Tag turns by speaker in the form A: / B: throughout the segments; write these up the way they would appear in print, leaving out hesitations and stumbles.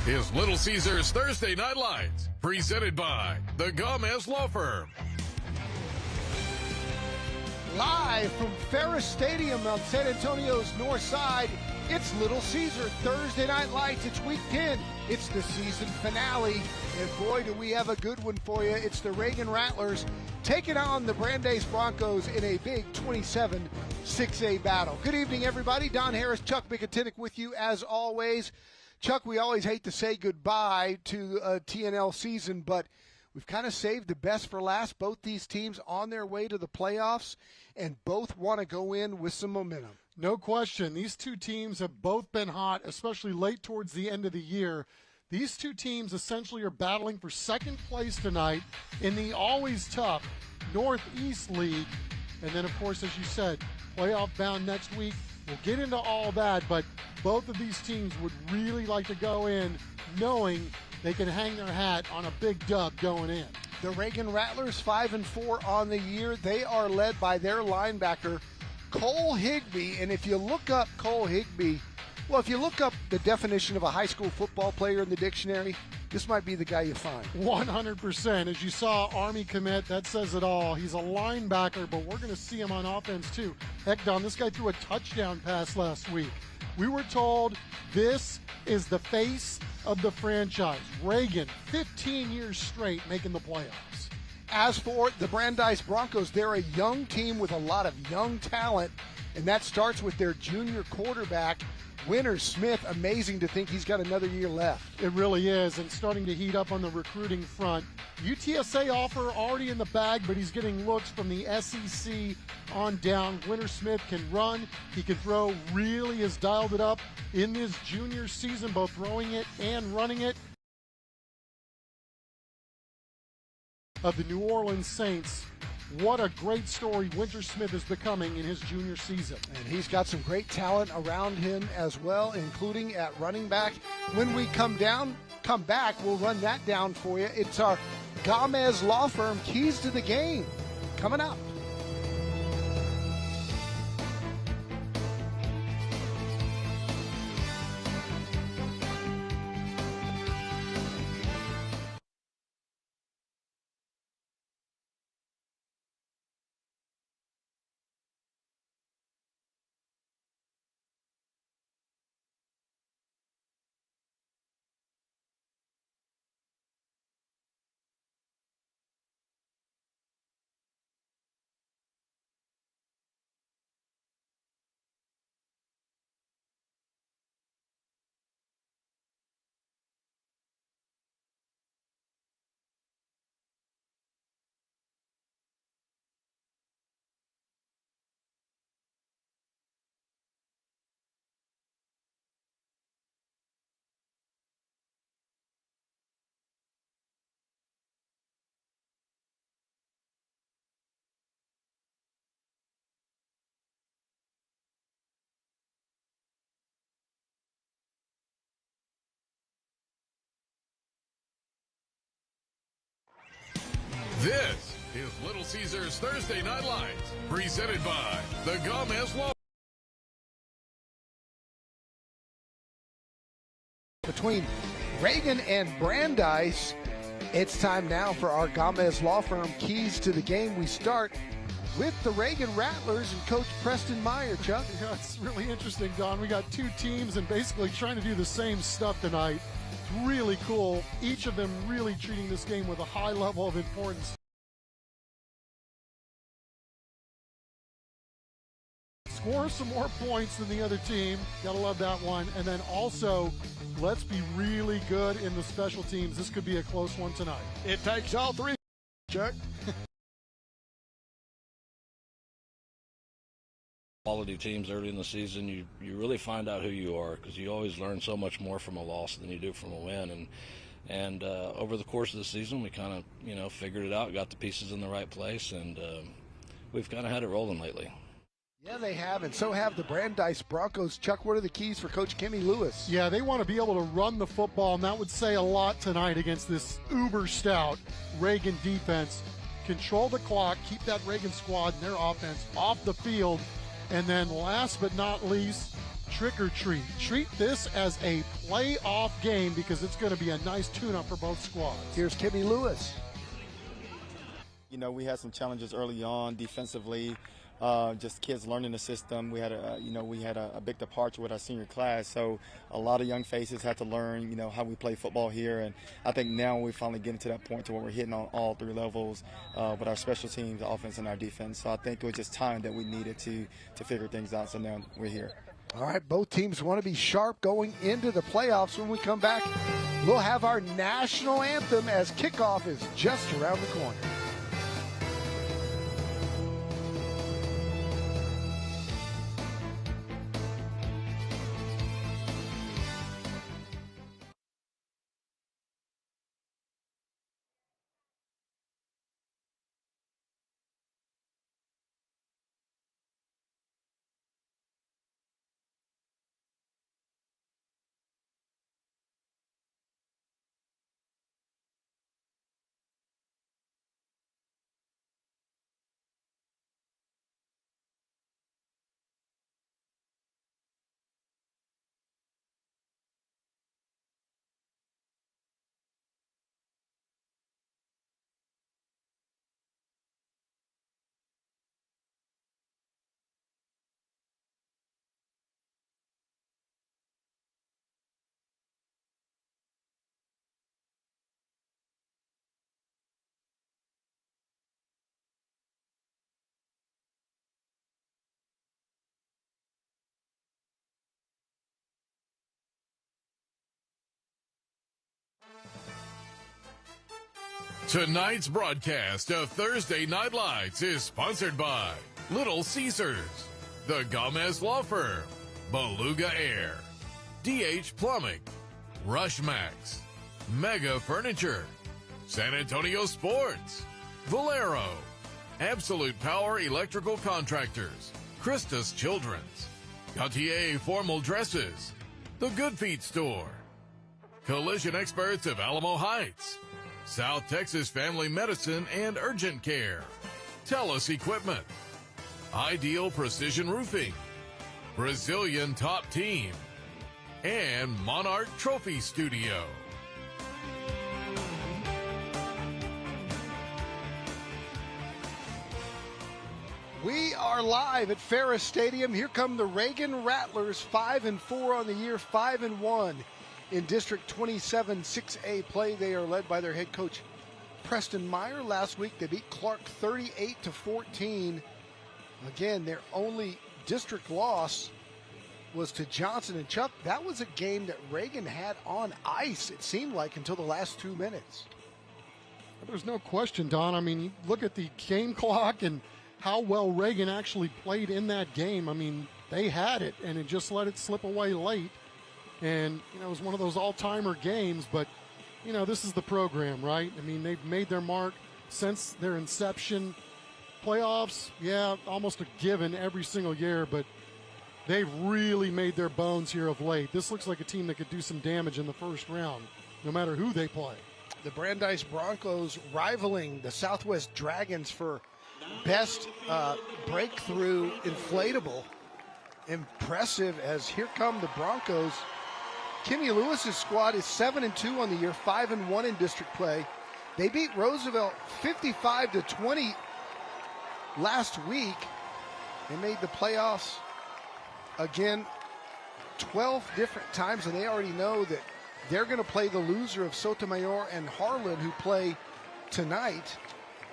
A: is Little Caesars Thursday Night Lights, presented by the Gomez Law Firm.
B: Live from Ferris Stadium on San Antonio's north side, it's Little Caesar Thursday Night Lights. It's week 10. It's the season finale. And boy, do we have a good one for you. It's the Reagan Rattlers taking on the Brandeis Broncos in a big 27-6A battle. Good evening, everybody. Don Harris, Chuck Mikatinik with you as always. Chuck, we always hate to say goodbye to a TNL season, but we've kind of saved the best for last. Both these teams on their way to the playoffs, and both want to go in with some momentum.
C: No question. These two teams have both been hot, especially late towards the end of the year. These two teams essentially are battling for second place tonight in the always tough Northeast League. And then, of course, as you said, playoff bound next week. We'll get into all that, but both of these teams would really like to go in knowing they can hang their hat on a big dub going in.
B: The Reagan Rattlers 5-4 on the year. They are led by their linebacker, Cole Higbee. And if you look up Cole Higbee, well, if you look up the definition of a high school football player in the dictionary, this might be the guy you find.
C: 100%. As you saw, Army commit, that says it all. He's a linebacker, but we're going to see him on offense too. Heck, Don, this guy threw a touchdown pass last week. We were told this is the face of the franchise. Reagan, 15 years straight making the playoffs.
B: As for the Brandeis Broncos, they're a young team with a lot of young talent, and that starts with their junior quarterback, Winter Smith. Amazing to think he's got another year left.
C: It really is, and starting to heat up on the recruiting front. UTSA offer already in the bag, but he's getting looks from the SEC on down. Winter Smith can run, he can throw, really has dialed it up in his junior season, both throwing it and running it. Of the New Orleans Saints, what a great story Winter Smith is becoming in his junior season.
B: And he's got some great talent around him as well, including at running back. When we come back, we'll run that down for you. It's our Gomez Law Firm Keys to the Game coming up.
A: This is Little Caesars Thursday Night Lights, presented by the Gomez Law.
B: Between Reagan and Brandeis, it's time now for our Gomez Law Firm Keys to the Game. We start with the Reagan Rattlers and Coach Preston Meyer. Chuck?
C: Yeah, it's really interesting, Don. We got two teams and basically trying to do the same stuff tonight. Really cool. Each of them really treating this game with a high level of importance. Score some more points than the other team. Gotta love that one. And then also, let's be really good in the special teams. This could be a close one tonight.
B: It takes all three, Chuck.
D: Quality teams early in the season, you really find out who you are, because you always learn so much more from a loss than you do from a win. And over the course of the season, we kind of figured it out, got the pieces in the right place, and we've kind of had it rolling lately.
B: Yeah, they have, and so have the Brandeis Broncos. Chuck, what are the keys for Coach Kimmy Lewis?
C: Yeah, they want to be able to run the football, and that would say a lot tonight against this uber stout Reagan defense. Control the clock, keep that Reagan squad and their offense off the field. And then last but not least, trick or treat. Treat this as a playoff game because it's going to be a nice tune-up for both squads.
B: Here's Kimmy Lewis.
E: You know, we had some challenges early on defensively, just kids learning the system. We had a big departure with our senior class, so a lot of young faces had to learn, how we play football here. And I think now we're finally getting to that point to where we're hitting on all three levels with our special teams, offense, and our defense. So I think it was just time that we needed to figure things out. So now we're here.
B: All right, both teams want to be sharp going into the playoffs. When we come back, we'll have our national anthem as kickoff is just around the corner.
A: Tonight's broadcast of Thursday Night Lights is sponsored by Little Caesars, The Gomez Law Firm, Beluga Air, DH Plumbing, Rushmax, Mega Furniture, San Antonio Sports, Valero, Absolute Power Electrical Contractors, Christus Children's, Gautier Formal Dresses, The Good Feet Store, Collision Experts of Alamo Heights, South Texas Family Medicine and Urgent Care, TELUS Equipment, Ideal Precision Roofing, Brazilian Top Team, and Monarch Trophy Studio.
B: We are live at Ferris Stadium. Here come the Reagan Rattlers, 5-4 on the year, 5-1 in District 27 6A play. They are led by their head coach Preston Meyer. Last week they beat Clark 38-14. Again, their only district loss was to Johnson and Chuck. That was a game that Reagan had on ice, it seemed like, until the last 2 minutes.
C: There's no question, Don. I mean, you look at the game clock and how well Reagan actually played in that game. I mean, they had it, and it just let it slip away late. And, it was one of those all-timer games, but, this is the program, right? I mean, they've made their mark since their inception. Playoffs, yeah, almost a given every single year, but they've really made their bones here of late. This looks like a team that could do some damage in the first round, no matter who they play.
B: The Brandeis Broncos rivaling the Southwest Dragons for best breakthrough inflatable. Impressive as here come the Broncos. Kimmy Lewis's squad is 7-2 on the year, 5-1 in district play. They beat Roosevelt 55-20 last week. They made the playoffs again 12 different times, and they already know that they're going to play the loser of Sotomayor and Harlan, who play tonight.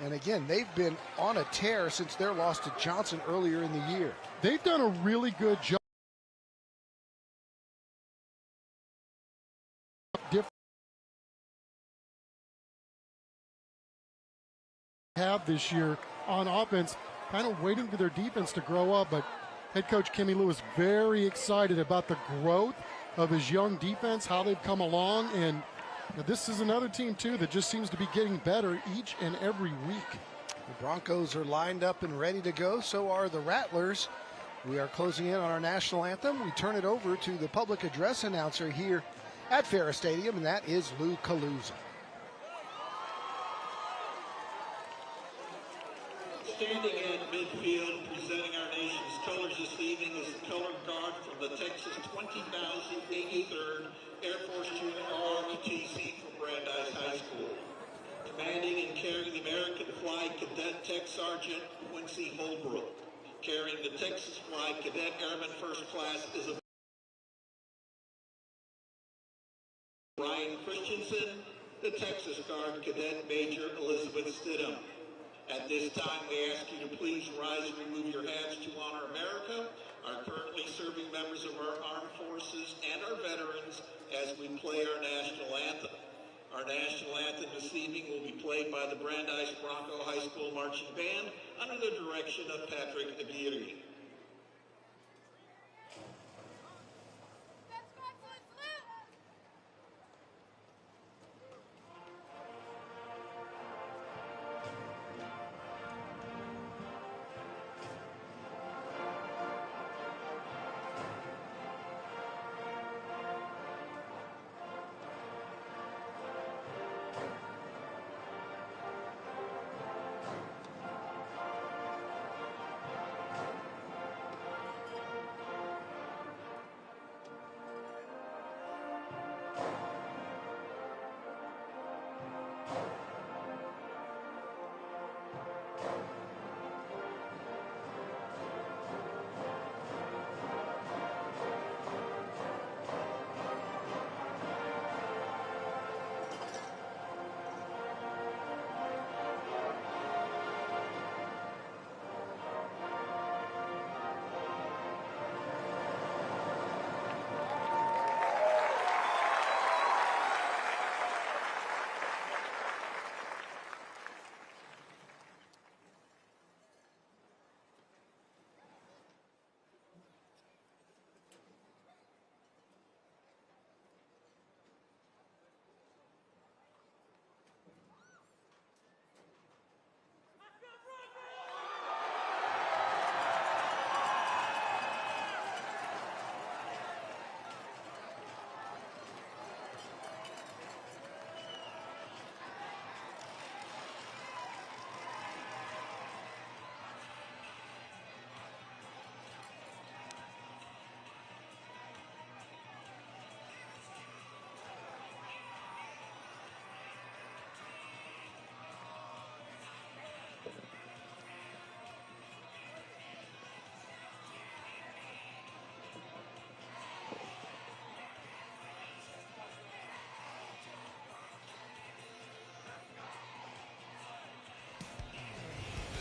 B: And again, they've been on a tear since their loss to Johnson earlier in the year.
C: They've done a really good job. Have this year on offense, kind of waiting for their defense to grow up, but head coach Kimmy Lewis very excited about the growth of his young defense, how they've come along, and this is another team too that just seems to be getting better each and every week.
B: The Broncos are lined up and ready to go, so are the Rattlers. We are closing in on our national anthem. We turn it over to the public address announcer here at Ferris Stadium, and that is Lou Calusa.
F: Standing at midfield, presenting our nation's colors this evening is the color guard from the Texas 20,083rd Air Force Junior ROTC from Brandeis High School. Commanding and carrying the American flag, Cadet Tech Sergeant Quincy Holbrook. Carrying the Texas flag, Cadet Airman First Class is a Ryan Christensen, the Texas Guard Cadet Major Elizabeth Stidham. At this time, we ask you to please rise and remove your hats to honor America, our currently serving members of our armed forces, and our veterans as we play our national anthem. Our national anthem this evening will be played by the Brandeis Bronco High School Marching Band under the direction of Patrick Aguirre.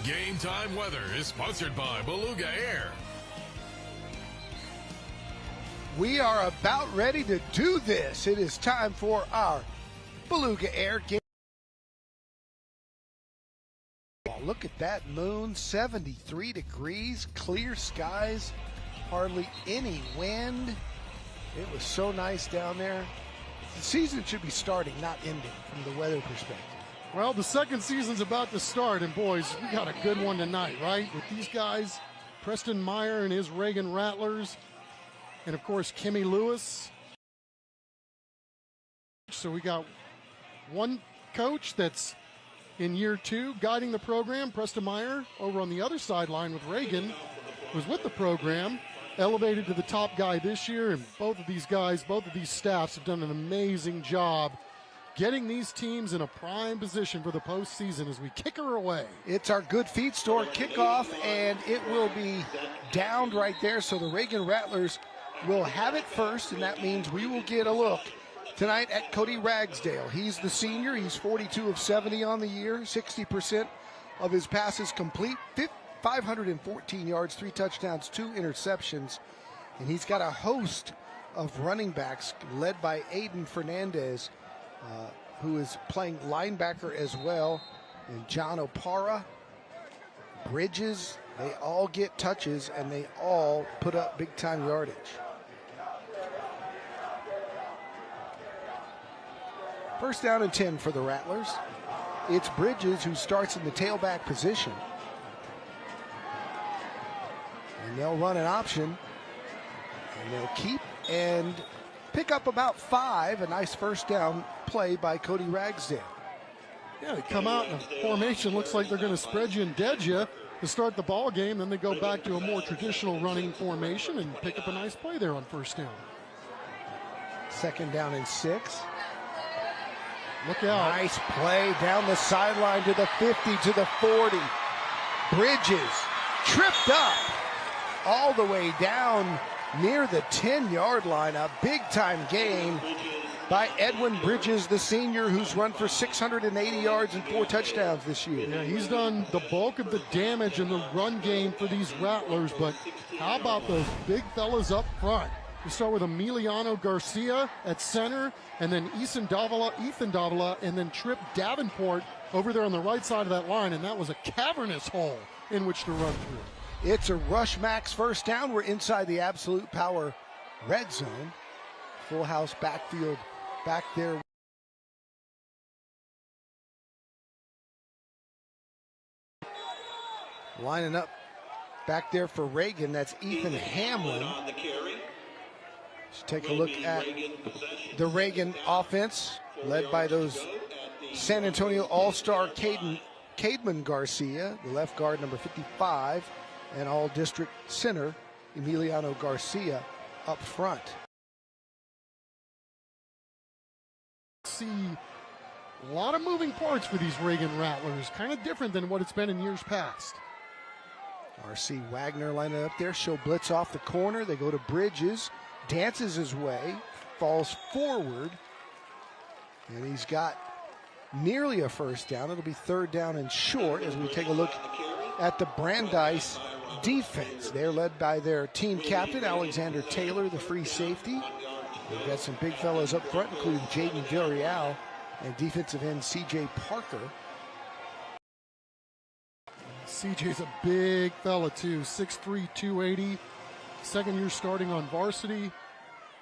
A: Game Time Weather is sponsored by Beluga Air.
B: We are about ready to do this. It is time for our Beluga Air game. Look at that moon, 73 degrees, clear skies, hardly any wind. It was so nice down there. The season should be starting, not ending, from the weather perspective.
C: Well, the second season's about to start, and boys, we got a good one tonight, right? With these guys, Preston Meyer and his Reagan Rattlers, and of course, Kimmy Lewis. So we got one coach that's in year 2 guiding the program, Preston Meyer, over on the other sideline with Reagan, was with the program, elevated to the top guy this year, and both of these guys, both of these staffs have done an amazing job getting these teams in a prime position for the postseason as we kick her away.
B: It's our Good Feed Store kickoff, and it will be downed right there, so the Reagan Rattlers will have it first, and that means we will get a look tonight at Cody Ragsdale. He's the senior. He's 42 of 70 on the year, 60% of his passes complete, 514 yards, 3 touchdowns, 2 interceptions, and he's got a host of running backs led by Aiden Fernandez, who is playing linebacker as well, and John Opara, Bridges. They all get touches, and they all put up big-time yardage. First down and 10 for the Rattlers. It's Bridges who starts in the tailback position. And they'll run an option, and they'll keep and pick up about 5. A nice first down play by Cody Ragsdale.
C: Yeah, they come out in a formation. Looks like they're going to spread you and dead you. to start the ball game. Then they go back to a more traditional running formation and pick up a nice play there on first down.
B: 2nd down and 6.
C: Look out.
B: Nice play down the sideline to the 50, to the 40. Bridges tripped up all the way down near the 10-yard line. A big-time gain by Edwin Bridges, the senior, who's run for 680 yards and 4 touchdowns this year.
C: Yeah, he's done the bulk of the damage in the run game for these Rattlers, but how about those big fellas up front? You start with Emiliano Garcia at center, and then Ethan Davila, and then Trip Davenport over there on the right side of that line, and that was a cavernous hole in which to run through.
B: It's a rush max first down. We're inside the Absolute Power red zone. Full house backfield back there. Lining up back there for Reagan, that's Ethan Hamlin. Let's take a look at the Reagan offense, led by those San Antonio All-Star Cademan Garcia, the left guard number 55, and All-District center Emiliano Garcia up front.
C: See a lot of moving parts for these Reagan Rattlers, kind of different than what it's been in years past.
B: R.C. Wagner lining up there. She'll blitz off the corner. They go to Bridges. Dances his way. Falls forward. And he's got nearly a first down. It'll be 3rd down and short as we take a look at the Brandeis defense. They're led by their team captain, Alexander Taylor, the free safety. They've got some big fellows up front, including Jaden Villarreal and defensive end C.J. Parker.
C: CJ's a big fella too, 6'3", 280. 2nd year starting on varsity.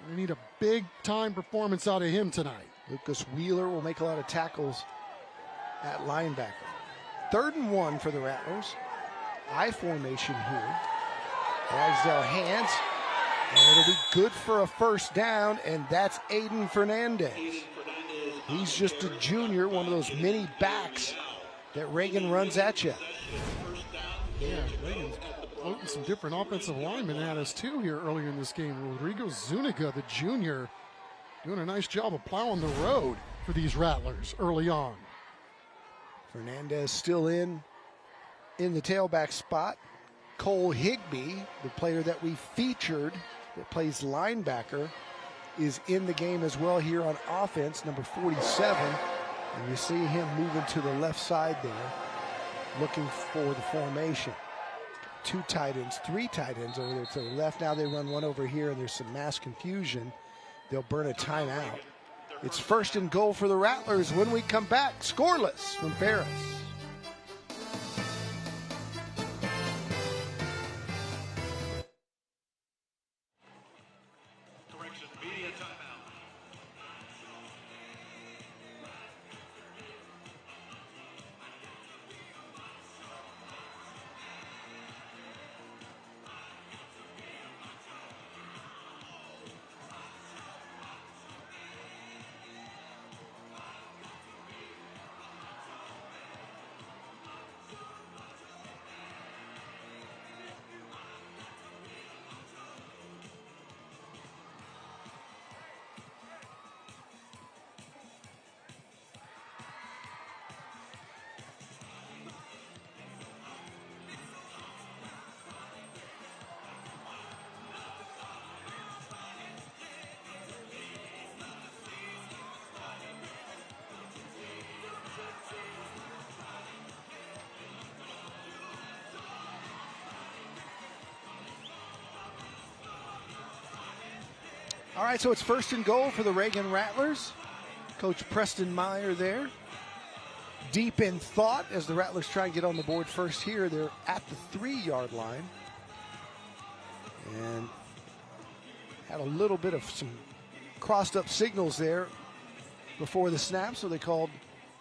C: We need a big time performance out of him tonight.
B: Lucas Wheeler will make a lot of tackles at linebacker. 3rd and 1 for the Rattlers. I formation here. Drags their hands, and it'll be good for a first down, and that's Aiden Fernandez. He's just a junior, one of those mini backs that Reagan runs at you.
C: Yeah, Reagan's floating some different offensive linemen at us too here earlier in this game. Rodrigo Zuniga, the junior, doing a nice job of plowing the road for these Rattlers early on.
B: Fernandez still in the tailback spot. Cole Higbee, the player that we featured that plays linebacker, is in the game as well here on offense, number 47. And you see him moving to the left side there, looking for the formation. 2 tight ends, 3 tight ends over there to the left. Now they run one over here, and there's some mass confusion. They'll burn a timeout. It's 1st and goal for the Rattlers when we come back, scoreless from Paris. All right, so it's 1st and goal for the Reagan Rattlers. Coach Preston Meyer there, deep in thought as the Rattlers try and get on the board first here. They're at the 3-yard line. And had a little bit of some crossed up signals there before the snap, so they called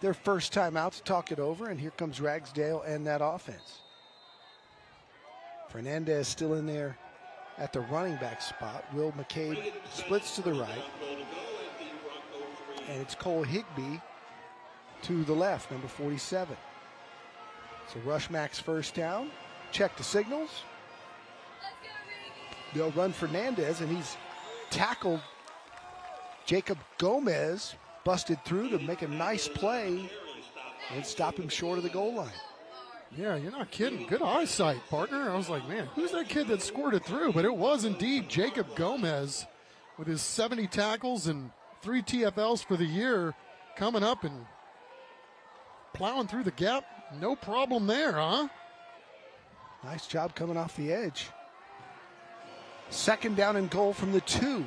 B: their first timeout to talk it over, and here comes Ragsdale and that offense. Fernandez still in there at the running back spot. Will McCabe splits to the right. And it's Cole Higbee to the left, number 47. So rush max first down. check the signals. They'll run Fernandez, and he's tackled Jacob Gomez, busted through to make a nice play and stop him short of the goal line.
C: Yeah, you're not kidding. Good eyesight, partner. I was like, man, who's that kid that squirted through? But it was indeed Jacob Gomez with his 70 tackles and 3 TFLs for the year, coming up and plowing through the gap. No problem there, huh?
B: Nice job coming off the edge. Second down and goal from the 2.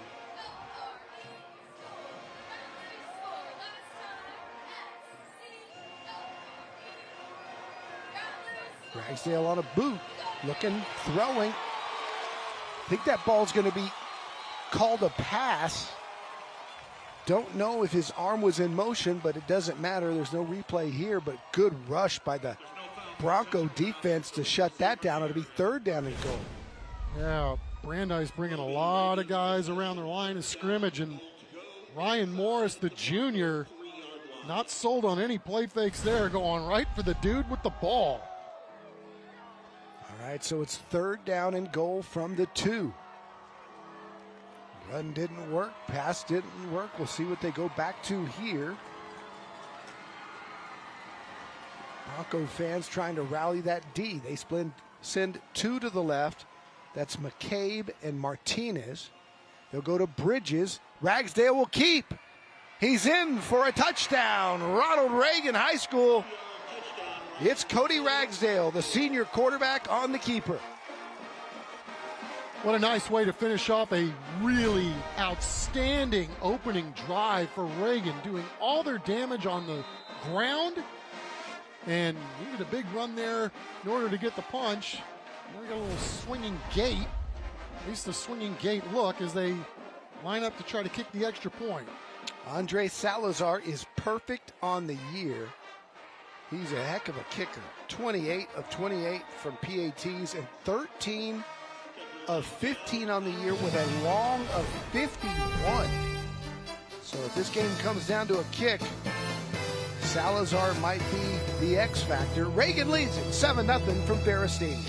B: Ragsdale on a boot, looking, throwing. I think that ball's going to be called a pass. Don't know if his arm was in motion, but it doesn't matter. There's no replay here, but good rush by the Bronco defense to shut that down. It'll be third down and goal.
C: Yeah, Brandeis bringing a lot of guys around their line of scrimmage, and Ryan Morris, the junior, not sold on any play fakes there, going right for the dude with the ball.
B: All right, so it's third down and goal from the 2. Run didn't work, pass didn't work. We'll see what they go back to here. Bronco fans trying to rally that D. They send 2 to the left. That's McCabe and Martinez. They'll go to Bridges. Ragsdale will keep. He's in for a touchdown. Ronald Reagan High School. It's Cody Ragsdale, the senior quarterback, on the keeper.
C: What a nice way to finish off a really outstanding opening drive for Reagan, doing all their damage on the ground, and needed a big run there in order to get the punch. They got a little swinging gate, at least the swinging gate look, as they line up to try to kick the extra point.
B: Andre Salazar is perfect on the year. He's a heck of a kicker. 28 of 28 from PATs and 13 of 15 on the year with a long of 51. So if this game comes down to a kick, Salazar might be the X factor. Reagan leads it 7-0 from Ferris Stadium.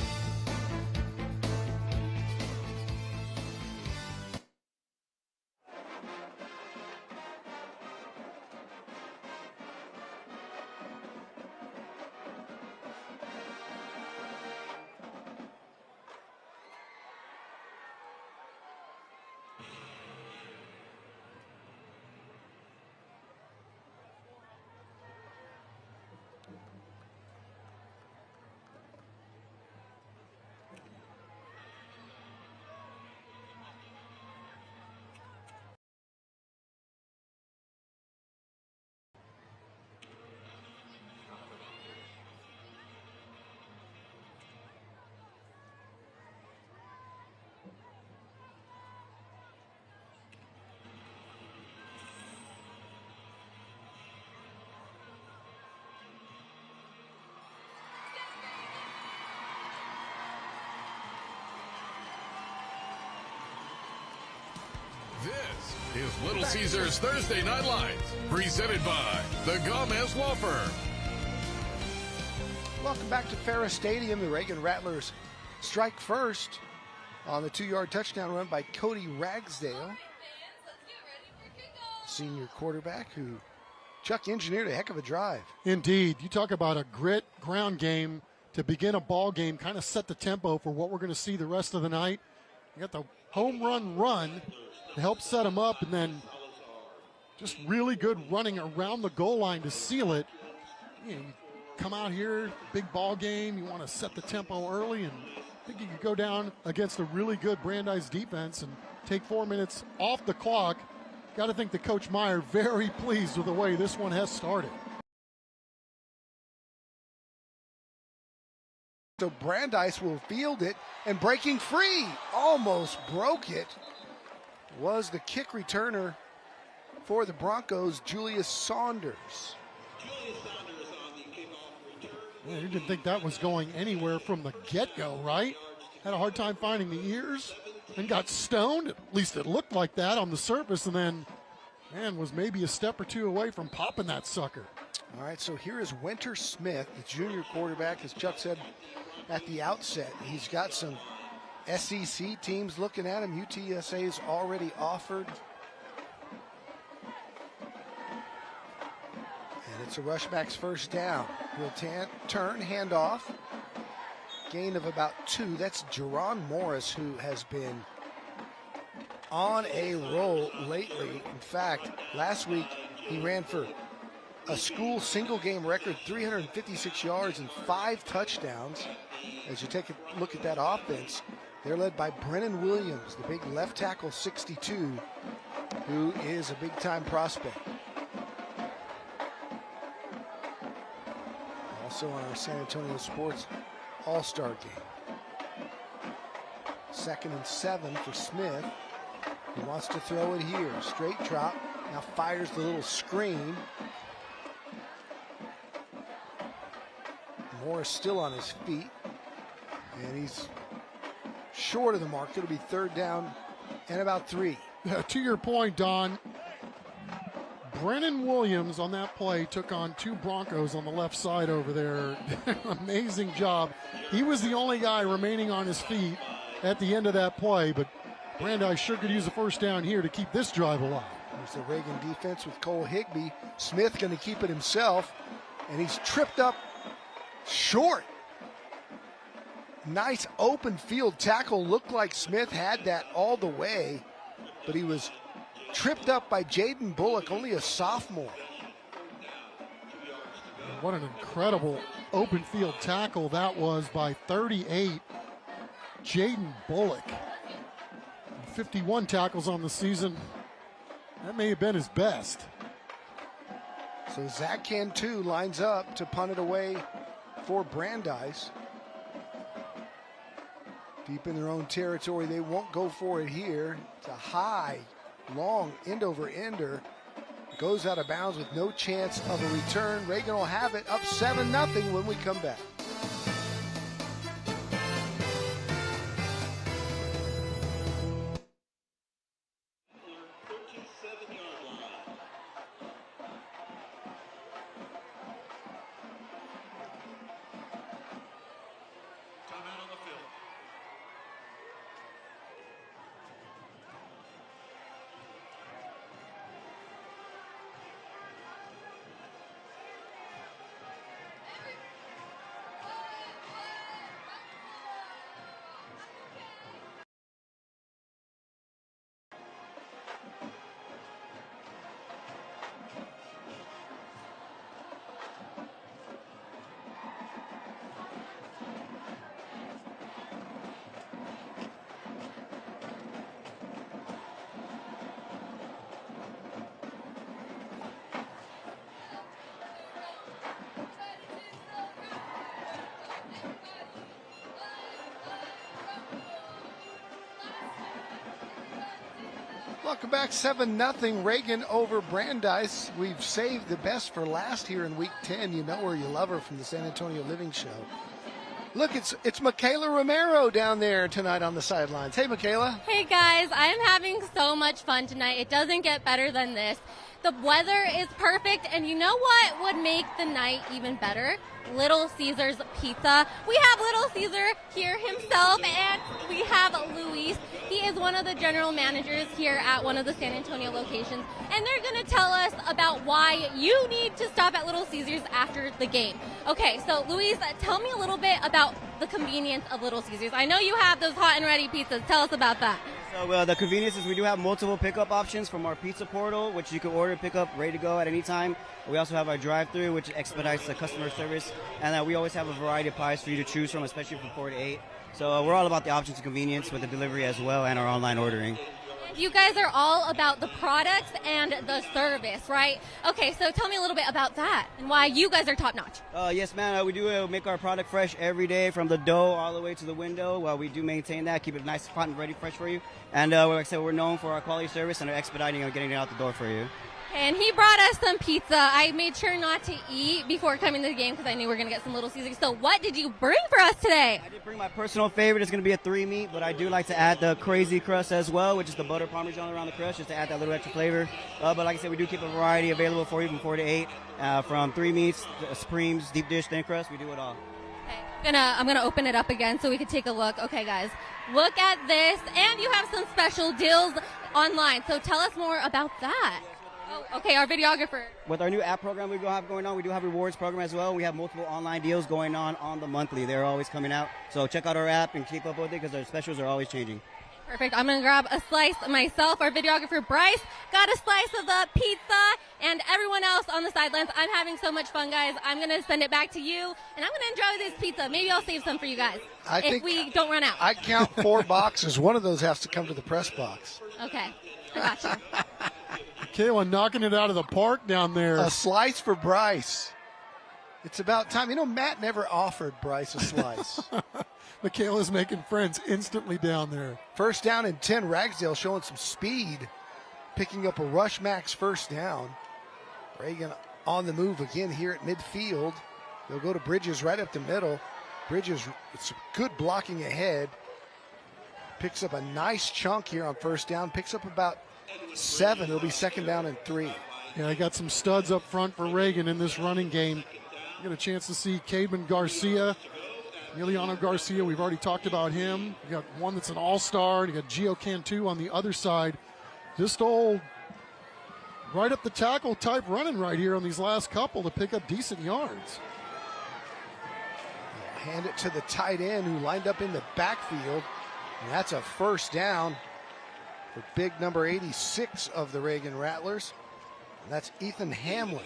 A: This is Little Caesars Thursday Night Lights, presented by the Gomez Law Firm.
B: Welcome back to Ferris Stadium. The Reagan Rattlers strike first on the 2-yard touchdown run by Cody Ragsdale, senior quarterback who Chuck engineered a heck of a drive.
C: Indeed. You talk about a grit ground game to begin a ball game, kind of set the tempo for what we're going to see the rest of the night. You got the home run to help set them up, and then just really good running around the goal line to seal it. You come out here, big ball game, you want to set the tempo early, and I think you could go down against a really good Brandeis defense and take 4 minutes off the clock. Got to think that Coach Meyer very pleased with the way this one has started.
B: So Brandeis will field it, and breaking free, almost broke it, was the kick returner for the Broncos, Julius Saunders.
C: Yeah, you didn't think that was going anywhere from the get-go, right? Had a hard time finding the ears and got stoned. At least it looked like that on the surface, and then, man, was maybe a step or two away from popping that sucker.
B: All right, so here is Winter Smith, the junior quarterback. As Chuck said, at the outset. He's got some SEC teams looking at him. UTSA's already offered. And it's a rushback's first down. He'll turn, handoff. Gain of about 2. That's Jerron Morris, who has been on a roll lately. In fact, last week he ran for a school single game record, 356 yards and 5 touchdowns. As you take a look at that offense, they're led by Brennan Williams, the big left tackle, 62, who is a big time prospect. Also on our San Antonio Sports All-Star game. 2nd and 7 for Smith. He wants to throw it here. Straight drop. Now fires the little screen. Morris still on his feet. And he's short of the mark. It'll be 3rd down and about 3.
C: To your point, Don, Brennan Williams on that play took on 2 Broncos on the left side over there. Amazing job. He was the only guy remaining on his feet at the end of that play, but Brandeis sure could use a first down here to keep this drive alive.
B: There's the Reagan defense with Cole Higbee. Smith going to keep it himself, and he's tripped up short. Nice open field tackle. Looked like Smith had that all the way, but he was tripped up by Jaden Bullock, only a sophomore.
C: What an incredible open field tackle that was by 38, Jaden Bullock. 51 tackles on the season. That may have been his best.
B: So Zach Cantu lines up to punt it away for Brandeis. Deep in their own territory, they won't go for it here. It's a high, long end-over-ender. Goes out of bounds with no chance of a return. Reagan will have it up 7-0 when we come back. Welcome back, 7-0, Reagan over Brandeis. We've saved the best for last here in Week 10. You know her, you love her from the San Antonio Living Show. Look, it's Michaela Romero down there tonight on the sidelines. Hey, Michaela.
G: Hey, guys. I am having so much fun tonight. It doesn't get better than this. The weather is perfect, and you know what would make the night even better? Little Caesar's Pizza. We have Little Caesar here himself, and we have Luis. He is one of the general managers here at one of the San Antonio locations, and they're going to tell us about why you need to stop at Little Caesar's after the game. Okay, so Luis, tell me a little bit about the convenience of Little Caesar's. I know you have those hot and ready pizzas. Tell us about that.
H: So the convenience is we do have multiple pickup options from our pizza portal, which you can order, pick up, ready to go at any time. We also have our drive-thru, which expedites the customer service, and we always have a variety of pies for you to choose from, especially from 4 to 8. So we're all about the options and convenience with the delivery as well and our online ordering.
G: You guys are all about the products and the service, right? Okay, so tell me a little bit about that and why you guys are top-notch.
H: Yes, man. We do make our product fresh every day from the dough all the way to the window. Well, we do maintain that, keep it nice, hot, and ready, fresh for you. And like I said, we're known for our quality service and our expediting and getting it out the door for you.
G: And he brought us some pizza. I made sure not to eat before coming to the game because I knew we were going to get some Little Caesars. So what did you bring for us today?
H: I did bring my personal favorite. It's going to be a 3-meat, but I do like to add the crazy crust as well, which is the butter parmesan around the crust, just to add that little extra flavor. But like I said, we do keep a variety available for you from 4 to 8, from 3 meats, supremes, deep dish, thin crust. We do it all.
G: Okay. I'm gonna open it up again so we can take a look. Okay, guys, look at this, and you have some special deals online. So tell us more about that. Oh, okay, our videographer.
H: With our new app program we have going on, we do have a rewards program as well. We have multiple online deals going on the monthly. They're always coming out. So check out our app and keep up with it because our specials are always changing.
G: Perfect. I'm going to grab a slice myself. Our videographer, Bryce, got a slice of the pizza, and everyone else on the sidelines. I'm having so much fun, guys. I'm going to send it back to you, and I'm going to enjoy this pizza. Maybe I'll save some for you guys if we don't run out.
B: I count 4 boxes. One of those has to come to the press box.
G: Okay. I got you.
C: Kayla knocking it out of the park down there.
B: A slice for Bryce. It's about time. You know, Matt never offered Bryce a slice.
C: Michaela's making friends instantly down there.
B: First down and 10. Ragsdale showing some speed, picking up a rush max first down. Reagan on the move again here at midfield. They'll go to Bridges right up the middle. Bridges, it's good blocking ahead. Picks up a nice chunk here on first down. Picks up about 7. It'll be second down and 3.
C: Yeah, I got some studs up front for Reagan in this running game. You get a chance to see Caden Garcia. Emiliano Garcia, we've already talked about him. You got one that's an all-star. You got Gio Cantu on the other side. Just old right up the tackle type running right here on these last couple to pick up decent yards.
B: Hand it to the tight end who lined up in the backfield. And that's a first down for big number 86 of the Reagan Rattlers. And that's Ethan Hamlin.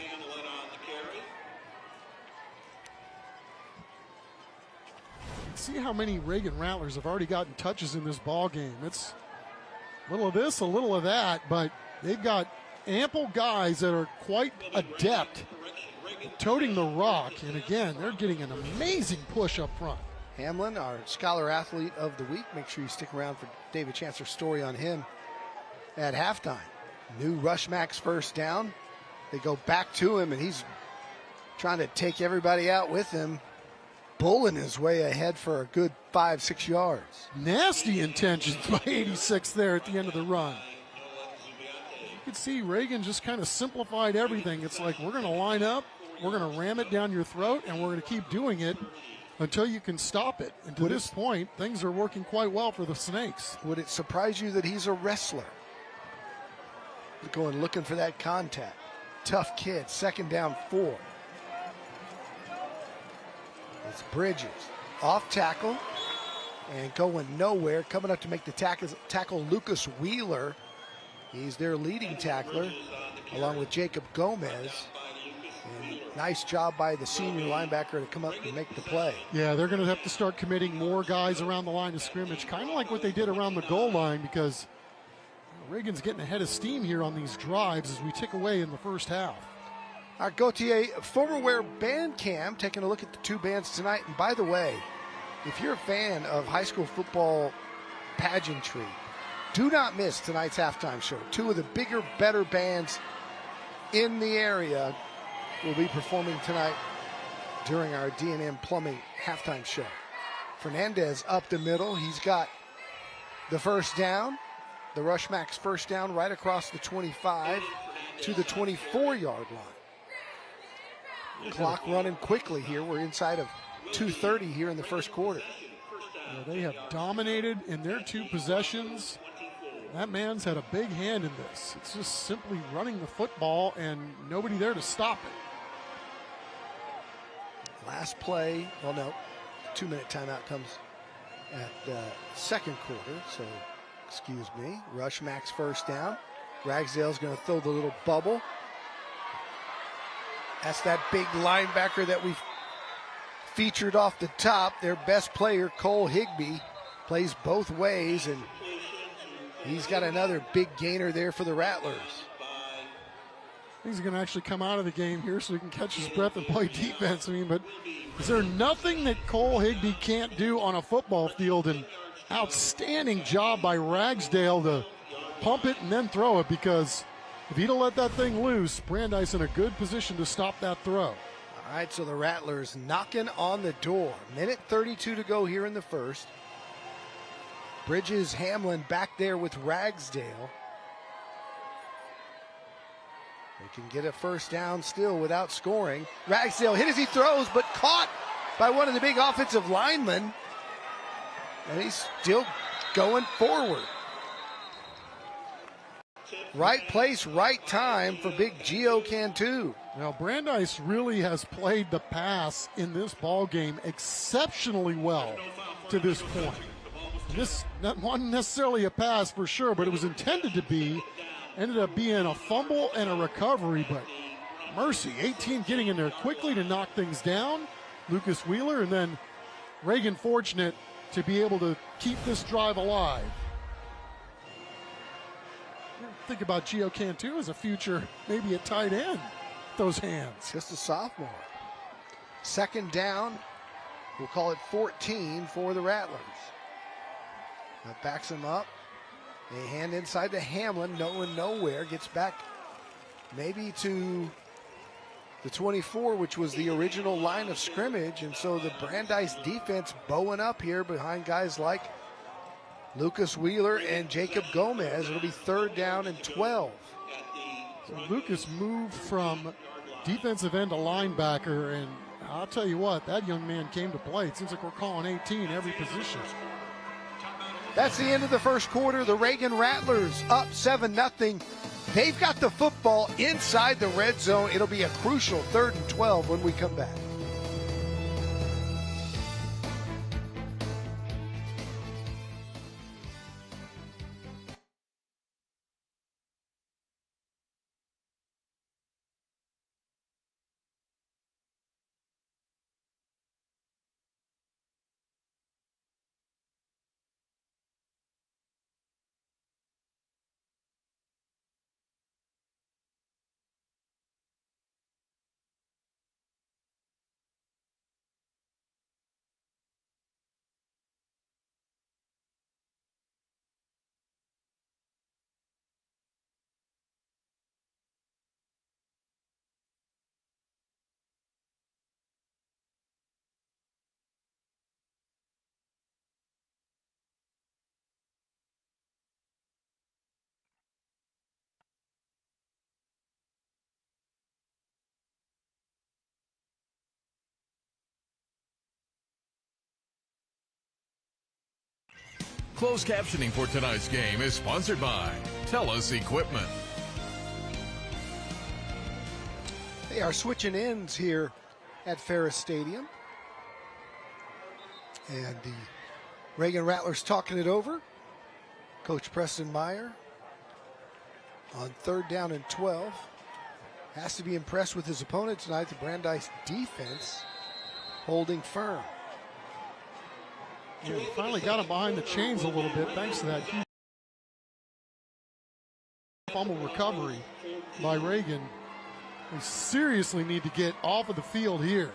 C: See how many Reagan Rattlers have already gotten touches in this ball game. It's a little of this, a little of that, but they've got ample guys that are quite adept at toting the rock. And again, they're getting an amazing push up front.
B: Hamlin, our Scholar Athlete of the Week. Make sure you stick around for David Chancellor's story on him at halftime. New rush max first down. They go back to him, and he's trying to take everybody out with him. Bulling his way ahead for a good 5-6 yards.
C: Nasty intentions by 86 there at the end of the run. You could see Reagan just kind of simplified everything. It's like, we're going to line up, we're going to ram it down your throat, and we're going to keep doing it until you can stop it. And to this point, things are working quite well for the Snakes.
B: Would it surprise you that he's a wrestler? Going looking for that contact. Tough kid. Second down 4. It's Bridges. Off tackle and going nowhere. Coming up to make the tackle Lucas Wheeler. He's their leading tackler along with Jacob Gomez. And nice job by the senior linebacker to come up and make the play.
C: Yeah, they're going to have to start committing more guys around the line of scrimmage, kind of like what they did around the goal line, because Reagan's getting ahead of steam here on these drives as we tick away in the first half.
B: Our Gautier Formerwear Band Cam, taking a look at the 2 bands tonight. And by the way, if you're a fan of high school football pageantry, do not miss tonight's halftime show. 2 of the bigger, better bands in the area will be performing tonight during our D&M Plumbing halftime show. Fernandez up the middle. He's got the first down, the rush max first down right across the 25 to the 24-yard line. Clock running quickly here. We're inside of 2:30 here in the first quarter.
C: Yeah, they have dominated in their 2 possessions. That man's had a big hand in this. It's just simply running the football and nobody there to stop it.
B: Last play, well, no, 2-minute timeout comes at the second quarter, so excuse me. Rush max first down. Ragsdale's going to throw the little bubble. That's that big linebacker that we featured off the top. Their best player, Cole Higbee, plays both ways, and he's got another big gainer there for the Rattlers.
C: He's going to actually come out of the game here so he can catch his breath and play defense. I mean, but is there nothing that Cole Higbee can't do on a football field? An outstanding job by Ragsdale to pump it and then throw it, because if he'd have let that thing loose, Brandeis in a good position to stop that throw.
B: All right, so the Rattlers knocking on the door. Minute 32 to go here in the first. Bridges, Hamlin back there with Ragsdale. They can get a first down still without scoring. Ragsdale hit as he throws, but caught by one of the big offensive linemen. And he's still going forward. Right place, right time for big Gio Cantu.
C: Now, Brandeis really has played the pass in this ball game exceptionally well to this point. This wasn't necessarily a pass for sure, but it was intended to be. Ended up being a fumble and a recovery, but mercy, 18 getting in there quickly to knock things down. Lucas Wheeler, and then Reagan fortunate to be able to keep this drive alive. Think about Gio Cantu as a future, maybe a tight end. Those hands.
B: Just a sophomore. Second down. We'll call it 14 for the Rattlers. That backs him up. A hand inside to Hamlin. No one nowhere. Gets back maybe to the 24, which was the original line of scrimmage. And so the Brandeis defense bowing up here behind guys like Lucas Wheeler and Jacob Gomez. It'll be third down and 12.
C: So Lucas moved from defensive end to linebacker, and I'll tell you what, that young man came to play. It seems like we're calling 18 every position.
B: That's the end of the first quarter. The Reagan Rattlers up 7-0. They've got the football inside the red zone. It'll be a crucial 3rd and 12 when we come back.
A: Closed captioning for tonight's game is sponsored by TELUS Equipment.
B: They are switching ends here at Ferris Stadium. And the Reagan Rattlers talking it over. Coach Preston Meyer on 3rd down and 12. Has to be impressed with his opponent tonight, the Brandeis defense holding firm.
C: Yeah, finally got him behind the chains a little bit thanks to that huge fumble recovery by Reagan. We seriously need to get off of the field here.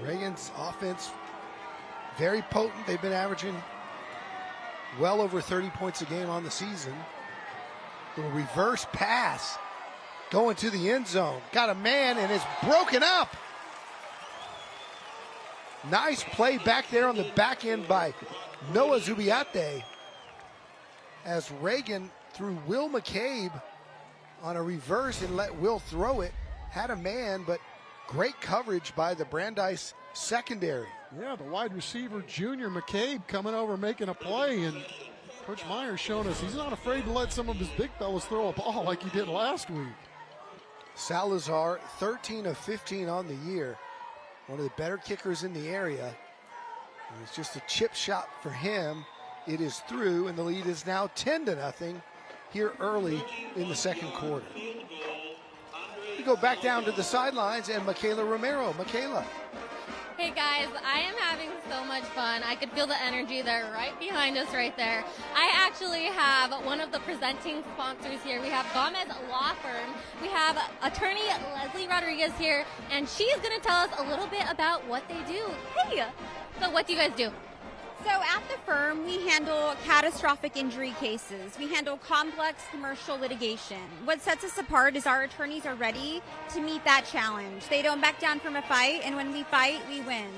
B: Reagan's offense very potent. They've been averaging well over 30 points a game on the season. Little reverse pass going to the end zone. Got a man and it's broken up. Nice play back there on the back end by Noah Zubiate as Reagan threw Will McCabe on a reverse and let Will throw it. Had a man, but great coverage by the Brandeis secondary.
C: Yeah, the wide receiver, Junior McCabe, coming over making a play, and Coach Meyer's showing us he's not afraid to let some of his big fellas throw a ball like he did last week.
B: Salazar, 13 of 15 on the year. One of the better kickers in the area. And it's just a chip shot for him. It is through, and the lead is now 10-0 here early in the second quarter. We go back down to the sidelines and Michaela Romero. Michaela.
G: Hey guys, I am having so much fun. I could feel the energy. They're right behind us right there. I actually have one of the presenting sponsors here. We have Gomez Law Firm. We have attorney Leslie Rodriguez here, and she's going to tell us a little bit about what they do. Hey, so what do you guys do?
I: So at the firm, we handle catastrophic injury cases. We handle complex commercial litigation. What sets us apart is our attorneys are ready to meet that challenge. They don't back down from a fight, and when we fight, we win.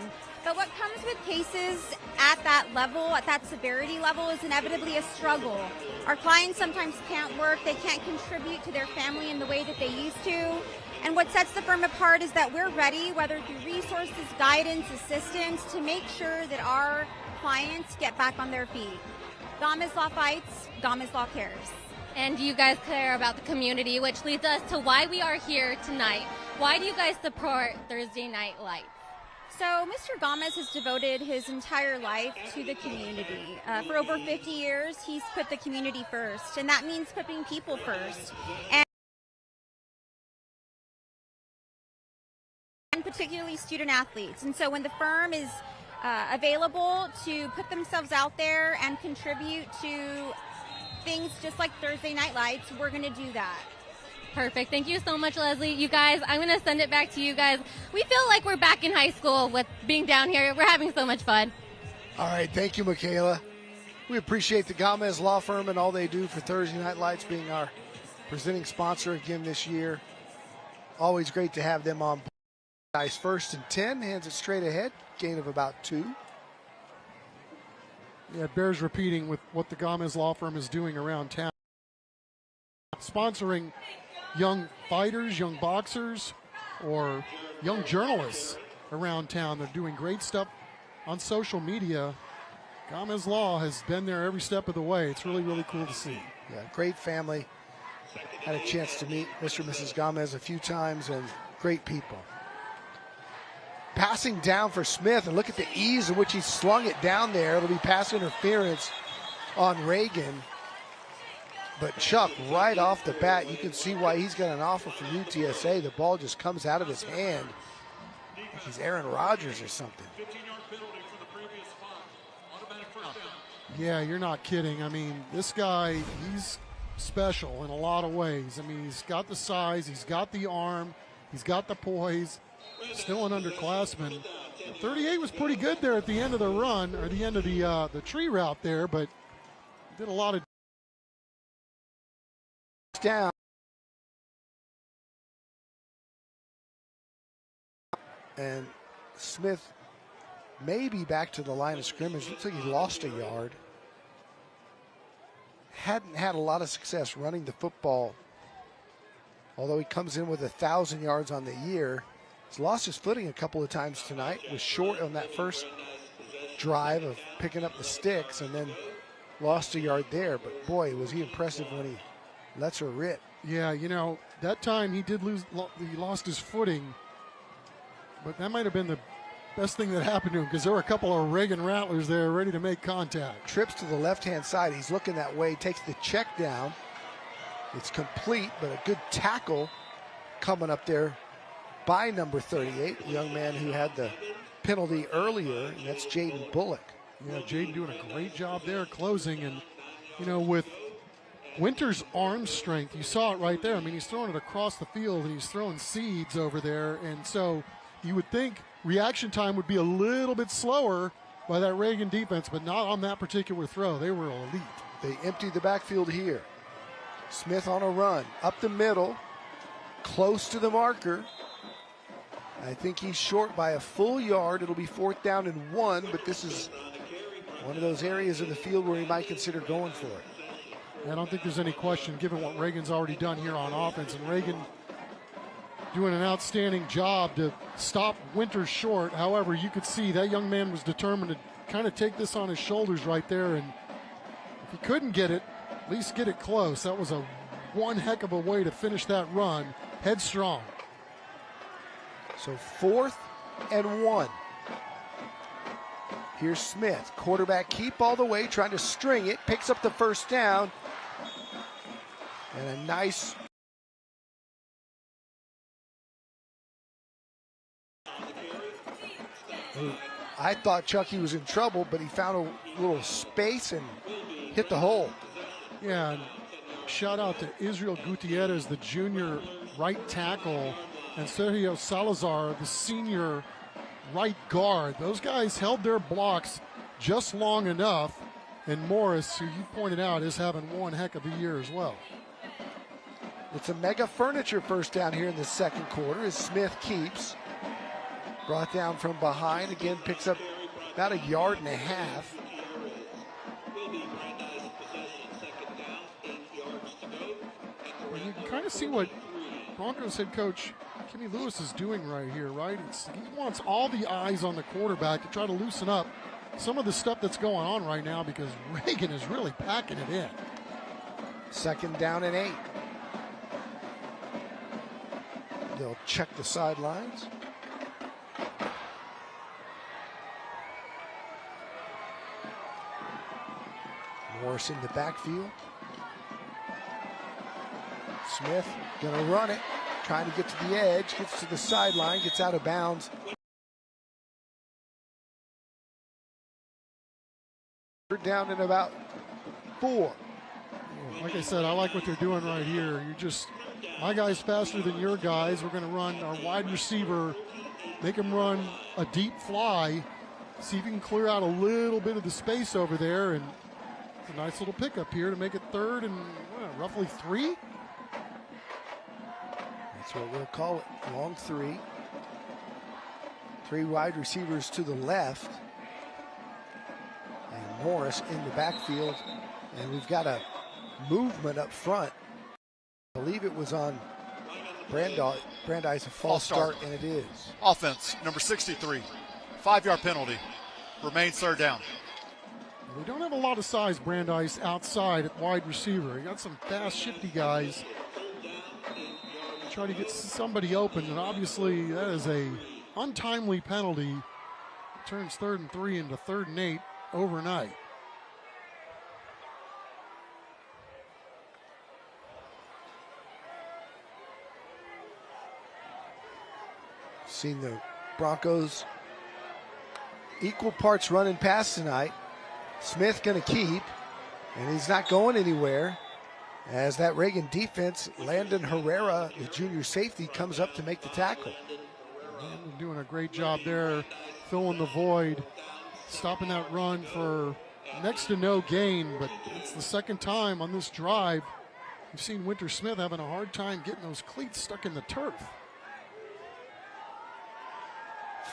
I: But what comes with cases at that level, at that severity level, is inevitably a struggle. Our clients sometimes can't work. They can't contribute to their family in the way that they used to. And what sets the firm apart is that we're ready, whether through resources, guidance, assistance, to make sure that our clients get back on their feet. Gomez Law fights, Gomez Law cares.
G: And you guys care about the community, which leads us to why we are here tonight. Why do you guys support Thursday Night Lights?
I: So Mr. Gomez has devoted his entire life to the community. For over 50 years, he's put the community first, and that means putting people first. And particularly student athletes. And so when the firm is available to put themselves out there and contribute to things just like Thursday Night Lights, we're going to do that.
G: Perfect. Thank you so much, Leslie. You guys, I'm going to send it back to you guys. We feel like we're back in high school with being down here. We're having so much fun.
B: All right, thank you, Michaela. We appreciate the Gomez Law Firm and all they do for Thursday Night Lights, being our presenting sponsor again this year. Always great to have them on board. Guys, 1st and 10, hands it straight ahead, gain of about 2.
C: Yeah, it bears repeating with what the Gomez Law Firm is doing around town. Sponsoring young fighters, young boxers, or young journalists around town. They're doing great stuff on social media. Gomez Law has been there every step of the way. It's really, really cool to see.
B: Yeah, great family. Had a chance to meet Mr. and Mrs. Gomez a few times, and great people. Passing down for Smith, and look at the ease in which he slung it down there. It'll be pass interference on Reagan. But Chuck, right off the bat, you can see why he's got an offer from UTSA. The ball just comes out of his hand like he's Aaron Rodgers or something.
C: Yeah, you're not kidding. I mean, this guy, he's special in a lot of ways. I mean, he's got the size, he's got the arm, he's got the poise. Still an underclassman. 38 was pretty good there at the end of the run, or the end of the tree route there, but did a lot of
B: down. And Smith maybe back to the line of scrimmage. Looks like he lost a yard. Hadn't had a lot of success running the football, although he comes in with 1,000 yards on the year. He's lost his footing a couple of times tonight. Was short on that first drive of picking up the sticks, and then lost a yard there. But boy, was he impressive when he lets her rip.
C: Yeah, you know, that time he did lose, he lost his footing, but that might have been the best thing that happened to him, because there were a couple of Reagan Rattlers there ready to make contact.
B: Trips to the left-hand side. He's looking that way, takes the check down. It's complete, but a good tackle coming up there by number 38, the young man who had the penalty earlier, and that's Jaden Bullock.
C: Yeah, Jaden doing a great job there closing, and, you know, with Winter's arm strength, you saw it right there. I mean, he's throwing it across the field, and he's throwing seeds over there, and so you would think reaction time would be a little bit slower by that Reagan defense, but not on that particular throw. They were elite.
B: They emptied the backfield here. Smith on a run, up the middle, close to the marker. I think he's short by a full yard. It'll be 4th down and 1, but this is one of those areas of the field where he might consider going for it.
C: I don't think there's any question, given what Reagan's already done here on offense, and Reagan doing an outstanding job to stop Winters short. However, you could see that young man was determined to kind of take this on his shoulders right there, and if he couldn't get it, at least get it close. That was one heck of a way to finish that run, headstrong.
B: So 4th and 1. Here's Smith, quarterback keep all the way, trying to string it, picks up the first down, and a nice I thought Chucky was in trouble, but he found a little space and hit the hole.
C: Yeah, and shout out to Israel Gutierrez, the junior right tackle, and Sergio Salazar, the senior right guard. Those guys held their blocks just long enough, and Morris, who you pointed out, is having one heck of a year as well.
B: It's a mega furniture first down here in the second quarter as Smith keeps. Brought down from behind, again picks up about 1.5 yards.
C: Well, you can kind of see what Broncos head coach Kimmy Lewis is doing right here, right? He wants all the eyes on the quarterback to try to loosen up some of the stuff that's going on right now because Reagan is really packing it in.
B: 2nd down and 8. They'll check the sidelines. Morris in the backfield. Smith gonna run it, trying to get to the edge, gets to the sideline, gets out of bounds. 3rd down and about 4.
C: Like I said, I like what they're doing right here. My guy's faster than your guys. We're going to run our wide receiver, make him run a deep fly, see if he can clear out a little bit of the space over there, and it's a nice little pickup here to make it 3rd and roughly 3.
B: That's what we'll call it, long 3. 3 wide receivers to the left. And Morris in the backfield. And we've got a movement up front. I believe it was on Brandeis, a false start, and it is.
J: Offense, number 63, 5-yard penalty. Remains 3rd down.
C: We don't have a lot of size, Brandeis, outside at wide receiver. He got some fast, shifty guys. Try to get somebody open, and obviously that is a untimely penalty. Turns 3rd and 3 into 3rd and 8 overnight.
B: Seen the Broncos equal parts run and pass tonight. Smith going to keep, and he's not going anywhere. As that Reagan defense, Landon Herrera, the junior safety, comes up to make the tackle.
C: Landon doing a great job there, filling the void, stopping that run for next to no gain, but it's the 2nd time on this drive we've seen Winter Smith having a hard time getting those cleats stuck in the turf.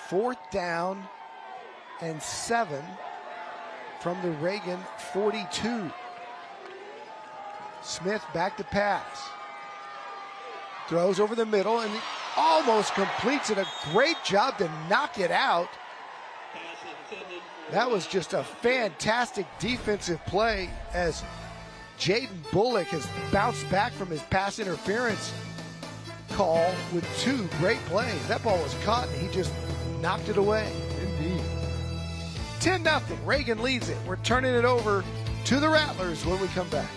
B: 4th down and 7 from the Reagan 42. Smith back to pass. Throws over the middle and almost completes it. A great job to knock it out. That was just a fantastic defensive play as Jaden Bullock has bounced back from his pass interference call with 2 great plays. That ball was caught and he just knocked it away.
C: Indeed.
B: 10-0. Reagan leads it. We're turning it over to the Rattlers when we come back.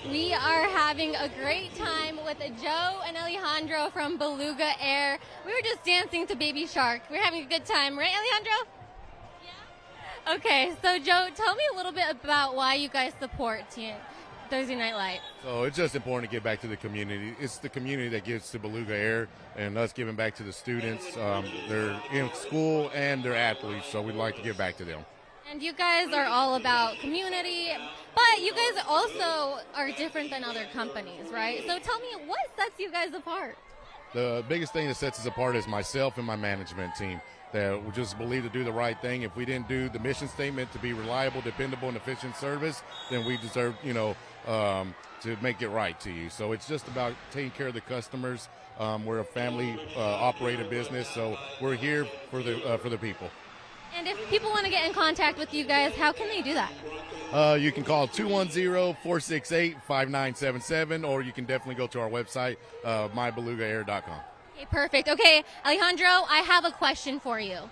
G: We are having a great time with Joe and Alejandro from Beluga Air. We were just dancing to Baby Shark. We're having a good time, right, Alejandro? Yeah. Okay, so Joe, tell me a little bit about why you guys support Thursday Night Lights.
K: So it's just important to give back to the community. It's the community that gives to Beluga Air, and us giving back to the students. They're in school and they're athletes, so we'd like to give back to them.
G: And you guys are all about community, but you guys also are different than other companies, right? So tell me, what sets you guys apart?
K: The biggest thing that sets us apart is myself and my management team that we just believe to do the right thing. If we didn't do the mission statement to be reliable, dependable, and efficient service, then we deserve, to make it right to you. So it's just about taking care of the customers. We're a family operated business, so we're here for the people.
G: And if people want to get in contact with you guys, how can they do that?
K: You can call 210-468-5977, or you can definitely go to our website, mybalugaair.com.
G: Okay, perfect. Okay, Alejandro, I have a question for you.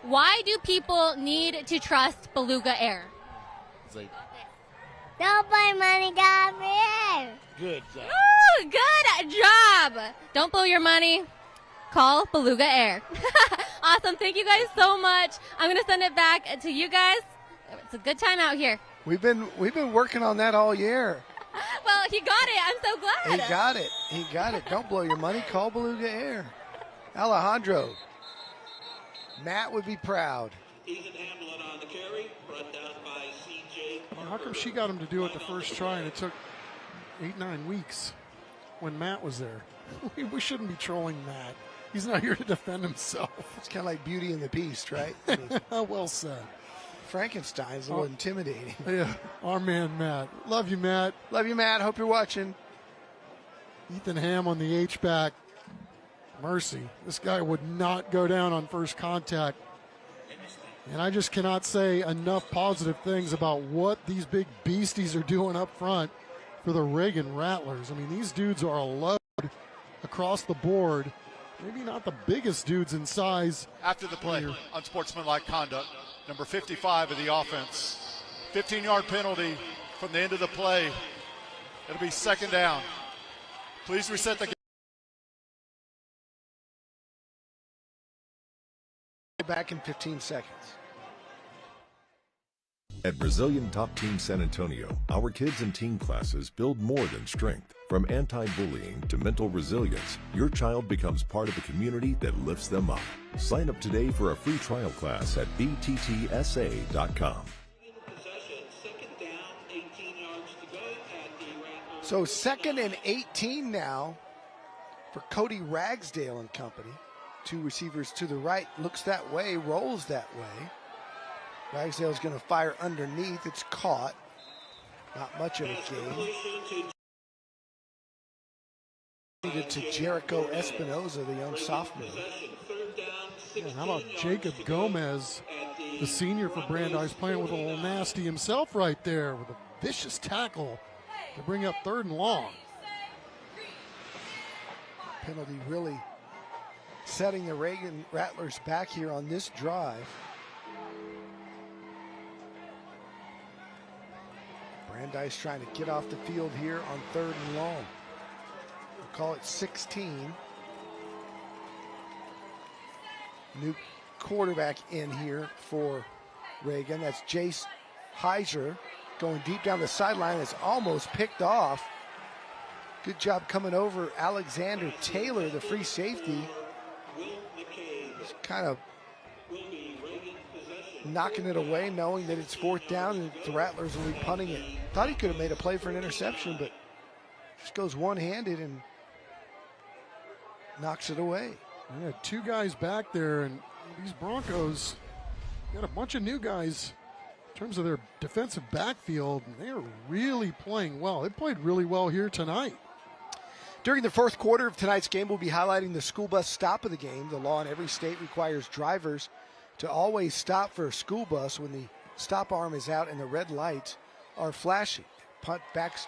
G: Why do people need to trust Beluga Air?
L: Don't buy money, got me.
K: Good job.
G: Ooh, good job. Don't blow your money. Call Beluga Air. Awesome. Thank you guys so much. I'm going to send it back to you guys. It's a good time out here.
B: We've been working on that all year.
G: Well, he got it. I'm so glad.
B: He got it. Don't blow your money. Call Beluga Air. Alejandro. Matt would be proud.
F: Ethan Hamlin on the carry, brought down by C.J.
C: How come she got him to do it the first try and it took 8-9 weeks when Matt was there? We shouldn't be trolling Matt. He's not here to defend himself.
B: It's kind of like Beauty and the Beast, right?
C: Well said.
B: Frankenstein's a little intimidating.
C: Yeah, our man Matt. Love you, Matt.
B: Love you, Matt. Hope you're watching.
C: Ethan Ham on the H-back. Mercy. This guy would not go down on first contact. And I just cannot say enough positive things about what these big beasties are doing up front for the Reagan Rattlers. I mean, these dudes are a load across the board. Maybe not the biggest dudes in size.
J: After the play, unsportsmanlike conduct, number 55 of the offense. 15-yard penalty from the end of the play. It'll be second down. Please reset the game.
B: Back in 15 seconds.
M: At Brazilian Top Team San Antonio, our kids and teen classes build more than strength. From anti-bullying to mental resilience, your child becomes part of a community that lifts them up. Sign up today for a free trial class at bttsa.com.
B: So 2nd and 18 now for Cody Ragsdale and company. Two receivers to the right, looks that way, rolls that way. Ragsdale's going to fire underneath. It's caught. Not much of a gain. To Jericho Espinoza, the young sophomore.
C: Yeah, how about Jacob Gomez, the senior for Brandeis, playing with a little nasty himself right there with a vicious tackle to bring up 3rd and long.
B: Penalty really setting the Reagan Rattlers back here on this drive. Brandeis trying to get off the field here on 3rd and long. We'll call it 16. New quarterback in here for Reagan. That's Jace Heiser going deep down the sideline. It's almost picked off. Good job coming over Alexander Taylor, the free safety. He's kind of knocking it away, knowing that it's 4th down and the Rattlers will be punting it. Thought he could have made a play for an interception, but just goes one-handed and knocks it away.
C: Yeah, 2 guys back there, and these Broncos got a bunch of new guys in terms of their defensive backfield, and they are really playing well. They played really well here tonight.
B: During the 4th quarter of tonight's game, we'll be highlighting the school bus stop of the game. The law in every state requires drivers to always stop for a school bus when the stop arm is out and the red lights are flashing. Punt backs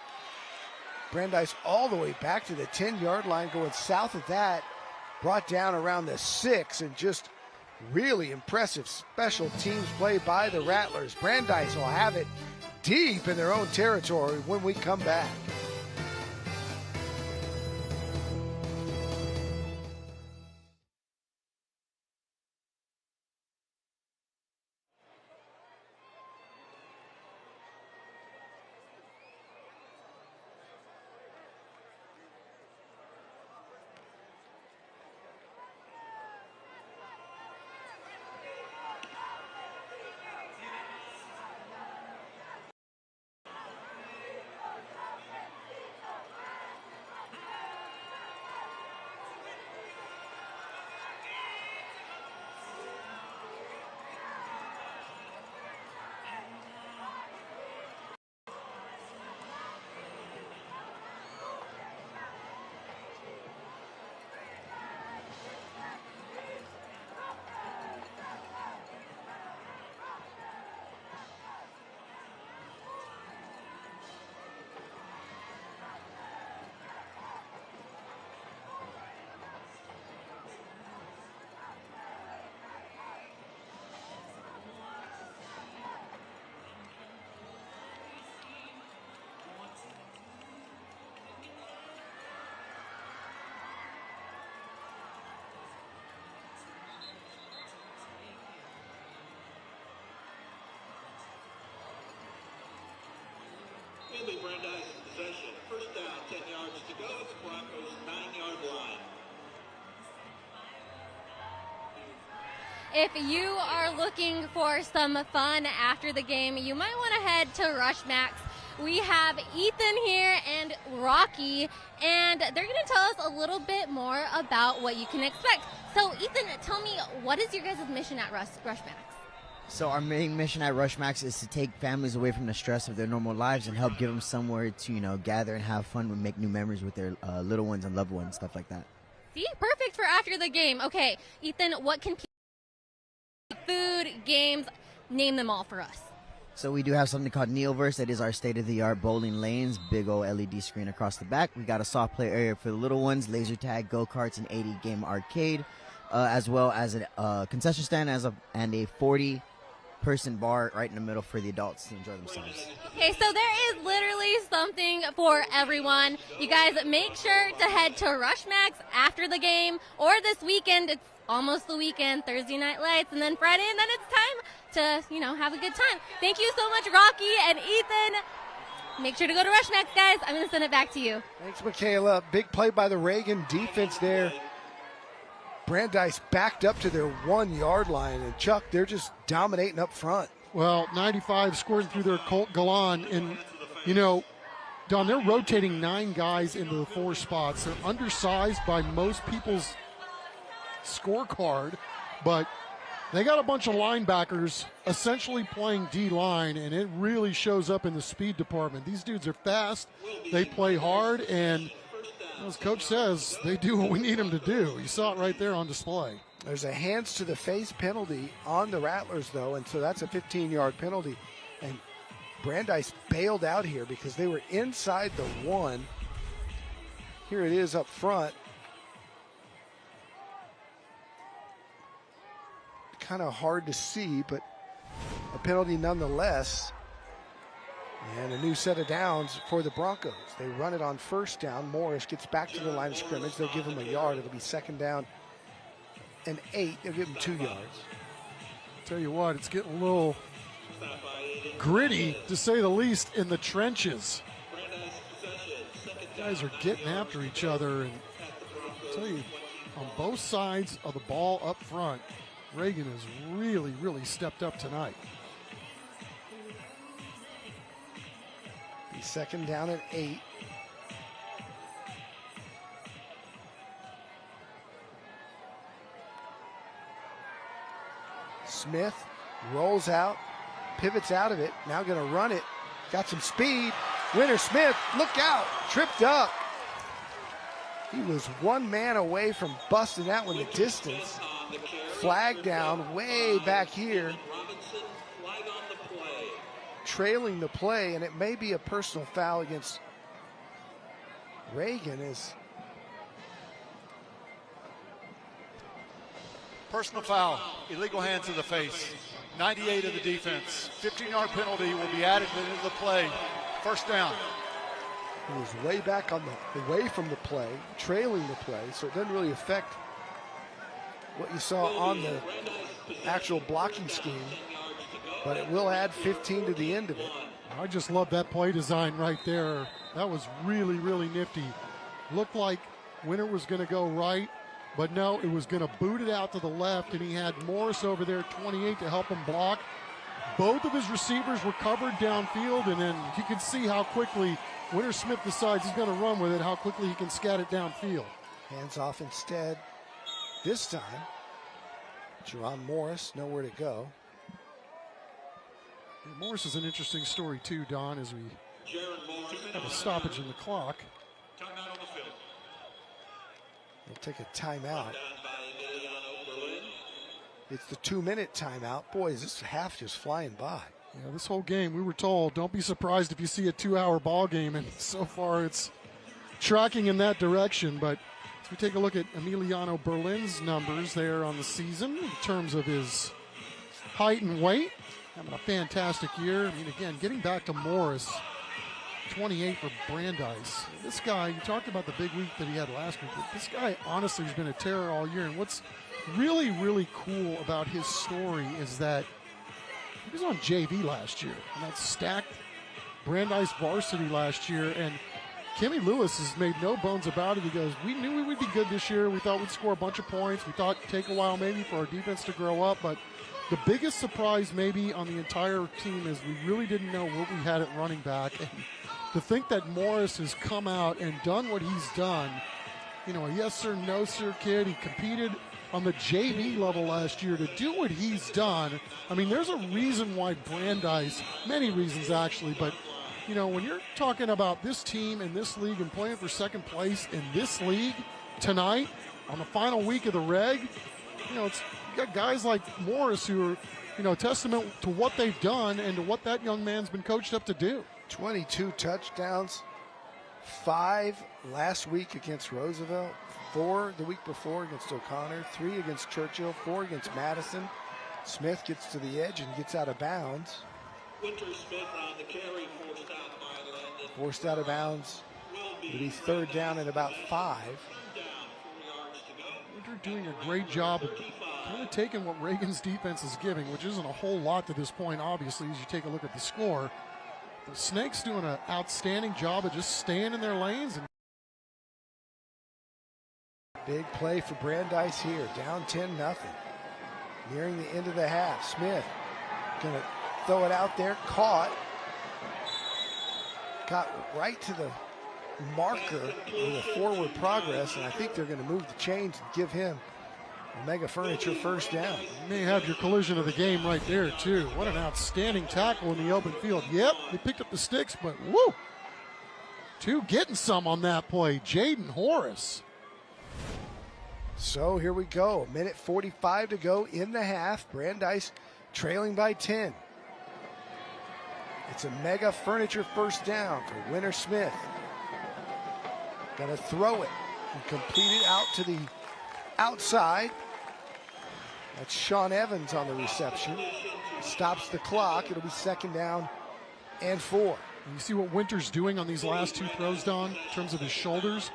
B: Brandeis all the way back to the 10-yard line, going south of that, brought down around the 6, and just really impressive special teams play by the Rattlers. Brandeis will have it deep in their own territory when we come back.
F: will be Brandeis in possession. First down, 10 yards to go at the Broncos' 9-yard line.
G: If you are looking for some fun after the game, you might want to head to Rush Max. We have Ethan here and Rocky, and they're going to tell us a little bit more about what you can expect. So, Ethan, tell me, what is your guys' mission at Rush Max?
N: So our main mission at Rush Max is to take families away from the stress of their normal lives and help give them somewhere to, gather and have fun and make new memories with their little ones and loved ones, stuff like that.
G: See, perfect for after the game. Okay, Ethan, what can people food, games, name them all for us.
N: So we do have something called Neoverse. That is our state-of-the-art bowling lanes, big old LED screen across the back. We got a soft play area for the little ones, laser tag, go-karts, and 80-game arcade, as well as a concession stand and a 40-person bar right in the middle for the adults to enjoy themselves.
G: Okay, so there is literally something for everyone. You guys make sure to head to Rush Max after the game or this weekend. It's almost the weekend, Thursday Night Lights, and then Friday, and then it's time to, have a good time. Thank you so much, Rocky and Ethan. Make sure to go to Rush Max, guys. I'm going to send it back to you.
B: Thanks, Michaela. Big play by the Reagan defense there. Brandeis backed up to their 1-yard line, and Chuck, they're just dominating up front.
C: Well, 95 scoring through their Colt Galan, and, Don, they're rotating 9 guys into the 4 spots. They're undersized by most people's scorecard, but they got a bunch of linebackers essentially playing D-line, and it really shows up in the speed department. These dudes are fast, they play hard, and as Coach says, they do what we need them to do. You saw it right there on display.
B: There's a hands to the face penalty on the Rattlers, though, and so that's a 15-yard penalty. And Brandeis bailed out here because they were inside the 1. Here it is up front. Kind of hard to see, but a penalty nonetheless. And a new set of downs for the Broncos. They run it on first down. Morris gets back to the line of scrimmage. They'll give him a yard. It'll be second down and 8. They'll give him 2 yards.
C: Tell you what, it's getting a little gritty, to say the least, in the trenches. Guys are getting after each other, and I tell you, on both sides of the ball up front, Reagan has really, really stepped up tonight.
B: Be second down and 8. Smith rolls out, pivots out of it, now going to run it, got some speed. Winter Smith, look out, tripped up. He was one man away from busting that one the distance. Flag down way back here, trailing the play, and it may be a personal foul against Reagan. Is
J: personal foul, illegal hand to the face. 98 of the defense. 15-yard penalty will be added into the play. First down.
B: He was way back on away from the play, trailing the play, so it doesn't really affect what you saw on the actual blocking scheme, but it will add 15 to the end of it.
C: I just love that play design right there. That was really, really nifty. Looked like Winter was going to go right, but no, it was going to boot it out to the left, and he had Morris over there, 28, to help him block. Both of his receivers were covered downfield, and then you can see how quickly Winter Smith decides he's going to run with it, how quickly he can scat it downfield.
B: Hands off instead. This time, Jerron Morris, nowhere to go.
C: Yeah, Morris is an interesting story too, Don, as we have a stoppage in the clock.
B: They'll take a timeout. It's the 2-minute timeout. Boy, is this half just flying by.
C: Yeah, this whole game, we were told, don't be surprised if you see a 2-hour ball game, and so far it's tracking in that direction. But as we take a look at Emiliano Berlin's numbers there on the season in terms of his height and weight, having a fantastic year. I mean, again, getting back to Morris, 28 for Brandeis. This guy, you talked about the big week that he had last week, but this guy honestly has been a terror all year. And what's really, really cool about his story is that he was on JV last year, and that's stacked Brandeis varsity last year, and Kimmy Lewis has made no bones about it. He goes, we knew we would be good this year. We thought we'd score a bunch of points. We thought it'd take a while maybe for our defense to grow up, but the biggest surprise maybe on the entire team is we really didn't know what we had at running back. And to think that Morris has come out and done what he's done, you know, a yes sir, no sir kid. He competed on the JV level last year. To do what he's done, I mean, there's a reason why Brandeis, many reasons actually, but you know, when you're talking about this team and this league and playing for second place in this league tonight on the final week of the reg, you know, you got guys like Morris who are, you know, testament to what they've done and to what that young man's been coached up to do.
O: 22 touchdowns, 5 last week against Roosevelt, 4 the week before against O'Connor, 3 against Churchill, 4 against Madison. Smith gets to the edge and gets out of bounds.
F: Winter Smith on the carry, forced out by Landon.
O: Forced out of bounds. It'll be third down and about 5.
C: Winter doing a great job of kind of taking what Reagan's defense is giving, which isn't a whole lot to this point, obviously, as you take a look at the score. The Snakes doing an outstanding job of just staying in their lanes. And
O: big play for Brandeis here, down 10-0. Nearing the end of the half. Smith going to throw it out there, caught. Got right to the marker with a forward progress, and I think they're going to move the chains and give him Omega Furniture first down.
C: You may have your collision of the game right there, too. What an outstanding tackle in the open field. Yep, they picked up the sticks, but woo! 2 getting some on that play. Jaden Horace.
O: So here we go. 1:45 to go in the half. Brandeis trailing by 10. It's a Mega Furniture first down for Winter Smith. Gonna throw it and complete it out to the outside. That's Sean Evans on the reception. Stops the clock. It'll be second down and 4.
C: You see what Winter's doing on these last 2 throws, Don, in terms of his shoulders?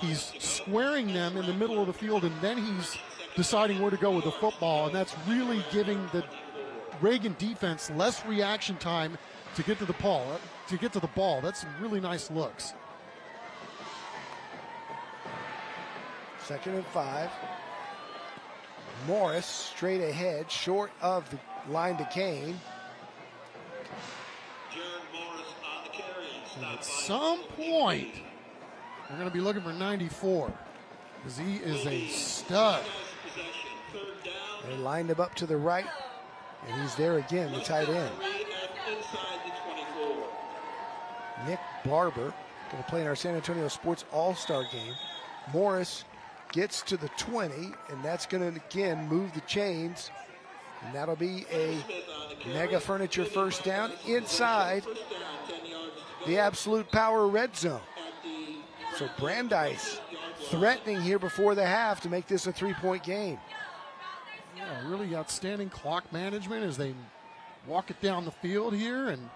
C: He's squaring them in the middle of the field, and then he's deciding where to go with the football, and that's really giving the Reagan defense less reaction time to get to the ball. That's some really nice looks.
O: Second and 5. Morris straight ahead, short of the line to Kane.
C: And at some point, we're going to be looking for 94 because he is a stud.
O: They lined him up to the right, and he's there again, the tight end. Nick Barber going to play in our San Antonio Sports All-Star game. Morris gets to the 20, and that's going to, again, move the chains. And that'll be a Mega Furniture first down inside the Absolute Power red zone. So Brandeis threatening here before the half to make this a 3-point game.
C: Yeah, really outstanding clock management as they walk it down the field here. And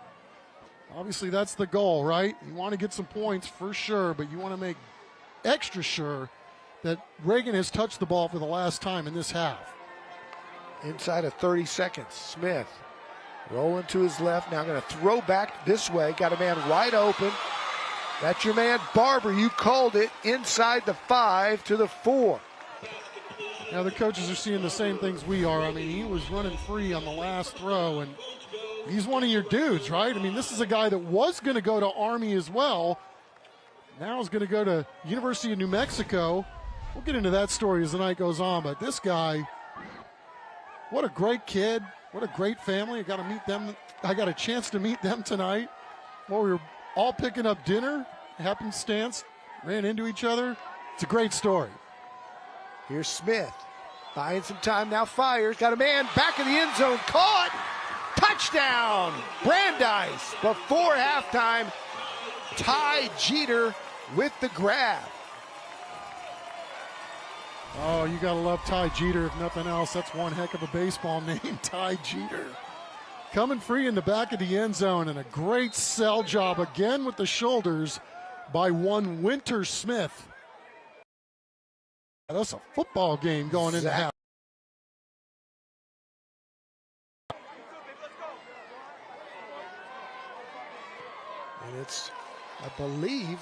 C: obviously that's the goal, right? You want to get some points for sure, but you want to make extra sure that Reagan has touched the ball for the last time in this half.
O: Inside of 30 seconds, Smith rolling to his left, now going to throw back this way, got a man wide open. That's your man Barber, you called it, inside the 5 to the 4.
C: Now the coaches are seeing the same things we are. I mean, he was running free on the last throw, and he's one of your dudes, right? I mean, this is a guy that was going to go to Army as well. Now is going to go to University of New Mexico. We'll get into that story as the night goes on, but this guy, what a great kid. What a great family. I got to meet them. I got a chance to meet them tonight while we were all picking up dinner. Happenstance, ran into each other. It's a great story.
O: Here's Smith, buying some time, now fires. Got a man back in the end zone, caught. Touchdown, Brandeis. Before halftime, Ty Jeter with the grab.
C: Oh, you got to love Ty Jeter, if nothing else. That's one heck of a baseball name, Ty Jeter. Coming free in the back of the end zone, and a great sell job again with the shoulders by one Winter Smith. That's a football game going into half.
O: And it's, I believe,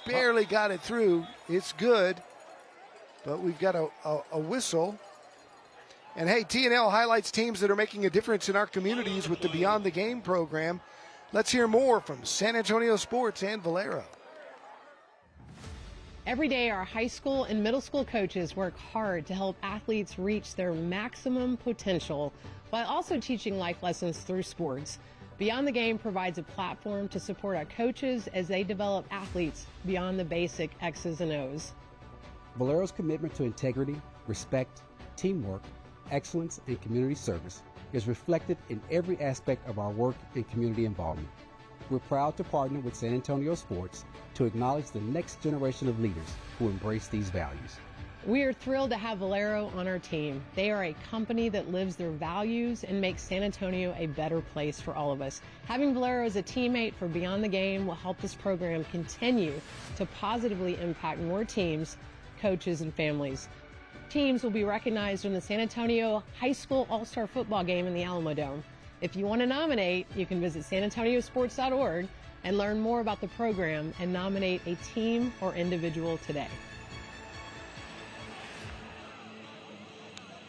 O: barely got it through. It's good, but we've got a whistle. And hey, TNL highlights teams that are making a difference in our communities with the Beyond the Game program. Let's hear more from San Antonio Sports and Valero.
P: Every day, our high school and middle school coaches work hard to help athletes reach their maximum potential while also teaching life lessons through sports. Beyond the Game provides a platform to support our coaches as they develop athletes beyond the basic X's and O's.
Q: Valero's commitment to integrity, respect, teamwork, excellence, and community service is reflected in every aspect of our work and community involvement. We're proud to partner with San Antonio Sports to acknowledge the next generation of leaders who embrace these values.
P: We are thrilled to have Valero on our team. They are a company that lives their values and makes San Antonio a better place for all of us. Having Valero as a teammate for Beyond the Game will help this program continue to positively impact more teams, coaches, and families. Teams will be recognized in the San Antonio High School All-Star Football Game in the Alamo Dome. If you want to nominate, you can visit sanantoniosports.org and learn more about the program and nominate a team or individual today.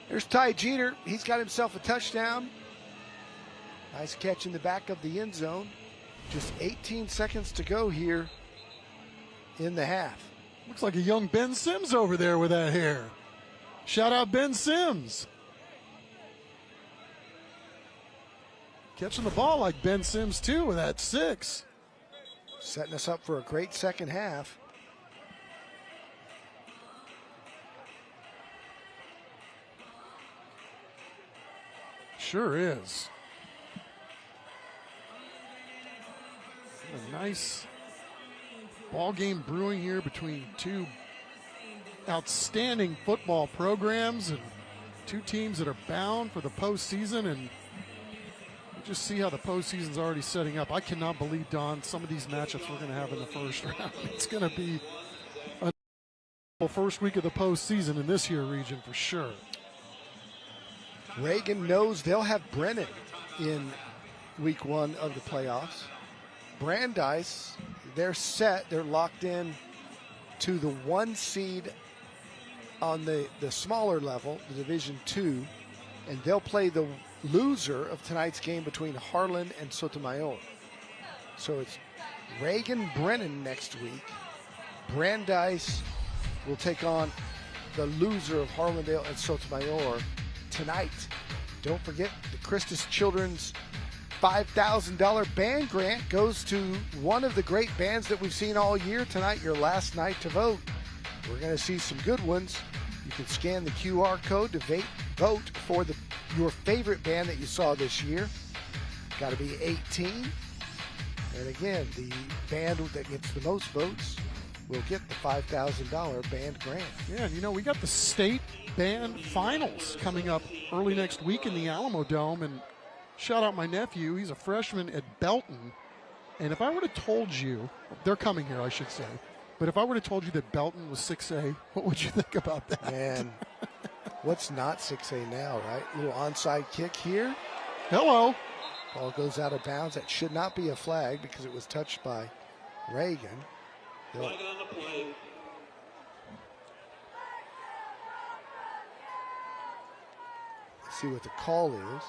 O: There's Ty Jeter. He's got himself a touchdown. Nice catch in the back of the end zone. Just 18 seconds to go here in the half.
C: Looks like a young Ben Sims over there with that hair. Shout out Ben Sims. Catching the ball like Ben Sims, too, with that 6.
O: Setting us up for a great second half.
C: Sure is. A nice ball game brewing here between two outstanding football programs and two teams that are bound for the postseason, and we'll just see how the postseason's already setting up. I cannot believe, Don, some of these matchups we're going to have in the first round. It's going to be a first week of the postseason in this here region for sure.
O: Reagan knows they'll have Brennan in week 1 of the playoffs. Brandeis, they're set. They're locked in to the 1 seed on the smaller level, the Division II, and they'll play the loser of tonight's game between Harlan and Sotomayor. So it's Reagan Brennan next week. Brandeis will take on the loser of Harlandale and Sotomayor tonight. Don't forget the Christus Children's $5,000 band grant goes to one of the great bands that we've seen all year tonight, your last night to vote. We're going to see some good ones. You can scan the QR code to vote for your favorite band that you saw this year. Got to be 18. And again, the band that gets the most votes will get the $5,000 band grant.
C: Yeah, and you know, we got the state band finals coming up early next week in the Alamo Dome, and shout out my nephew. He's a freshman at Belton. And if I would have told you, they're coming here, I should say, but if I would have told you that Belton was 6A, what would you think about that?
O: Man, what's not 6A now, right? Little onside kick here.
C: Hello.
O: Ball goes out of bounds. That should not be a flag because it was touched by Reagan.
F: Flag on the play.
O: Let's see what the call is.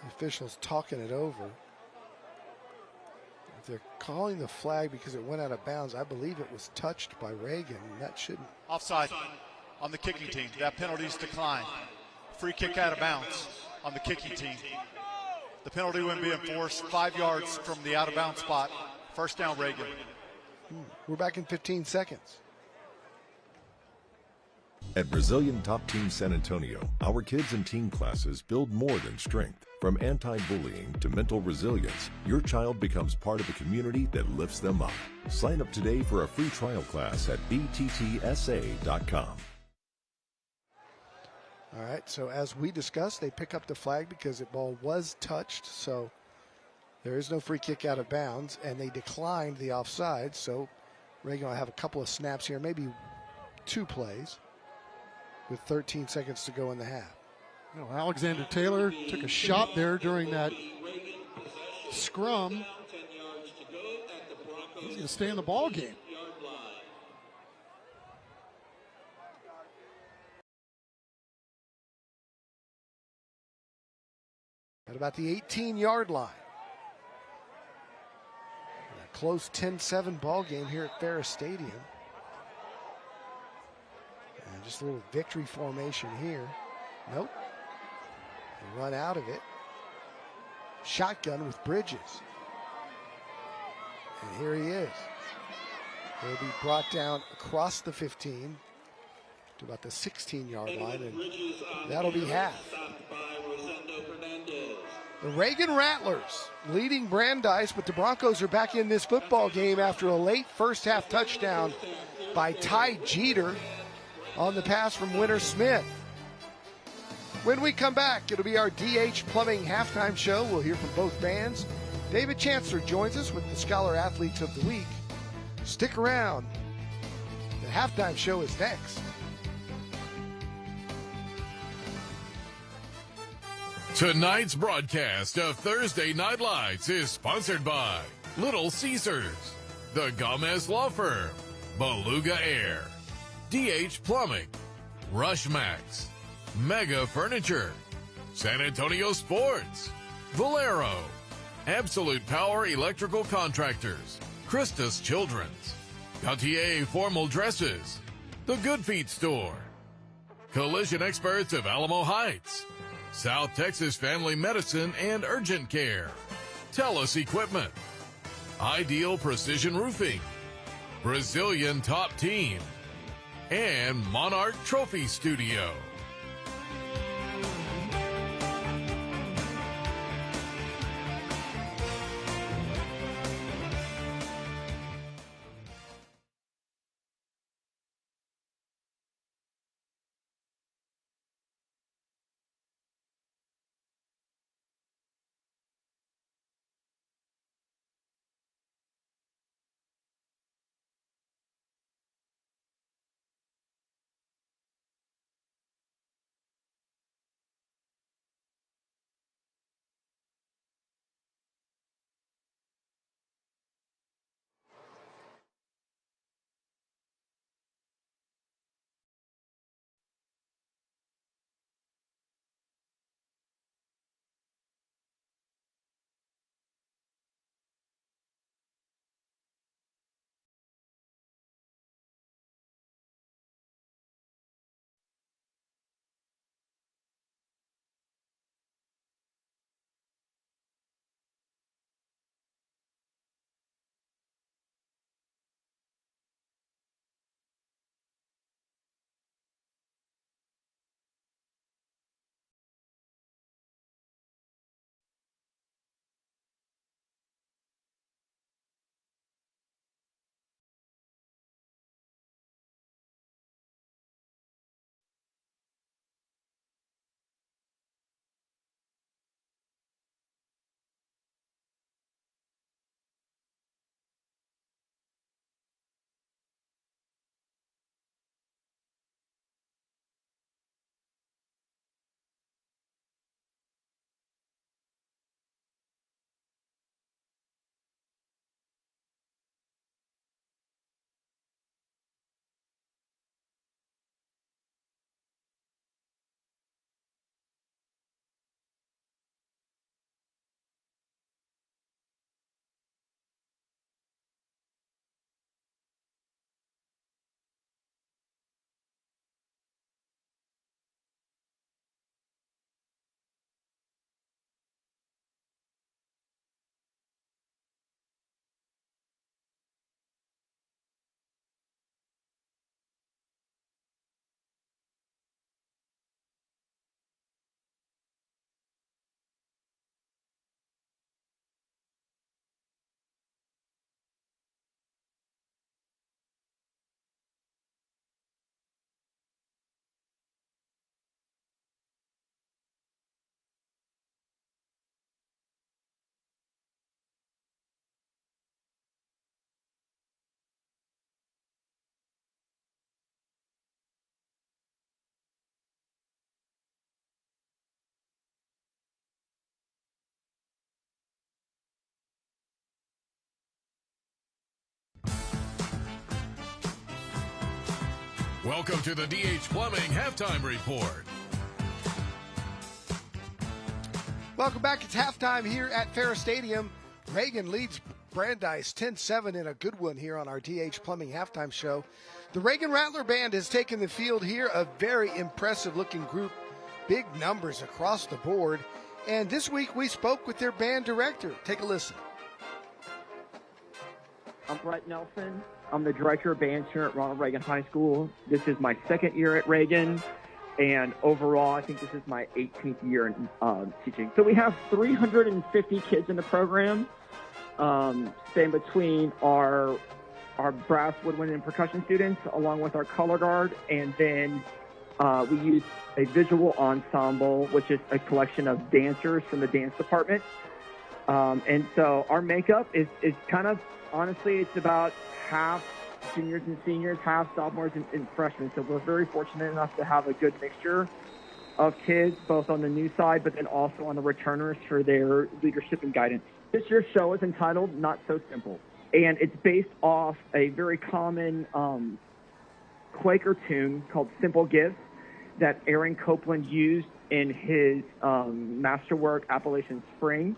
O: The officials talking it over. If they're calling the flag because it went out of bounds, I believe it was touched by Reagan, and that shouldn't.
J: Offside on the kicking team. That penalty's declined. Free kick out of bounds on the kicking team. The penalty wouldn't be enforced 5 yards from the out of bounds spot. First down, Reagan.
O: We're back in 15 seconds.
M: At Brazilian Top Team San Antonio, our kids and teen classes build more than strength. From anti-bullying to mental resilience, your child becomes part of a community that lifts them up. Sign up today for a free trial class at bttsa.com.
O: All right, so as we discussed, they pick up the flag because the ball was touched. So There is no free kick out of bounds, and they declined the offside, so Reagan will have a couple of snaps here, maybe 2 plays, with 13 seconds to go in the half.
C: You know, Alexander Taylor took a shot there during that scrum. He's going to stay in the ball game.
O: At about the 18-yard line. A close 10-7 ball game here at Ferris Stadium. And just a little victory formation here. Nope. They run out of it. Shotgun with Bridges. And here he is. He'll be brought down across the 15 to about the 16-yard line, and that'll be half. The Reagan Rattlers leading Brandeis, but the Broncos are back in this football game after a late first half touchdown by Ty Jeter on the pass from Winter Smith. When we come back, it'll be our DH Plumbing halftime show. We'll hear from both bands. David Chancellor joins us with the Scholar Athletes of the Week. Stick around. The halftime show is next.
A: Tonight's broadcast of Thursday Night Lights is sponsored by Little Caesars, the Gomez Law Firm, Beluga Air, DH Plumbing, Rushmax, Mega Furniture, San Antonio Sports, Valero, Absolute Power Electrical Contractors, Christus Children's, Gautier Formal Dresses, The Good Feet Store, Collision Experts of Alamo Heights, South Texas Family Medicine and Urgent Care, TELUS Equipment, Ideal Precision Roofing, Brazilian Top Team, and Monarch Trophy Studio. Welcome to the DH Plumbing Halftime Report.
O: Welcome back. It's halftime here at Ferris Stadium. Reagan leads Brandeis 10-7 in a good one here on our DH Plumbing halftime show. The Reagan Rattler Band has taken the field here, a very impressive-looking group, big numbers across the board. And this week we spoke with their band director. Take a listen.
R: I'm Brett Nelson. I'm the director of bands here at Ronald Reagan High School. This is my second year at Reagan, and overall, I think this is my 18th year in teaching. So we have 350 kids in the program, staying between our brass, woodwind, and percussion students, along with our color guard, and then we use a visual ensemble, which is a collection of dancers from the dance department. And so our makeup is kind of, honestly, it's about half juniors and seniors, half sophomores and freshmen. So we're very fortunate enough to have a good mixture of kids, both on the new side, but then also on the returners for their leadership and guidance. This year's show is entitled Not So Simple, and it's based off a very common Quaker tune called Simple Gifts that Aaron Copeland used in his masterwork, Appalachian Spring.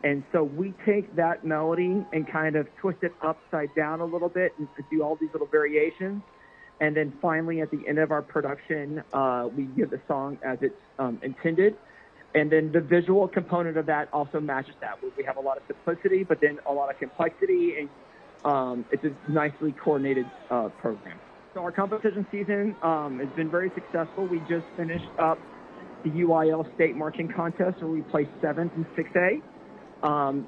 R: And so we take that melody and kind of twist it upside down a little bit and do all these little variations. And then finally, at the end of our production, we give the song as it's intended. And then the visual component of that also matches that. We have a lot of simplicity, but then a lot of complexity, and it's a nicely coordinated program. So our competition season has been very successful. We just finished up the UIL State Marching Contest, where we placed 7th in 6A.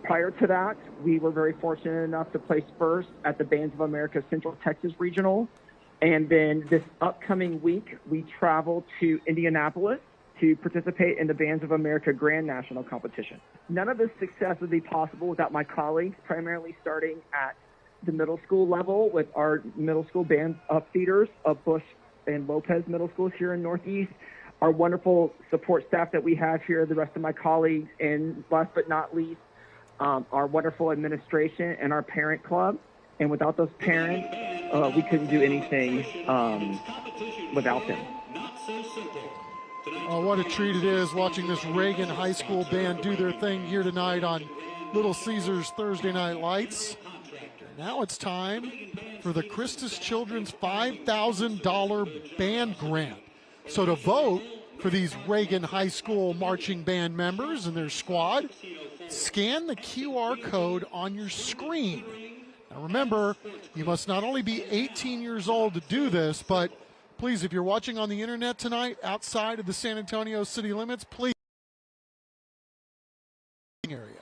R: Prior to that, we were very fortunate enough to place first at the Bands of America Central Texas Regional. And then this upcoming week, we travel to Indianapolis to participate in the Bands of America Grand National Competition. None of this success would be possible without my colleagues, primarily starting at the middle school level with our middle school band feeders of Bush and Lopez Middle Schools here in Northeast, our wonderful support staff that we have here, the rest of my colleagues, and last but not least, our wonderful administration and our parent club. And without those parents, we couldn't do anything without them.
C: Oh, what a treat it is watching this Reagan High School band do their thing here tonight on Little Caesars Thursday Night Lights. Now it's time for the Christus Children's $5,000 band grant. So to vote for these Reagan High School marching band members and their squad, scan the QR code on your screen. Now remember, you must not only be 18 years old to do this, but please, if you're watching on the internet tonight outside of the San Antonio city limits, please area.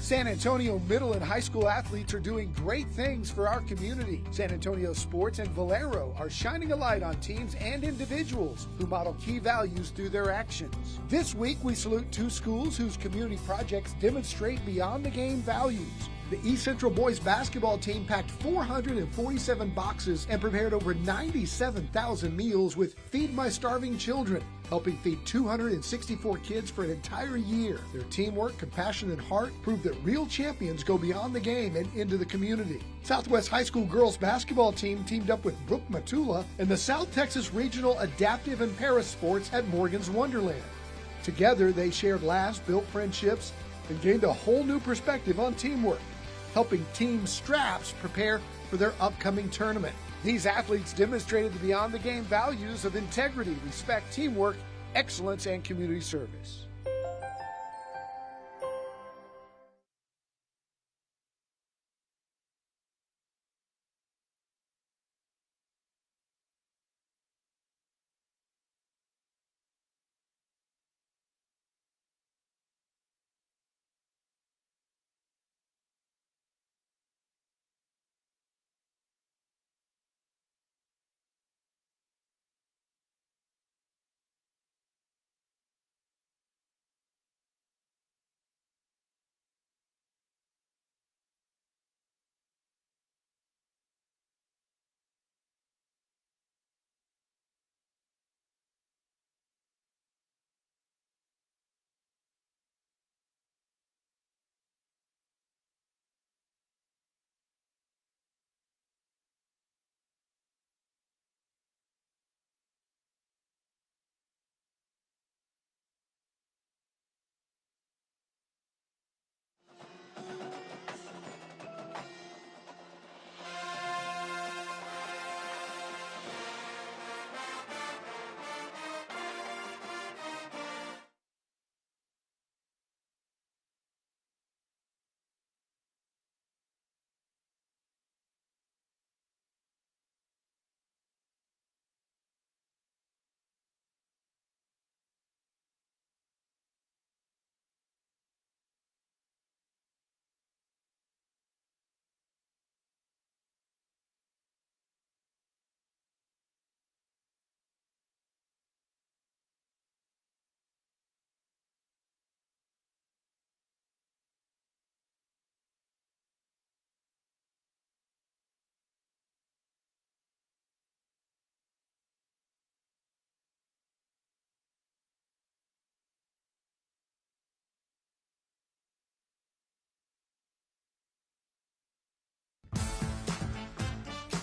B: San Antonio middle and high school athletes are doing great things for our community. San Antonio Sports and Valero are shining a light on teams and individuals who model key values through their actions. This week, we salute 2 schools whose community projects demonstrate beyond the game values. The East Central boys basketball team packed 447 boxes and prepared over 97,000 meals with Feed My Starving Children, helping feed 264 kids for an entire year. Their teamwork, compassion, and heart prove that real champions go beyond the game and into the community. Southwest High School girls basketball team teamed up with Brooke Matula and the South Texas Regional Adaptive and Para Sports at Morgan's Wonderland. Together, they shared laughs, built friendships,
O: and gained a whole new perspective on teamwork, helping Team Straps prepare for their upcoming tournament. These athletes demonstrated the Beyond the Game values of integrity, respect, teamwork, excellence, and community service.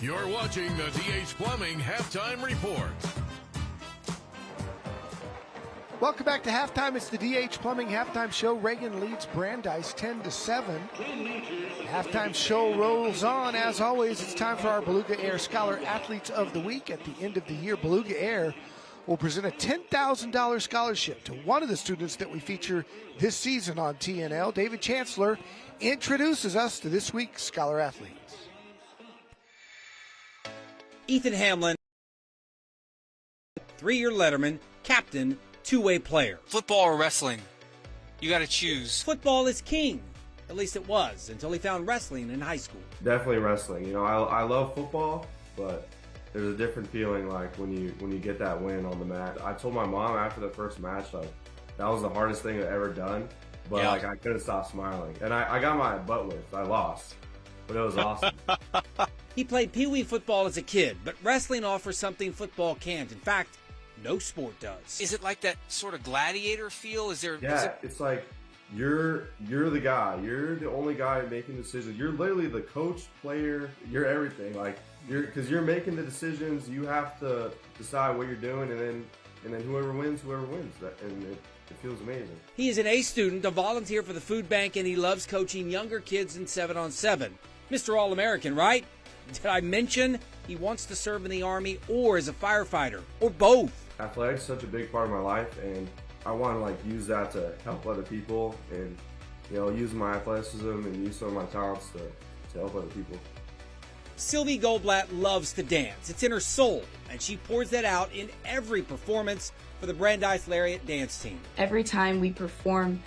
A: You're watching the DH Plumbing Halftime Report.
O: Welcome back to halftime. It's the DH Plumbing Halftime Show. Reagan leads Brandeis 10-7. Halftime show rolls on. As always, it's time for our Beluga Air Scholar Athletes of the Week. At the end of the year, Beluga Air will present a $10,000 scholarship to one of the students that we feature this season on TNL. David Chancellor introduces us to this week's Scholar Athletes.
S: Ethan Hamlin, 3-year letterman, captain, two-way player.
T: Football or wrestling? You got to choose.
S: Football is king. At least it was, until he found wrestling in high school.
U: Definitely wrestling. You know, I love football, but there's a different feeling like when you get that win on the mat. I told my mom after the first match, like, that was the hardest thing I've ever done, but like I couldn't stop smiling. And I got my butt whipped. I lost, but it was awesome.
S: He played Pee Wee football as a kid, but wrestling offers something football can't. In fact, no sport does.
T: Is it like that sort of gladiator feel?
U: It's like you're the guy. You're the only guy making decisions. You're literally the coach, player. You're everything. Like because you're making the decisions. You have to decide what you're doing, and then whoever wins. It feels amazing.
S: He is an A student, a volunteer for the food bank, and he loves coaching younger kids in 7-on-7. Mr. All-American, right? Did I mention he wants to serve in the Army or as a firefighter, or both?
U: Athletics is such a big part of my life, and I want to use that to help other people, and use my athleticism and use some of my talents to help other people.
S: Sylvie Goldblatt loves to dance. It's in her soul, and she pours that out in every performance for the Brandeis Lariat dance team.
V: Every time we perform,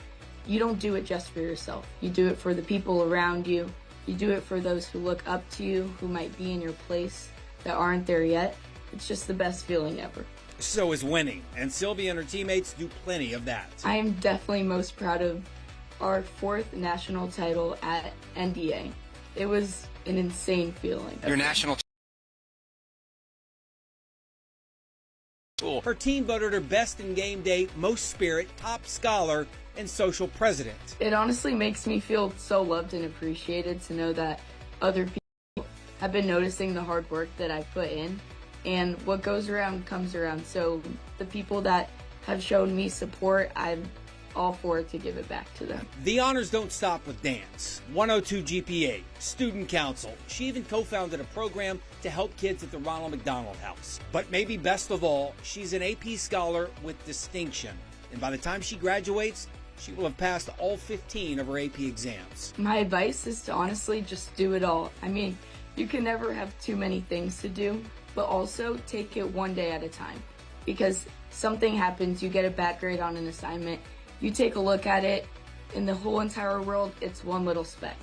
V: you don't do it just for yourself. You do it for the people around you. You do it for those who look up to you, who might be in your place, that aren't there yet. It's just the best feeling ever.
S: So is winning, and Sylvie and her teammates do plenty of that.
V: I am definitely most proud of our 4th national title at NDA. It was an insane feeling.
T: Your national
S: Her team voted her best in game day, most spirit, top scholar, and social president.
V: It honestly makes me feel so loved and appreciated to know that other people have been noticing the hard work that I put in, and what goes around comes around. So the people that have shown me support, I'm all for it to give it back to them.
S: The honors don't stop with dance. 102 GPA, student council. She even co-founded a program to help kids at the Ronald McDonald House. But maybe best of all, she's an AP scholar with distinction. And by the time she graduates, she will have passed all 15 of her AP exams.
V: My advice is to honestly just do it all. I mean, you can never have too many things to do, but also take it one day at a time. Because something happens, you get a bad grade on an assignment, you take a look at it, in the whole entire world, it's one little speck.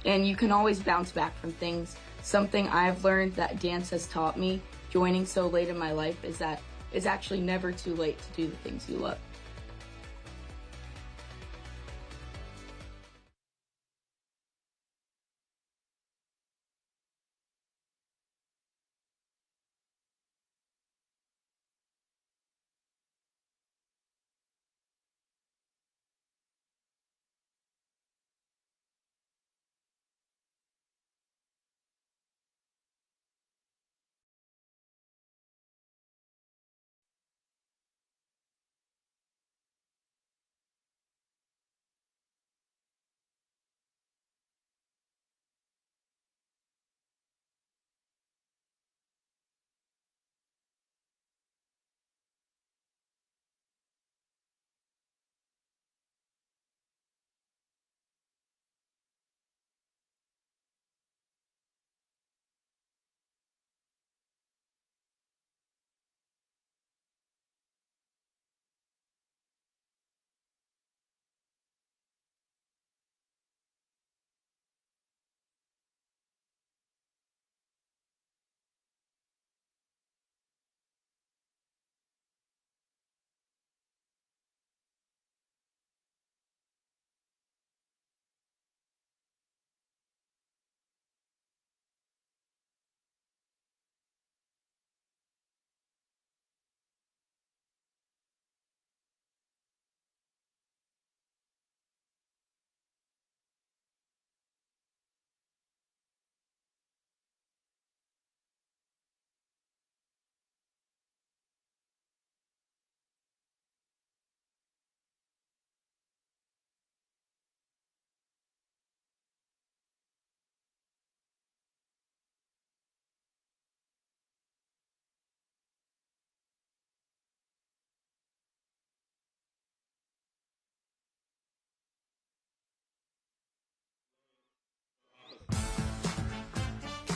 V: And you can always bounce back from things. Something I've learned that dance has taught me, joining so late in my life, is that it's actually never too late to do the things you love.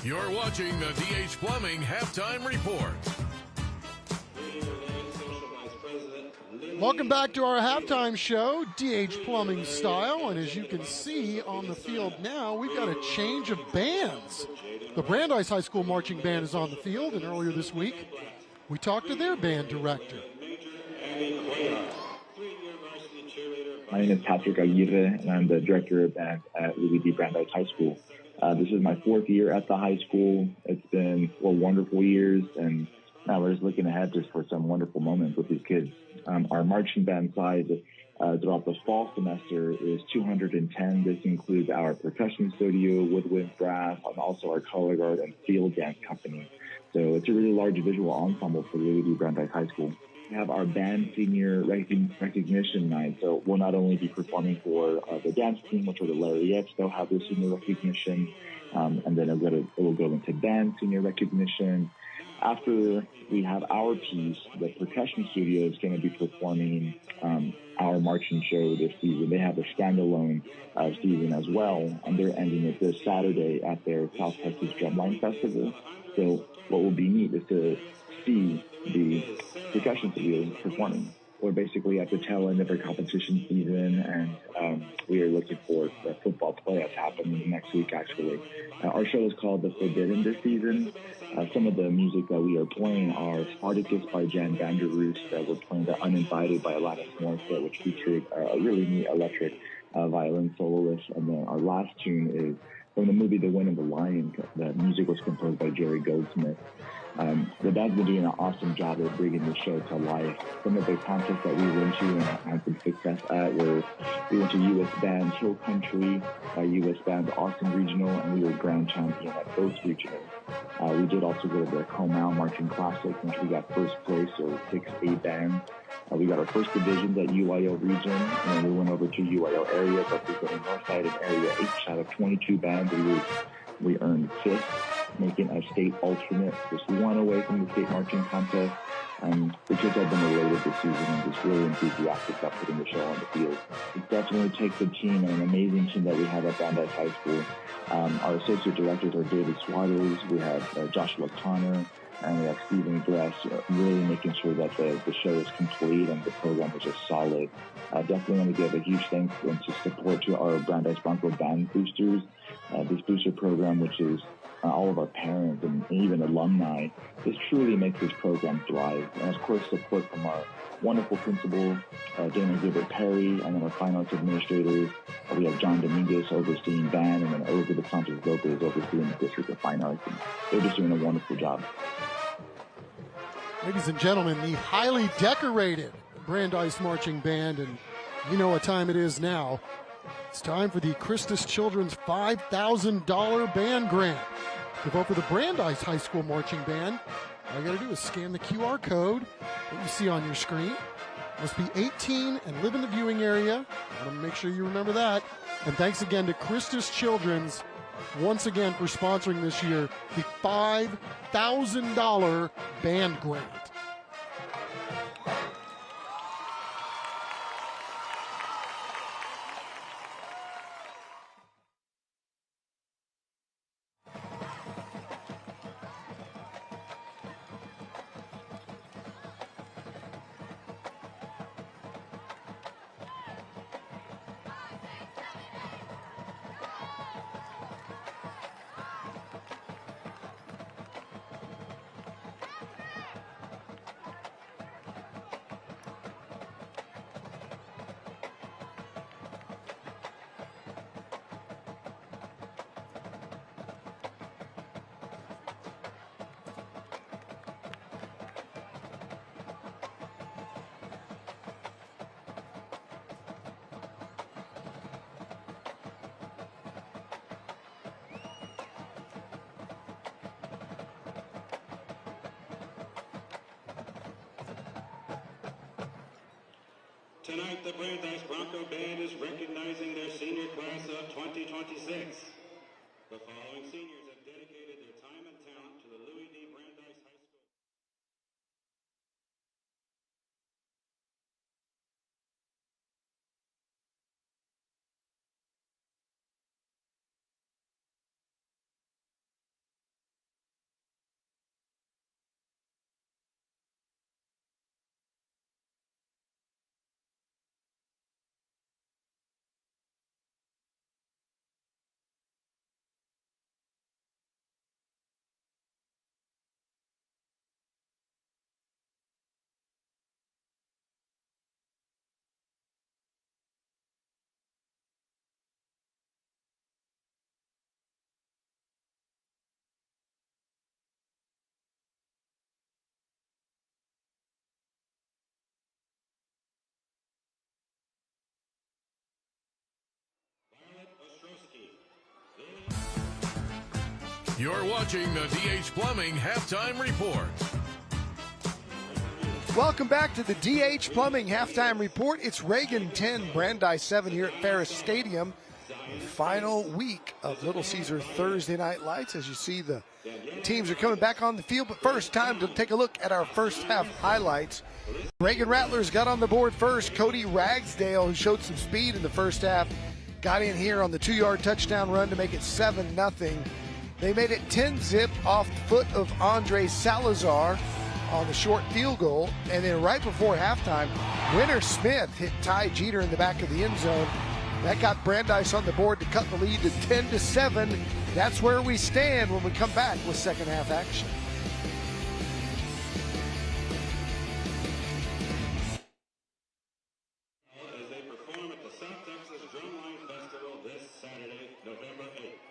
A: You're watching the DH Plumbing Halftime Report.
C: Welcome back to our halftime show, DH Plumbing style. And as you can see on the field now, we've got a change of bands. The Brandeis High School Marching Band is on the field, and earlier this week, we talked to their band director.
D: My name is Patrick Aguirre, and I'm the director of band at Louis D. Brandeis High School. This is my 4th year at the high school. It's been 4 wonderful years, and now we're just looking ahead just for some wonderful moments with these kids. Our marching band size throughout the fall semester is 210. This includes our percussion studio, woodwind, brass, and also our color guard and field dance company. So it's a really large visual ensemble for Louis D. Brandeis High School. We have our band senior recognition night, so we'll not only be performing for the dance team, which are the Laureates, they'll have their senior recognition, and then it will go into band senior recognition. After we have our piece, the percussion studio is going to be performing our marching show this season. They have a standalone season as well, and they're ending it this Saturday at their South Texas Drumline Festival. So what will be neat is to see the percussion studio performing. We're basically at the tail end of our competition season, and we are looking for the football playoffs happening next week, actually. Our show is called The Forbidden this season. Some of the music that we are playing are Spartacus by Jan Vanderroos. We're playing The Uninvited by Alanis Morissette, which featured a really neat electric violin soloist. And then our last tune is from the movie The Wind and the Lion. The music was composed by Jerry Goldsmith. The band's been doing an awesome job of bringing the show to life. Some of the contests that we went to and had some success at were, we went to U.S. Band Hill Country, U.S. Band Austin Regional, and we were grand champion at both regionals. We did also go to the Comau Marching Classic, which we got first place, so 6A bands. We got our first divisions at UIO region, and then we went over to UIO area, representing Northside and Area H out of 22 bands. We earned 5th, making a state alternate, just 1 away from the state marching contest. The kids have been elated this season and just really enthusiastic about putting the show on the field. It definitely takes a team, and an amazing team that we have at Brandeis High School. Our associate directors are David Swatters, we have Joshua Connor, and we have Stephen Gress, really making sure that the show is complete and the program is just solid. Definitely want to give a huge thanks and support to our Brandeis Bronco band boosters. This booster program, which is all of our parents and even alumni, this truly makes this program thrive. And of course, support from our wonderful principal, Dana Gilbert Perry, and then our fine arts administrators. We have John Dominguez overseeing band, and then Elizabeth Santos Lopez overseeing the District of Fine Arts. And they're just doing a wonderful job.
C: Ladies and gentlemen, the highly decorated Brandeis Marching Band, and you know what time it is now. It's time for the Christus Children's $5,000 band grant. To vote for the Brandeis High School Marching Band, all you got to do is scan the QR code that you see on your screen. Must be 18 and live in the viewing area. I want to make sure you remember that. And thanks again to Christus Children's once again for sponsoring this year the $5,000 band grant.
F: Tonight, the Brandeis Bronco Band is recognizing their senior class of 2026. The following seniors have dedicated their time and talent to the Louis D. Brandeis High School.
A: You're watching the DH Plumbing Halftime Report.
O: Welcome back to the DH Plumbing Halftime Report. It's Reagan 10, Brandeis 7 here at Ferris Stadium. The final week of Little Caesar Thursday Night Lights. As you see, the teams are coming back on the field. But first, time to take a look at our first half highlights. Reagan Rattlers got on the board first. Cody Ragsdale, who showed some speed in the first half, got in here on the 2-yard touchdown run to make it 7-0. They made it 10-zip off the foot of Andre Salazar on the short field goal. And then right before halftime, Winter Smith hit Ty Jeter in the back of the end zone. That got Brandeis on the board to cut the lead to 10-7. That's where we stand when we come back with second half action.
F: As they perform at the South Texas Drumline Festival this Saturday, November 8th.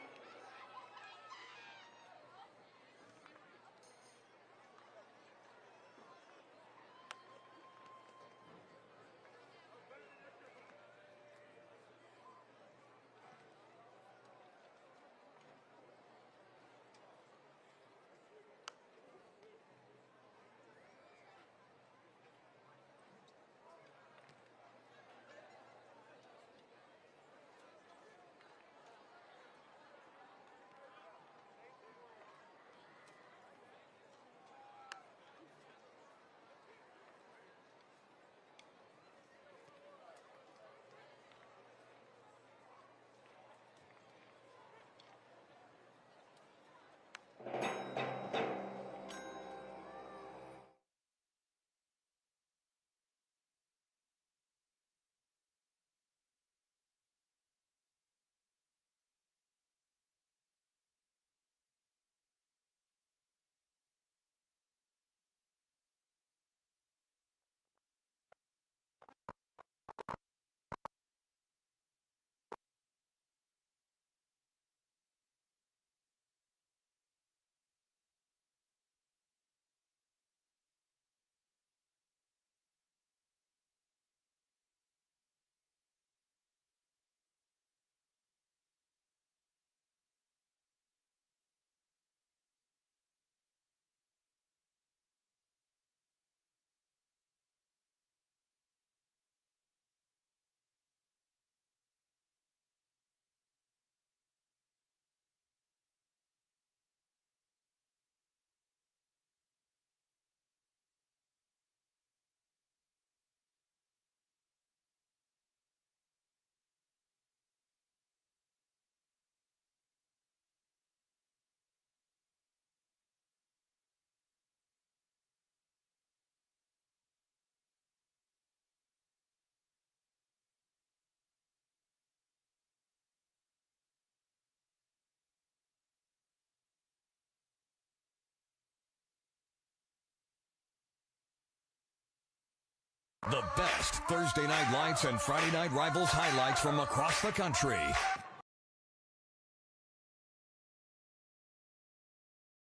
E: The best Thursday Night Lights and Friday Night Rivals highlights from across the country.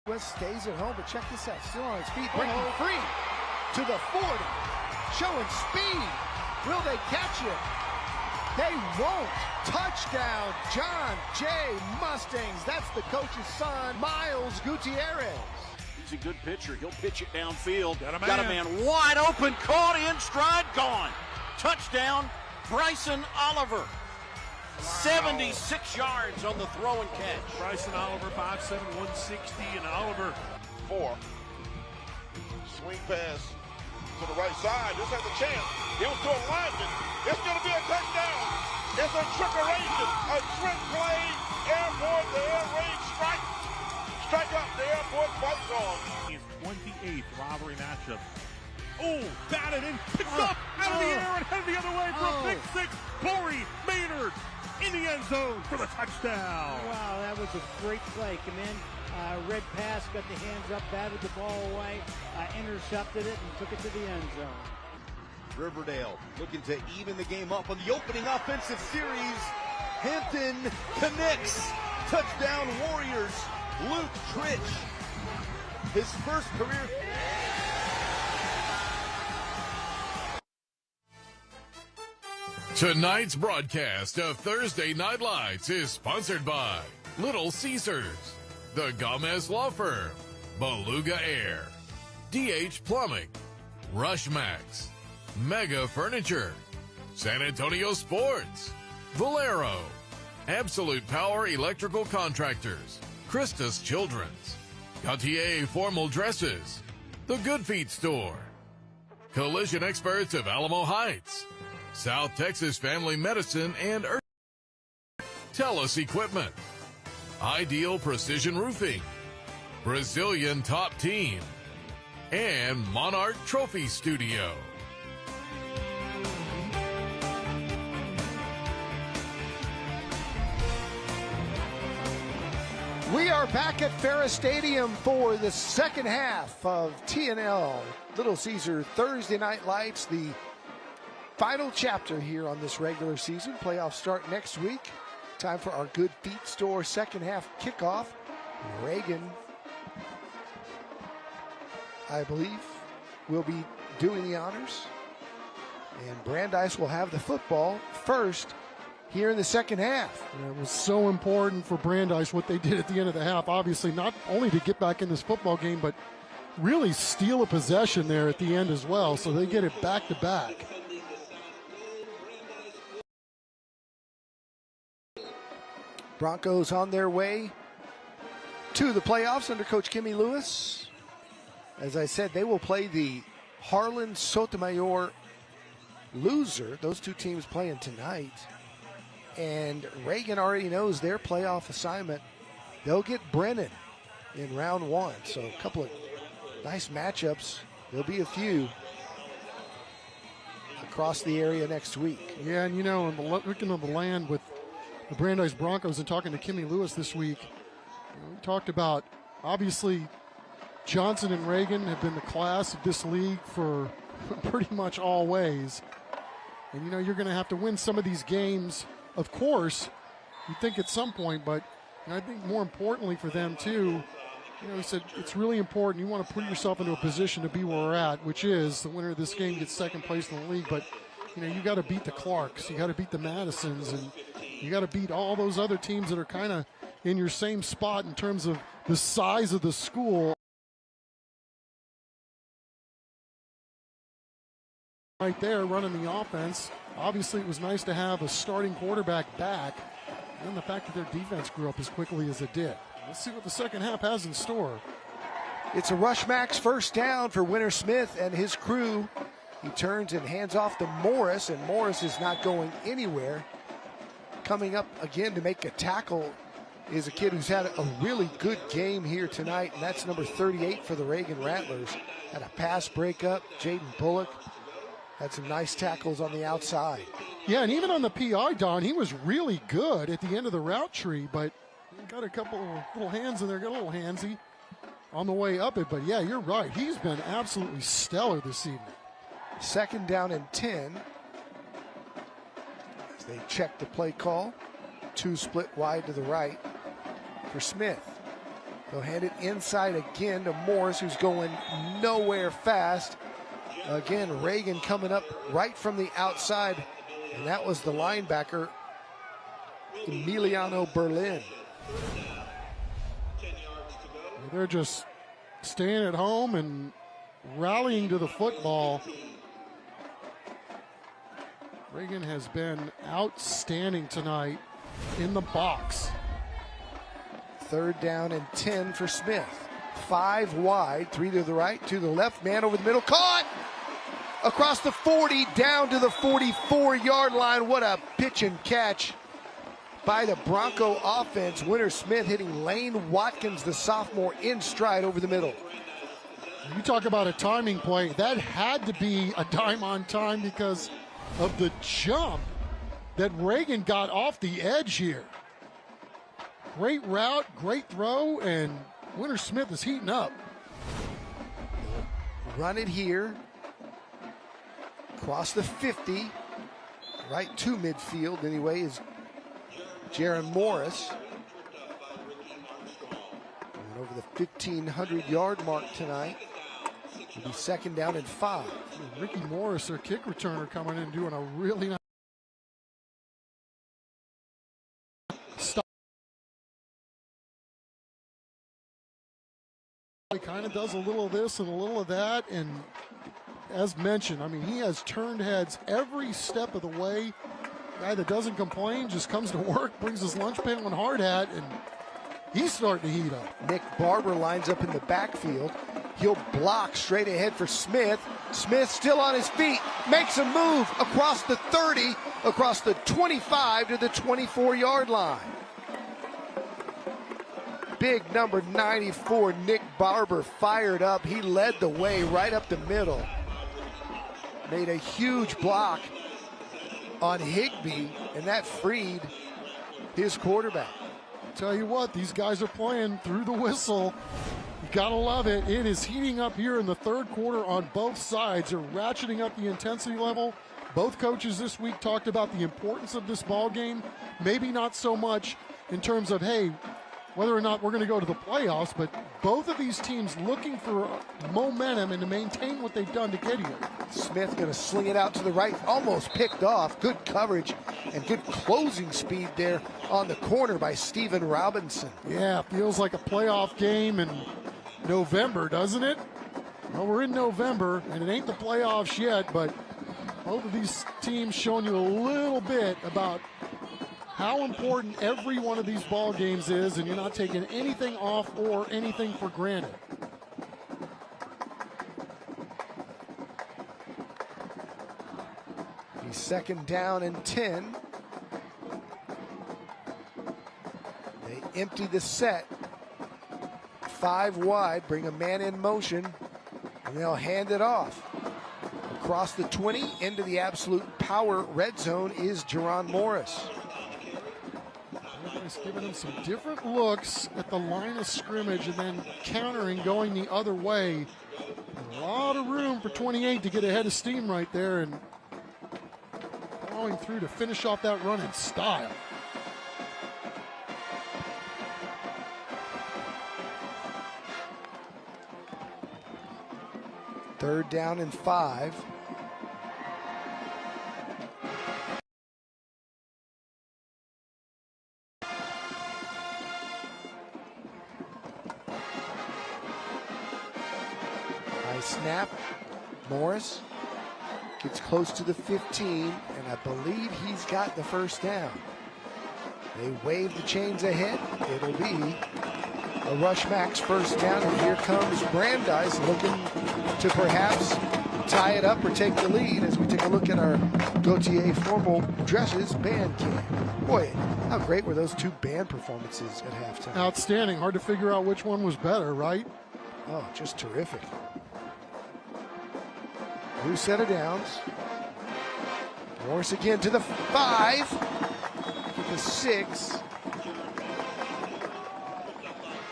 O: West stays at home, but check this out. Still on his feet, breaking free to the 40. Showing speed. Will they catch it? They won't. Touchdown, John J. Mustangs. That's the coach's son, Miles Gutierrez.
H: He's a good pitcher. He'll pitch it downfield. Got a man wide open, caught in stride, gone. Touchdown, Bryson Oliver. 76 yards on the throw and catch.
W: Bryson Oliver, 5'7", 160, and Oliver
X: 4. Swing pass to the right side. This has a chance. It was to a lineman. It's going to be a touchdown. It's a trickeration, a trick play. Airborne, the air raid strike. Strike up, the airborne fight on.
W: His 28th rivalry matchup. Oh, batted and picked up out of the air and headed the other way for a pick six. Corey Maynard in the end zone for the touchdown.
Y: Wow, that was a great play. Come in, red pass, got the hands up, batted the ball away, intercepted it, and took it to the end zone.
Z: Riverdale looking to even the game up on the opening offensive series. Hampton connects. Touchdown Warriors. Luke Tritch, his first career.
A: Tonight's broadcast of Thursday Night Lights is sponsored by Little Caesars, the Gomez Law Firm, Beluga Air, DH Plumbing, Rushmax, Mega Furniture, San Antonio Sports, Valero, Absolute Power Electrical Contractors, Christus Children's, Gautier Formal Dresses, The Good Feet Store, Collision Experts of Alamo Heights, South Texas Family Medicine and Telus Equipment, Ideal Precision Roofing, Brazilian Top Team, and Monarch Trophy Studio.
B: We are back at Ferris Stadium for the second half of TNL Little Caesar Thursday Night Lights, the final chapter here on this regular season. Playoffs start next week. Time for our Good Feet Store second half kickoff. Reagan, I believe, will be doing the honors. And Brandeis will have the football first here in the second half.
C: And it was so important for Brandeis what they did at the end of the half. Obviously, not only to get back in this football game, but really steal a possession there at the end as well. So they get it back to back.
B: Broncos on their way to the playoffs under Coach Kimmy Lewis. As I said, they will play the Harlan Sotomayor loser. Those two teams playing tonight. And Reagan already knows their playoff assignment. They'll get Brennan in round one. So a couple of nice matchups. There'll be a few across the area next week.
C: Yeah, and you know, looking on the land with the Brandeis Broncos and talking to Kimmy Lewis this week, we talked about, obviously, Johnson and Reagan have been the class of this league for pretty much always. And, you know, you're going to have to win some of these games. Of course, you think at some point, but I think more importantly for them too, you know, he said it's really important. You want to put yourself into a position to be where we're at, which is the winner of this game gets second place in the league. But, you know, you got to beat the Clarks, you got to beat the Madisons, and you got to beat all those other teams that are kind of in your same spot in terms of the size of the school. Right there running the offense. Obviously, it was nice to have a starting quarterback back, and the fact that their defense grew up as quickly as it did. Let's see what the second half has in store.
B: It's a Rushmax first down for Winter Smith and his crew. He turns and hands off to Morris, and Morris is not going anywhere. Coming up again to make a tackle is a kid who's had a really good game here tonight, and that's number 38 for the Reagan Rattlers. Had a pass breakup. Jaden Bullock had some nice tackles on the outside.
C: Yeah, and even on the PI, Don, he was really good at the end of the route tree, but got a couple of little hands in there, got a little handsy on the way up it. But yeah, you're right. He's been absolutely stellar this evening.
O: 2nd down and 10. As they check the play call. 2 split wide to the right for Smith. They'll hand it inside again to Morris, who's going nowhere fast. Again, Reagan coming up right from the outside, and that was the linebacker, Emiliano Berlin.
C: They're just staying at home and rallying to the football. Reagan has been outstanding tonight in the box.
O: 3rd down and 10 for Smith. 5 wide, 3 to the right, 2 to the left. Man over the middle, caught! Across the 40, down to the 44-yard line. What a pitch and catch by the Bronco offense. Winter Smith hitting Lane Watkins, the sophomore, in stride over the middle.
C: You talk about a timing play. That had to be a dime on time because of the jump that Reagan got off the edge here. Great route, great throw, and Winter Smith is heating up.
O: Run it here. Across the 50. Right to midfield, anyway, is Jaron Morris. And over the 1,500-yard mark tonight. It'll be 2nd down and 5.
C: Ricky Morris, their kick returner, coming in and doing a really nice stop. He kind of does a little of this and a little of that, and as mentioned, I mean, he has turned heads every step of the way. Guy that doesn't complain, just comes to work, brings his lunch pail and hard hat, and he's starting to heat up.
O: Nick Barber lines up in the backfield. He'll block straight ahead for Smith. Smith still on his feet, makes a move across the 30, across the 25 to the 24-yard line. Big number 94, Nick Barber, fired up. He led the way right up the middle. Made a huge block on Higbee, and that freed his quarterback.
C: Tell you what, these guys are playing through the whistle. You gotta love it. It is heating up here in the 3rd quarter on both sides. They're ratcheting up the intensity level. Both coaches this week talked about the importance of this ball game. Maybe not so much in terms of, hey, whether or not we're going to go to the playoffs, but both of these teams looking for momentum and to maintain what they've done to get here.
O: Smith going to sling it out to the right, almost picked off. Good coverage and good closing speed there on the corner by Steven Robinson.
C: Yeah, feels like a playoff game in November, doesn't it? Well, we're in November, and it ain't the playoffs yet, but both of these teams showing you a little bit about how important every one of these ball games is, and you're not taking anything off or anything for granted.
O: He's 2nd down and 10. They empty the set. 5 wide, bring a man in motion, and they'll hand it off. Across the 20, into the absolute power red zone is Jaron Morris.
C: He's giving him some different looks at the line of scrimmage and then countering, going the other way. A lot of room for 28 to get ahead of steam right there and plowing through to finish off that run in style.
O: Third down and 5. Snap. Morris gets close to the 15, and I believe he's got the 1st down. They wave the chains ahead. It'll be a Rush Max 1st down, and here comes Brandeis looking to perhaps tie it up or take the lead as we take a look at our Gautier formal dresses band camp. Boy, how great were those 2 band performances at halftime.
C: Outstanding. Hard to figure out which one was better, right?
O: Oh, just terrific. New set of downs. Morris again to the 5, to the 6.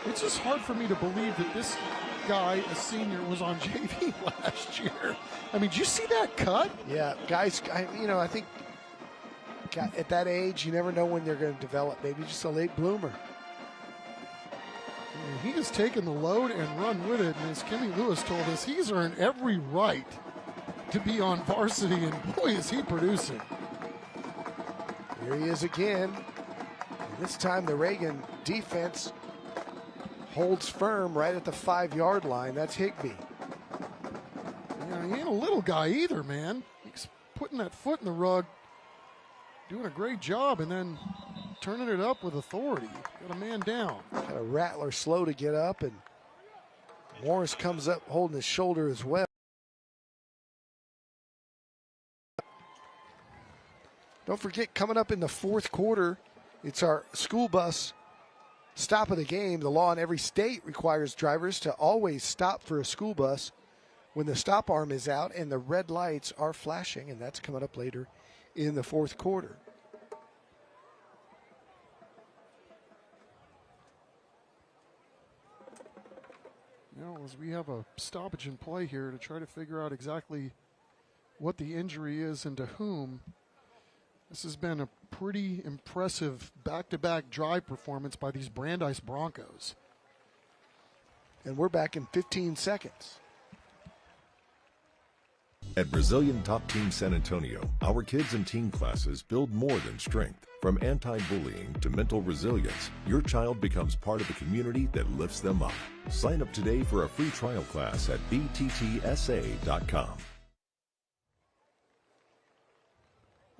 C: It's just hard for me to believe that this guy, a senior, was on JV last year. I mean, did you see that cut?
O: Yeah, guys, I think at that age, you never know when they're going to develop. Maybe just a late bloomer.
C: And he has taken the load and run with it. And as Kenny Lewis told us, he's earned every right to be on varsity. And boy, is he producing.
O: Here he is again. And this time the Reagan defense holds firm right at the 5-yard line. That's Higbee.
C: Yeah, he ain't a little guy either, man. He's putting that foot in the rug, doing a great job, and then turning it up with authority. Got a man down.
O: Got a Rattler slow to get up, and Morris comes up holding his shoulder as well. Don't forget, coming up in the fourth quarter, it's our school bus stop of the game. The law in every state requires drivers to always stop for a school bus when the stop arm is out and the red lights are flashing, and that's coming up later in the fourth quarter.
C: As we have a stoppage in play here to try to figure out exactly what the injury is and to whom. This has been a pretty impressive back-to-back drive performance by these Brandeis Broncos.
O: And we're back in 15 seconds.
M: At Brazilian Top Team San Antonio, our kids and teen classes build more than strength. From anti-bullying to mental resilience, your child becomes part of a community that lifts them up. Sign up today for a free trial class at bttsa.com.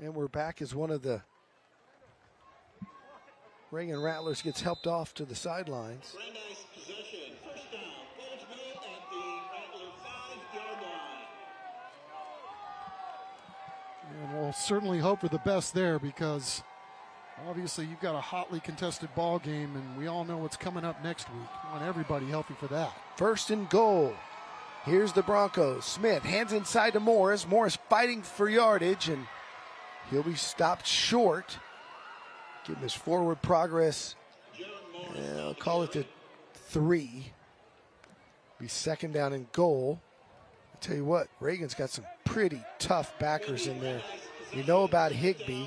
O: And we're back as one of the Reagan Rattlers gets helped off to the sidelines.
F: Brandeis possession, first down, ball to go at the Rattler 5-yard line.
C: And we'll certainly hope for the best there, because obviously you've got a hotly contested ball game, and we all know what's coming up next week. We want everybody healthy for that.
O: First and goal. Here's the Broncos. Smith hands inside to Morris. Morris fighting for yardage, and he'll be stopped short. Getting his forward progress. I'll call it the 3. Be second down and goal. I'll tell you what, Reagan's got some pretty tough backers in there. We know about Higbee.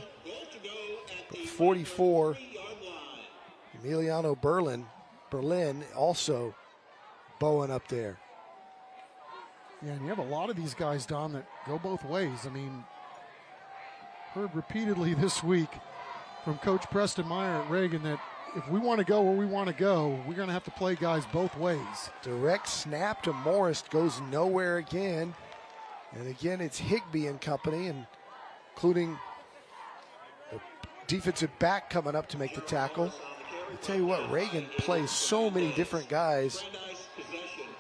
O: But 44, Emiliano Berlin also bowing up there.
C: Yeah, and you have a lot of these guys, Don, that go both ways. I mean, heard repeatedly this week from Coach Preston Meyer at Reagan that if we want to go where we want to go, we're going to have to play guys both ways.
O: Direct snap to Morris goes nowhere again. And again, it's Higbee and company, and including the defensive back coming up to make the tackle. I tell you what, Reagan plays so many different guys.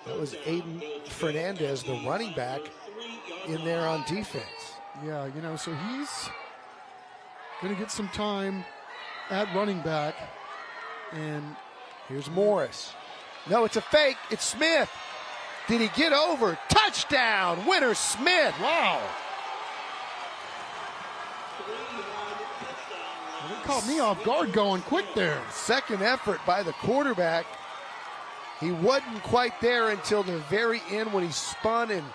O: That was Aiden Fernandez, the running back, in there on defense.
C: Yeah, so he's going to get some time at running back. And
O: here's Morris. No, it's a fake. It's Smith. Did he get over? Touchdown, Winter Smith.
C: Wow. Well, it caught me off guard going quick there.
O: Second effort by the quarterback. He wasn't quite there until the very end when he spun and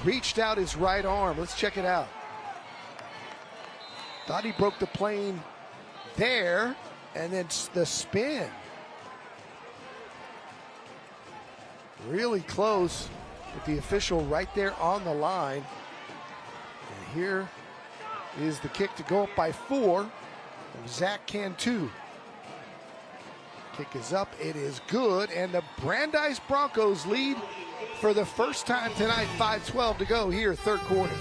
O: reached out his right arm. Let's check it out. Thought he broke the plane there, and then the spin. Really close with the official right there on the line. And here is the kick to go up by 4 from Zach Cantu. Kick is up, it is good, and the Brandeis Broncos lead for the first time tonight, 5:12 to go here, third quarter.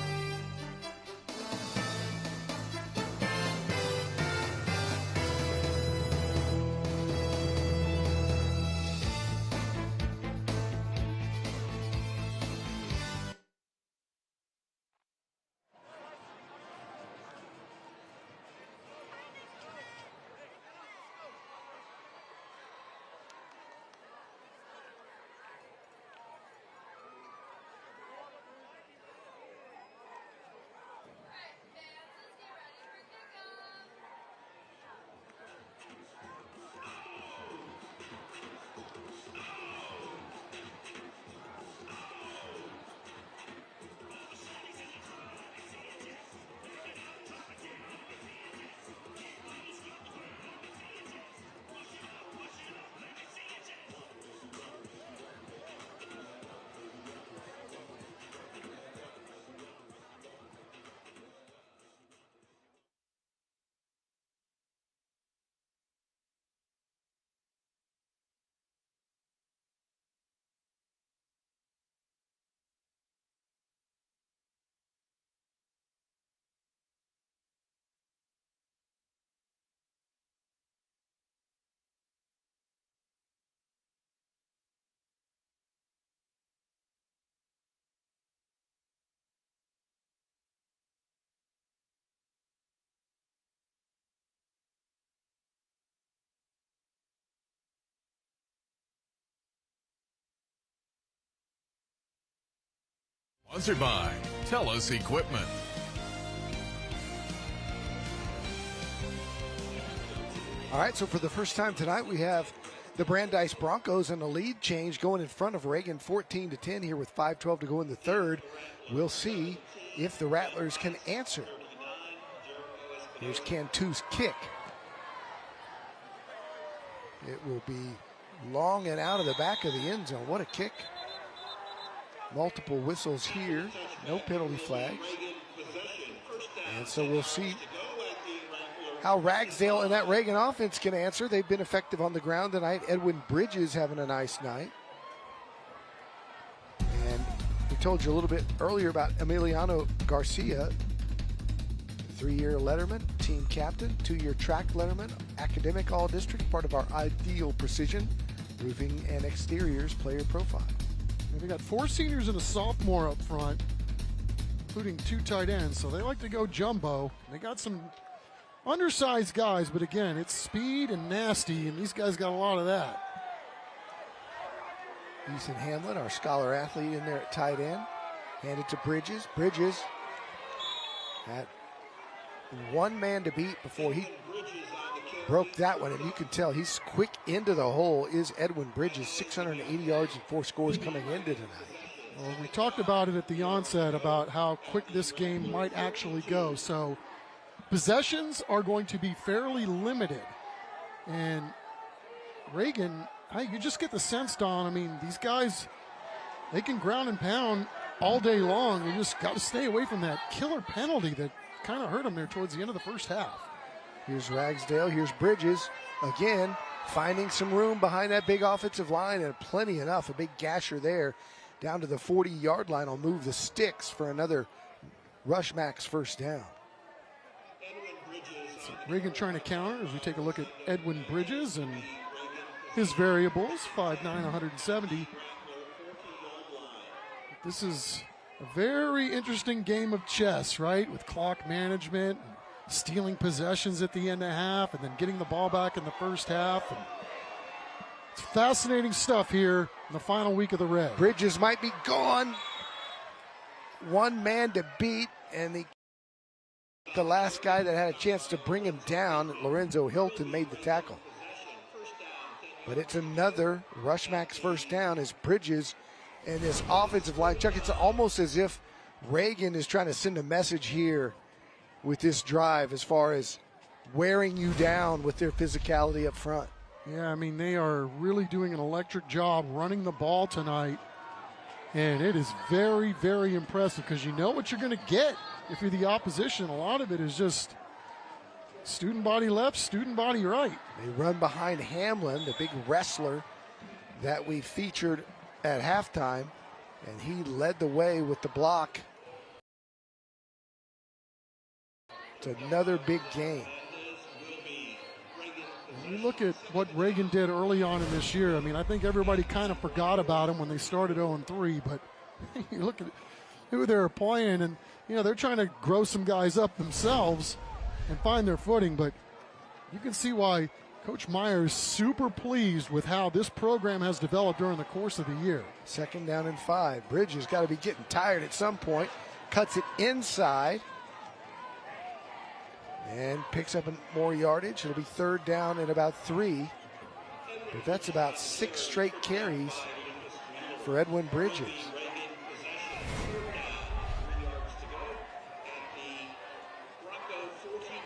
A: Sponsored by TELUS Equipment.
O: All right, so for the first time tonight, we have the Brandeis Broncos and a lead change going in front of Reagan 14-10 here with 5:12 to go in the third. We'll see if the Rattlers can answer. Here's Cantu's kick. It will be long and out of the back of the end zone. What a kick. Multiple whistles here. No penalty flags. And so we'll see how Ragsdale and that Reagan offense can answer. They've been effective on the ground tonight. Edwin Bridges having a nice night. And we told you a little bit earlier about Emiliano Garcia, 3-year letterman, team captain, 2-year track letterman, academic all-district, part of our Ideal Precision Roofing and Exteriors player profile.
C: And they got 4 seniors and a sophomore up front, including 2 tight ends, so they like to go jumbo. They got some undersized guys, but again, it's speed and nasty, and these guys got a lot of that.
O: Ethan Hamlin, our scholar athlete in there at tight end. Handed to Bridges. Bridges had one man to beat before he broke that one, and you can tell he's quick into the hole is Edwin Bridges, 680 yards and 4 scores coming into tonight.
C: Well, we talked about it at the onset about how quick this game might actually go, so possessions are going to be fairly limited. And Reagan, you just get the sense, Don, I mean, these guys, they can ground and pound all day long. You just got to stay away from that killer penalty that kind of hurt them there towards the end of the first half.
O: Here's Ragsdale, here's Bridges, again, finding some room behind that big offensive line, and plenty enough, a big gasher there, down to the 40-yard line. I'll move the sticks for another rush max first down.
C: So Reagan trying to counter as we take a look at Edwin Bridges and his variables, 5'9", 170. This is a very interesting game of chess, right? With clock management, and stealing possessions at the end of half, and then getting the ball back in the first half. And it's fascinating stuff here in the final week of the Red.
O: Bridges might be gone. One man to beat, and the last guy that had a chance to bring him down, Lorenzo Hilton, made the tackle. But it's another rush max first down as Bridges and this offensive line. Chuck, it's almost as if Reagan is trying to send a message here with this drive as far as wearing you down with their physicality up front.
C: Yeah, I mean, they are really doing an electric job running the ball tonight. And it is very, very impressive because you know what you're going to get if you're the opposition. A lot of it is just student body left, student body right.
O: They run behind Hamlin, the big wrestler that we featured at halftime, and he led the way with the block. It's another big game.
C: You look at what Reagan did early on in this year. I mean, I think everybody kind of forgot about him when they started 0-3, but you look at who they're playing, and they're trying to grow some guys up themselves and find their footing, but you can see why Coach Meyer is super pleased with how this program has developed during the course of the year.
O: 2nd down and 5. Bridges got to be getting tired at some point. Cuts it inside and picks up more yardage. It'll be 3rd down and about 3. But that's about 6 straight carries for Edwin Bridges.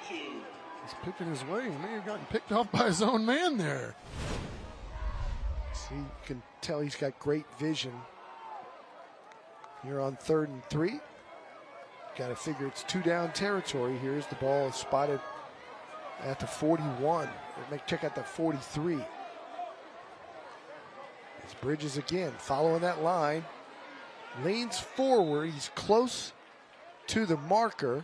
C: He's picking his way. He may have gotten picked off by his own man there.
O: See, you can tell he's got great vision. Here on 3rd and 3. Got to figure it's 2-down territory. Here's the ball spotted at the 41. Check out the 43. It's Bridges again, following that line. Leans forward. He's close to the marker.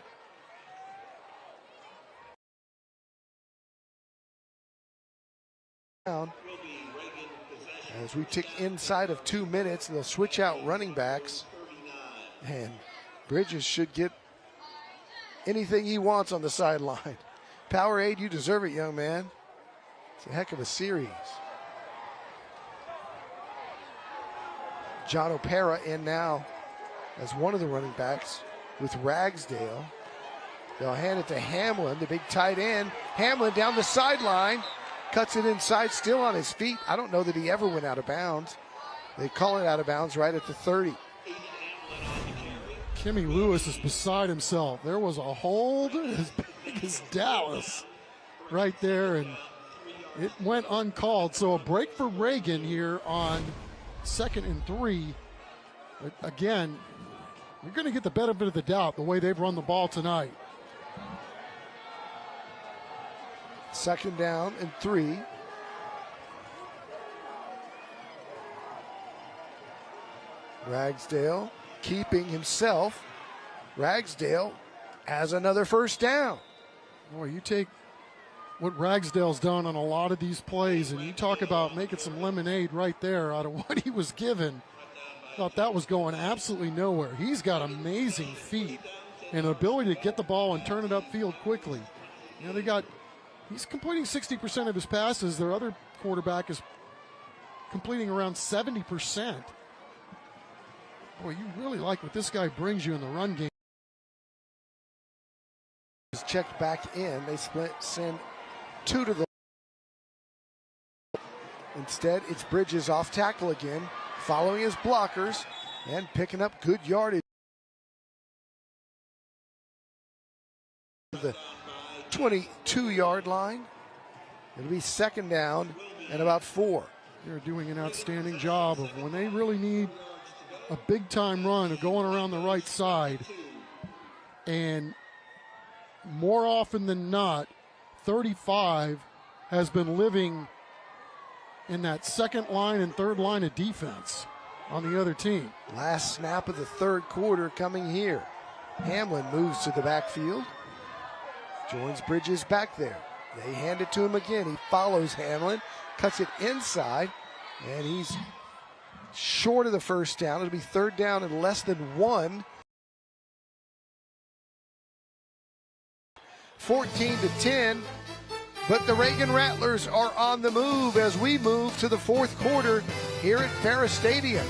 O: As we tick inside of 2 minutes, they'll switch out running backs. And Bridges should get anything he wants on the sideline. Powerade, you deserve it, young man. It's a heck of a series. John O'Para in now as one of the running backs with Ragsdale. They'll hand it to Hamlin, the big tight end. Hamlin down the sideline, cuts it inside, still on his feet. I don't know that he ever went out of bounds. They call it out of bounds right at the 30.
C: Kimmy Lewis is beside himself. There was a hold as big as Dallas right there, and it went uncalled. So a break for Reagan here on 2nd and 3. But again, you're going to get the benefit of the doubt the way they've run the ball tonight.
O: 2nd down and 3. Ragsdale keeping himself. Ragsdale has another first down.
C: Boy, you take what Ragsdale's done on a lot of these plays, and you talk about making some lemonade right there out of what he was given. Thought that was going absolutely nowhere. He's got amazing feet and an ability to get the ball and turn it upfield quickly. You know, he's completing 60% of his passes. Their other quarterback is completing around 70%. Boy, you really like what this guy brings you in the run game.
O: Is checked back in. They send 2 to the. Instead, it's Bridges off tackle again, following his blockers and picking up good yardage. The 22-yard line. It'll be 2nd down and about 4.
C: They're doing an outstanding job of when they really need a big-time run of going around the right side. And more often than not, 35 has been living in that 2nd line and 3rd line of defense on the other team.
O: Last snap of the 3rd quarter coming here. Hamlin moves to the backfield. Joins Bridges back there. They hand it to him again. He follows Hamlin, cuts it inside, and he's short of the first down. It'll be 3rd down and less than 1. 14-10, but the Reagan Rattlers are on the move as we move to the 4th quarter here at Ferris Stadium.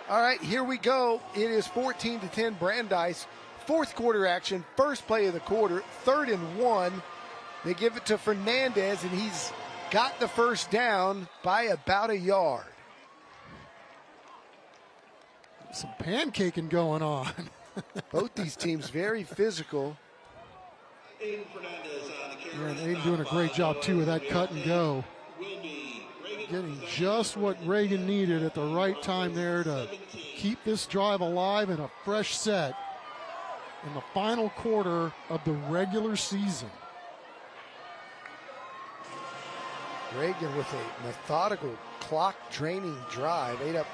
O: All right, here we go. It is 14-10 Brandeis. Fourth quarter action, first play of the quarter, 3rd and 1. They give it to Fernandez, and he's got the first down by about a yard.
C: Some pancaking going on.
O: Both these teams very physical.
C: Yeah, and Aiden doing a great job, too, with that cut and go. Getting just what Reagan needed at the right time there to keep this drive alive and a fresh set in the final quarter of the regular season.
O: Reagan with a methodical clock-draining drive, ate up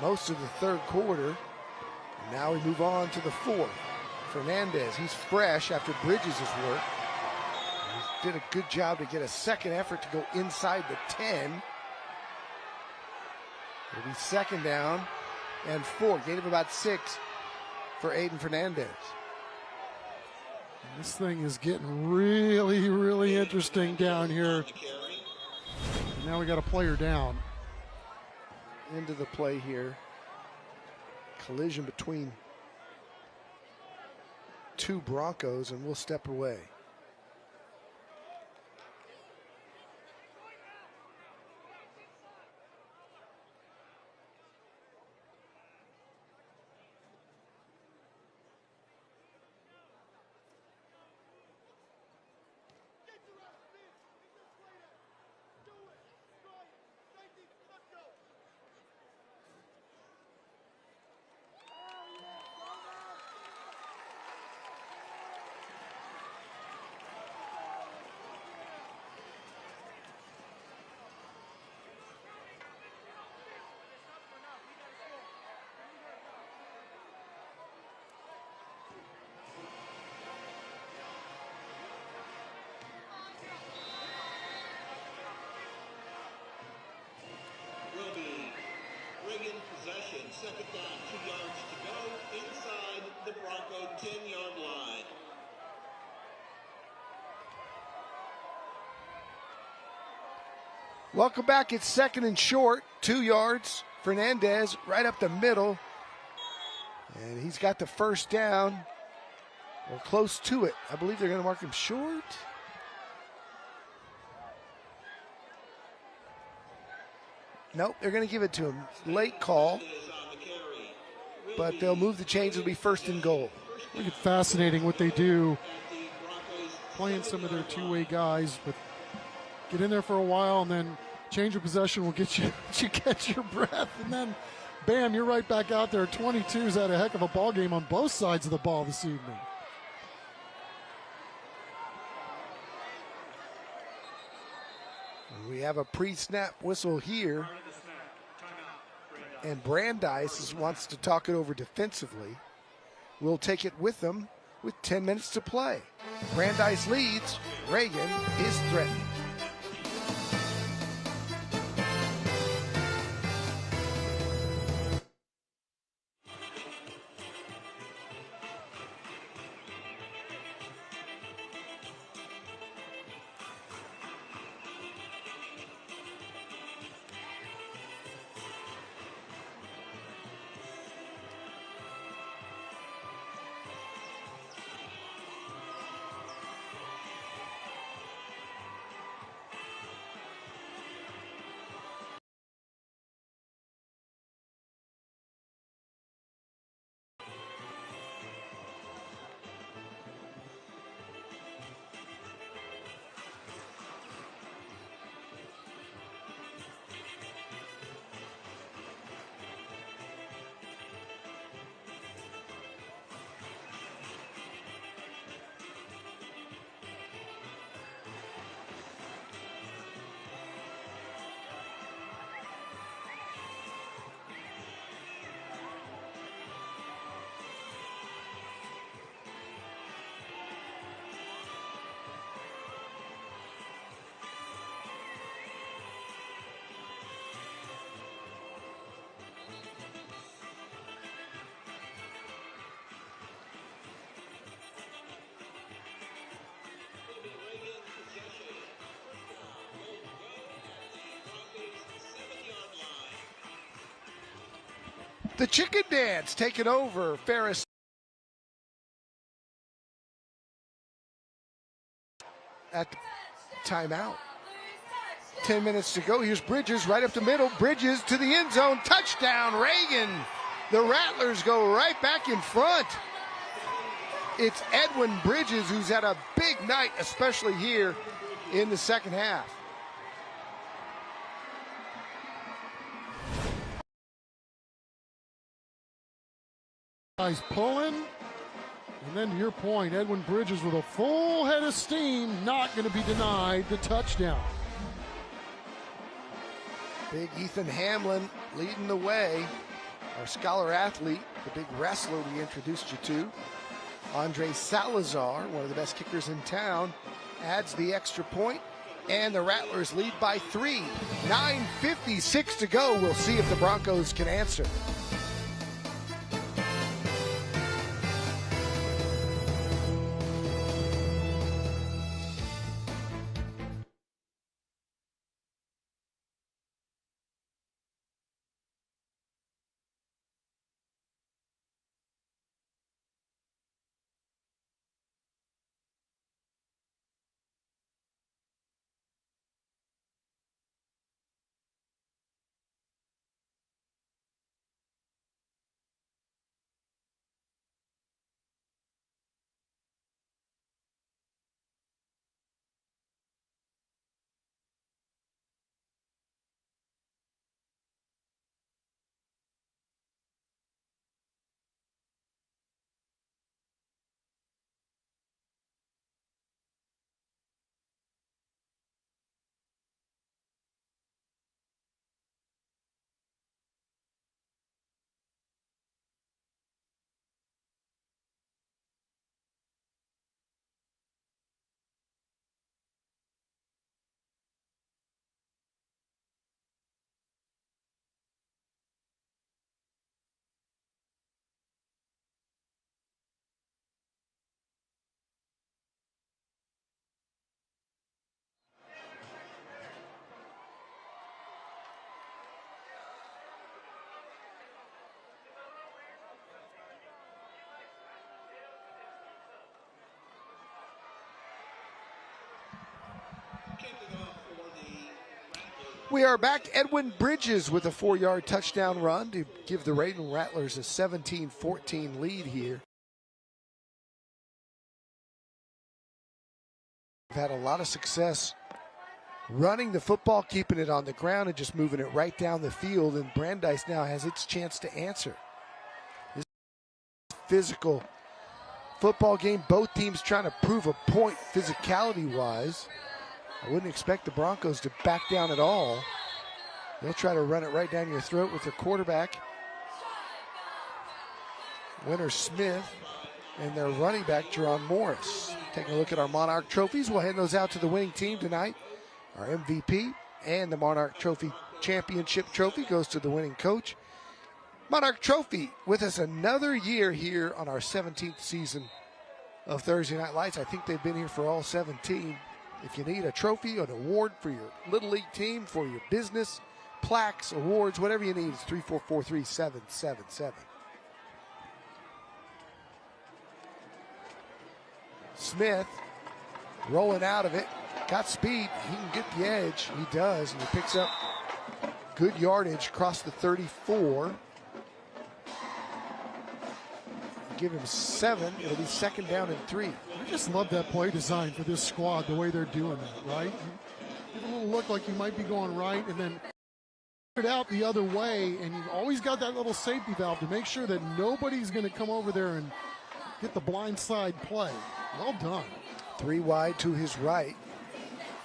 O: most of the third quarter. Now we move on to the fourth. Fernandez, he's fresh after Bridges' work. He did a good job to get a second effort to go inside the 10. It'll be 2nd down and 4. Gain of about 6 for Aiden Fernandez.
C: And this thing is getting really, really interesting down here. And now we got a player down.
O: Into the play here. Collision between two Broncos, and we'll step away.
F: Possession, 2nd down, 2 yards to go inside the Bronco 10-yard line.
O: Welcome back. It's 2nd and short, 2 yards. Fernandez right up the middle. And he's got the first down, or close to it. I believe they're going to mark him short. Nope, they're going to give it to him. Late call, but they'll move the chains. It'll be 1st and goal.
C: I think it's fascinating what they do, playing some of their two-way guys, but get in there for a while and then change of possession will get you catch your breath, and then bam, you're right back out there. 22's had a heck of a ball game on both sides of the ball this evening.
O: We have a pre-snap whistle here, and Brandeis wants to talk it over defensively. We'll take it with them with 10 minutes to play. Brandeis leads. Reagan is threatened. The chicken dance taking over. Ferris at the timeout. 10 minutes to go. Here's Bridges right up the middle. Bridges to the end zone. Touchdown, Reagan. The Rattlers go right back in front. It's Edwin Bridges who's had a big night, especially here in the second half.
C: Guys pulling. And then to your point, Edwin Bridges with a full head of steam, not going to be denied the touchdown.
O: Big Ethan Hamlin leading the way. Our scholar athlete, the big wrestler we introduced you to. Andre Salazar, one of the best kickers in town, adds the extra point, and the Rattlers lead by 3. 9:56 to go. We'll see if the Broncos can answer. We are back. Edwin Bridges with a 4-yard touchdown run to give the Raven Rattlers a 17-14 lead here. We've had a lot of success running the football, keeping it on the ground, and just moving it right down the field, and Brandeis now has its chance to answer. This physical football game, both teams trying to prove a point physicality-wise. I wouldn't expect the Broncos to back down at all. They'll try to run it right down your throat with their quarterback, Winter Smith, and their running back, Jerron Morris. Taking a look at our Monarch trophies. We'll hand those out to the winning team tonight. Our MVP and the Monarch Trophy Championship trophy goes to the winning coach. Monarch Trophy with us another year here on our 17th season of Thursday Night Lights. I think they've been here for all 17. If you need a trophy, an award for your Little League team, for your business, plaques, awards, whatever you need, it's 344-3777. Smith rolling out of it. Got speed. He can get the edge. He does, and he picks up good yardage across the 34. Give him 7. It'll be second down and 3.
C: I just love that play design for this squad, the way they're doing that, right? You give a little look like you might be going right, and then it out the other way, and you've always got that little safety valve to make sure that nobody's going to come over there and get the blind side play. Well done.
O: 3 wide to his right.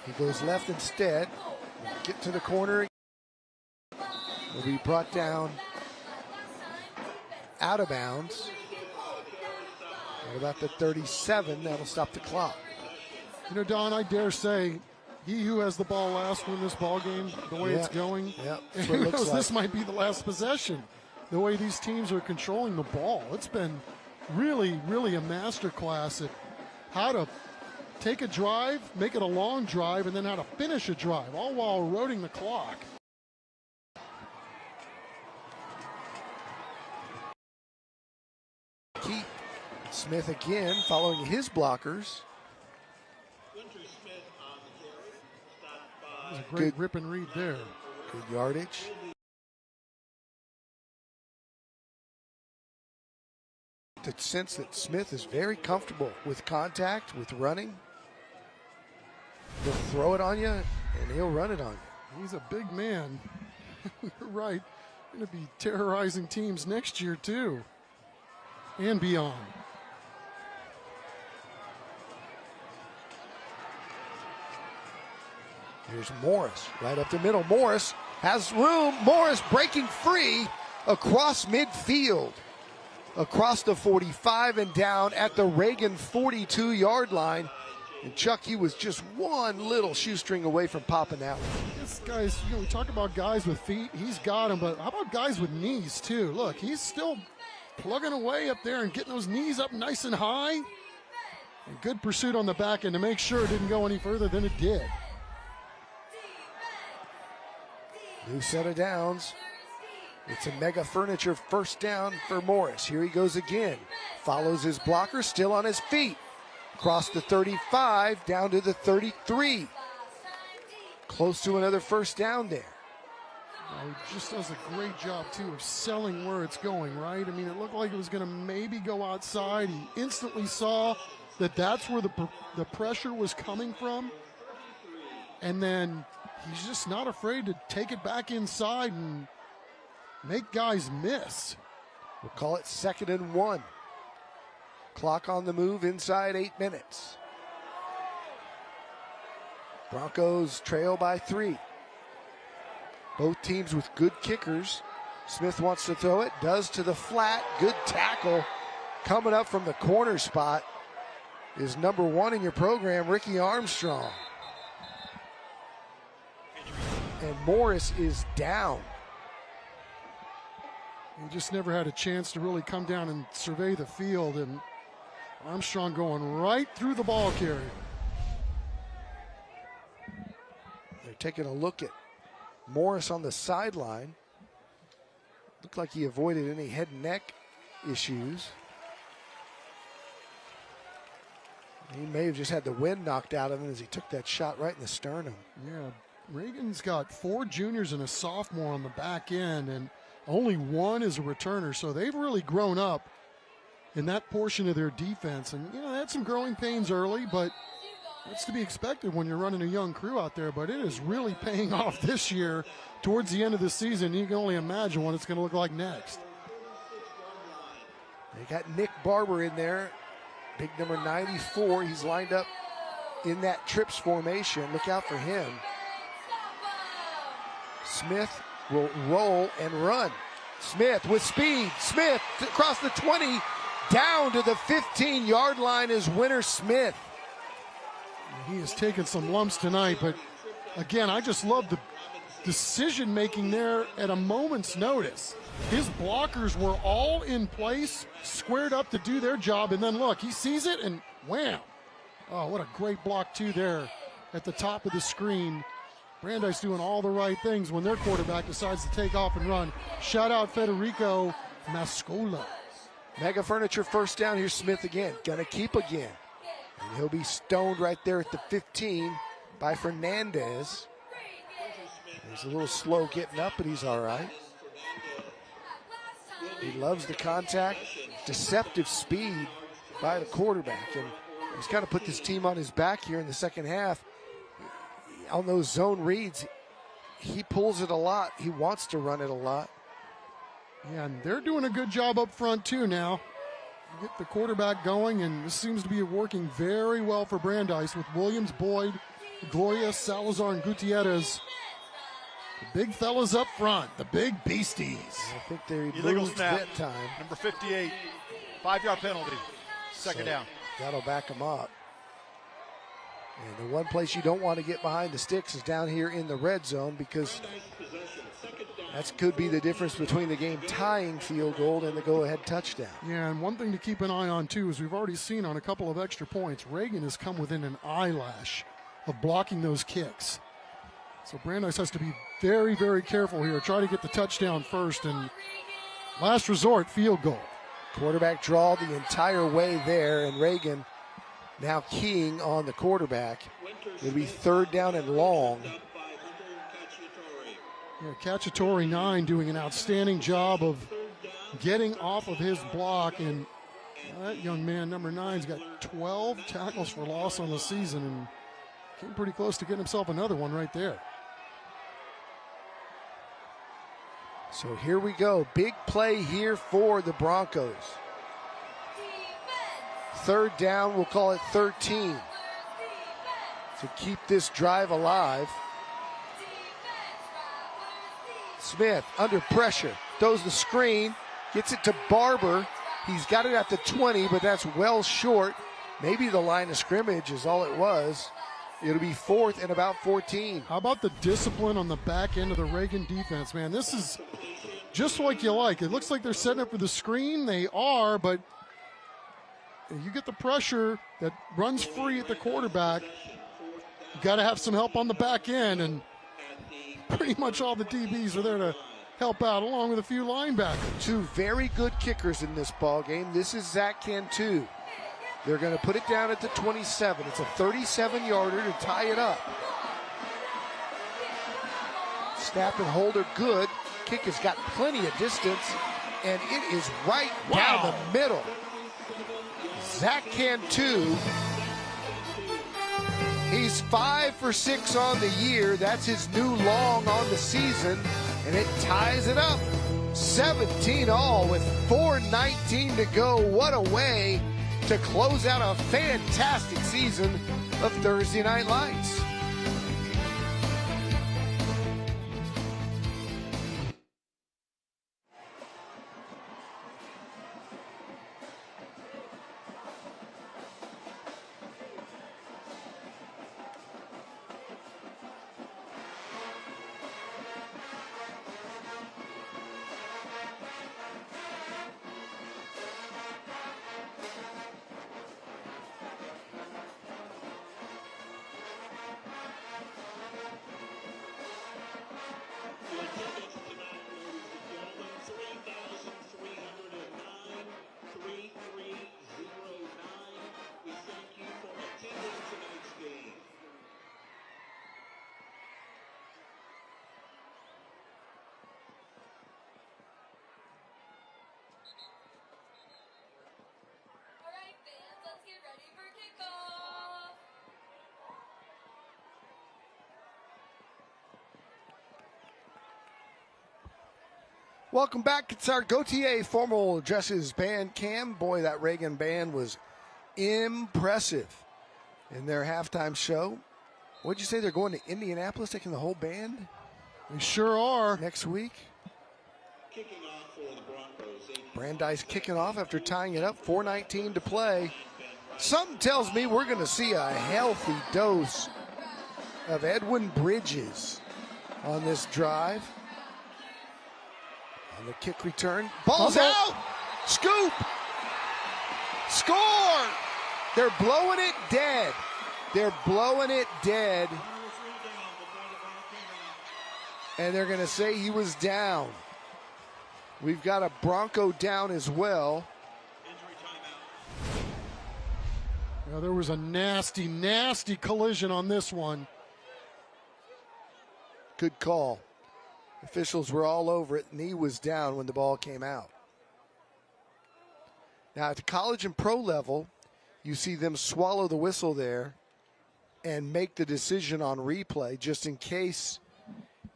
O: He goes left instead. Get to the corner. Will be brought down out of bounds. At about the 37, that'll stop the clock.
C: You know, Don, I dare say, he who has the ball last win this ball game, the way it's going.
O: Yeah,
C: and who knows, this might be the last possession. The way these teams are controlling the ball. It's been really, really a masterclass at how to take a drive, make it a long drive, and then how to finish a drive, all while eroding the clock.
O: Smith again following his blockers.
C: That was a great rip and read there.
O: Good yardage. The sense that Smith is very comfortable with contact, with running. He'll throw it on you, and he'll run it on you.
C: He's a big man. You're right. Going to be terrorizing teams next year, too, and beyond.
O: Here's Morris right up the middle. Morris has room. Morris breaking free across midfield, across the 45 and down at the Reagan 42-yard line. And Chuck, he was just one little shoestring away from popping out.
C: This guy's, we talk about guys with feet. He's got them, but how about guys with knees, too? Look, he's still plugging away up there and getting those knees up nice and high. And good pursuit on the back end to make sure it didn't go any further than it did.
O: New set of downs. It's a Mega Furniture first down for Morris. Here he goes again. Follows his blocker, still on his feet. Across the 35, down to the 33. Close to another first down there.
C: He just does a great job, too, of selling where it's going, right? I mean, it looked like it was going to maybe go outside. He instantly saw that that's where the pressure was coming from. And then he's just not afraid to take it back inside and make guys miss.
O: We'll call it 2nd and 1. Clock on the move inside 8 minutes. Broncos trail by 3. Both teams with good kickers. Smith wants to throw it, does to the flat. Good tackle. Coming up from the corner spot is number 1 in your program, Ricky Armstrong. And Morris is down.
C: He just never had a chance to really come down and survey the field, and Armstrong going right through the ball carrier.
O: They're taking a look at Morris on the sideline. Looked like he avoided any head and neck issues. He may have just had the wind knocked out of him as he took that shot right in the sternum.
C: Yeah, Reagan's got 4 juniors and a sophomore on the back end, and only 1 is a returner, so they've really grown up in that portion of their defense. And, they had some growing pains early, but that's to be expected when you're running a young crew out there. But it is really paying off this year towards the end of the season. You can only imagine what it's going to look like next.
O: They got Nick Barber in there, big number 94. He's lined up in that trips formation. Look out for him. Smith will roll and run. Smith with speed. Smith across the 20, down to the 15-yard line is Winter Smith.
C: He has taken some lumps tonight, but again, I just love the decision-making there at a moment's notice. His blockers were all in place, squared up to do their job, and then look, he sees it and wham. Oh, what a great block, too, there at the top of the screen. Brandeis doing all the right things when their quarterback decides to take off and run. Shout out Federico Mascola.
O: Mega Furniture first down. Here's Smith again. Gonna keep again. And he'll be stoned right there at the 15 by Fernandez. He's a little slow getting up, but he's all right. He loves the contact, deceptive speed by the quarterback. And he's kind of put this team on his back here in the second half. On those zone reads, he pulls it a lot. He wants to run it a lot.
C: Yeah, and they're doing a good job up front, too, now. Get the quarterback going, and this seems to be working very well for Brandeis with Williams, Boyd, Gloria, Salazar, and Gutierrez. The big fellas up front, the big beasties.
O: I think they
J: illegal
O: moved
J: snap.
O: that time.
J: Number 58, 5-yard penalty. Second down.
O: That'll back them up. And the one place you don't want to get behind the sticks is down here in the red zone, because that could be the difference between the game tying field goal and the go-ahead touchdown.
C: Yeah, and one thing to keep an eye on, too, is we've already seen on a couple of extra points, Reagan has come within an eyelash of blocking those kicks. So Brandeis has to be very, very careful here. Try to get the touchdown first, and last resort, field goal.
O: Quarterback draw the entire way there, and Reagan now keying on the quarterback. It'll be 3rd down and long.
C: Yeah, Cacciatore 9 doing an outstanding job of getting off of his block, and that young man, number 9's got 12 tackles for loss on the season and came pretty close to getting himself another one right there.
O: So here we go. Big play here for the Broncos. 3rd down, we'll call it 13. To keep this drive alive. Smith under pressure, throws the screen, gets it to Barber. He's got it at the 20, but that's well short. Maybe the line of scrimmage is all it was. It'll be 4th and about 14.
C: How about the discipline on the back end of the Reagan defense, man? This is just like you like. It looks like they're setting up for the screen. They are, but you get the pressure that runs free at the quarterback. You got to have some help on the back end, and pretty much all the DBs are there to help out, along with a few linebackers.
O: 2 very good kickers in this ball game. This is Zach Cantu. They're going to put it down at the 27. It's a 37-yarder to tie it up. Snap and hold are good. Kick has got plenty of distance, and it is right down the middle. Zach Cantu, he's 5 for 6 on the year. That's his new long on the season, and it ties it up. 17 all with 4:19 to go. What a way to close out a fantastic season of Thursday Night Lights. Welcome back. It's our Gautier Formal Dresses Band Cam. Boy, that Reagan band was impressive in their halftime show. What'd you say? They're going to Indianapolis, taking the whole band?
C: They sure are.
O: Next week.
F: Kicking off for the Broncos.
O: Brandeis kicking off after tying it up. 4:19 to play. Something tells me we're going to see a healthy dose of Edwin Bridges on this drive. On the kick return, ball's out, scoop, score. They're blowing it dead. They're blowing it dead. And they're going to say he was down. We've got a Bronco down as well.
C: Yeah, there was a nasty, nasty collision on this one.
O: Good call. Officials were all over it. Knee was down when the ball came out. Now, at the college and pro level, you see them swallow the whistle there and make the decision on replay just in case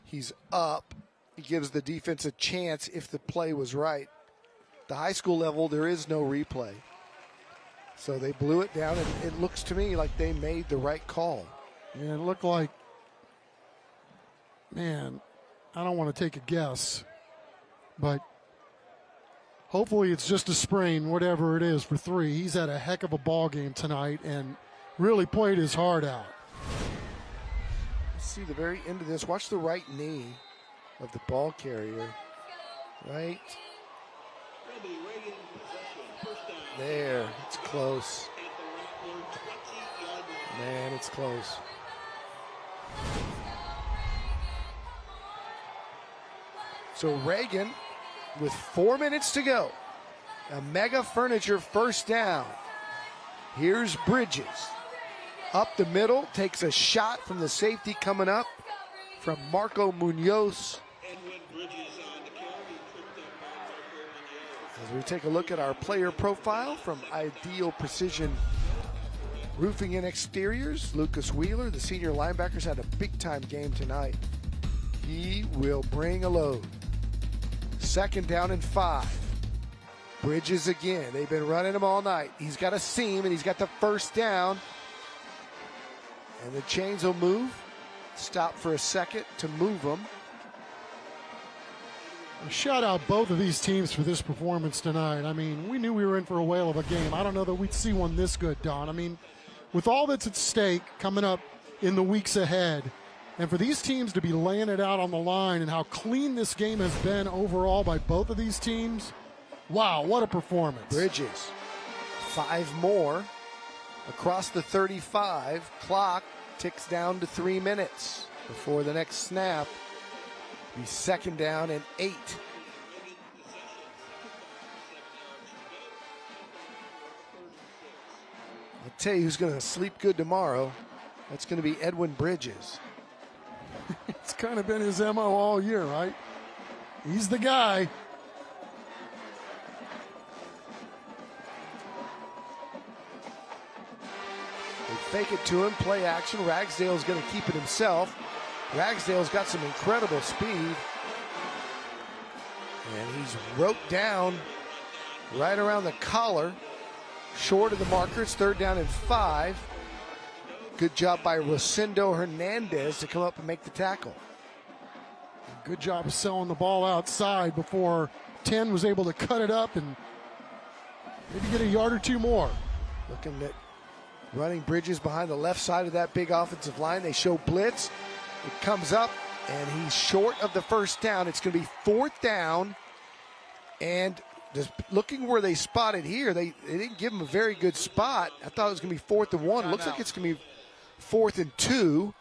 O: he's up. He gives the defense a chance if the play was right. The high school level, there is no replay. So they blew it down, and it looks to me like they made the right call.
C: Yeah, it looked like, man, I don't want to take a guess, but hopefully it's just a sprain, whatever it is, for 3. He's had a heck of a ball game tonight and really played his heart out.
O: Let's see the very end of this. Watch the right knee of the ball carrier. Right there. It's close. Man, it's close. So Reagan, with 4 minutes to go, A Mega Furniture first down. Here's Bridges. Up the middle, takes a shot from the safety coming up from Marco Munoz. As we take a look at our player profile from Ideal Precision Roofing and Exteriors, Lucas Wheeler, the senior linebackers, had a big-time game tonight. He will bring a load. 2nd down and 5. Bridges again. They've been running him all night. He's got a seam, and he's got the first down. And the chains will move. Stop for a second to move them.
C: Shout out both of these teams for this performance tonight. I mean, we knew we were in for a whale of a game. I don't know that we'd see one this good, Don. I mean, with all that's at stake coming up in the weeks ahead, and for these teams to be laying it out on the line and how clean this game has been overall by both of these teams, wow, what a performance.
O: Bridges, 5 more across the 35. Clock ticks down to 3 minutes before the next snap. Be 2nd down and 8. I'll tell you who's going to sleep good tomorrow. That's going to be Edwin Bridges.
C: It's kind of been his MO all year, right? He's the guy.
O: They fake it to him, play action. Ragsdale's going to keep it himself. Ragsdale's got some incredible speed. And he's roped down right around the collar. Short of the marker. It's 3rd down and 5. Good job by Rosendo Hernandez to come up and make the tackle.
C: Good job of selling the ball outside before 10 was able to cut it up and maybe get a yard or 2 more.
O: Looking at running Bridges behind the left side of that big offensive line. They show blitz. It comes up, and he's short of the first down. It's going to be 4th down, and just looking where they spotted here, they didn't give him a very good spot. I thought it was going to be 4th and 1. Looks like it's going to be 4th and 2,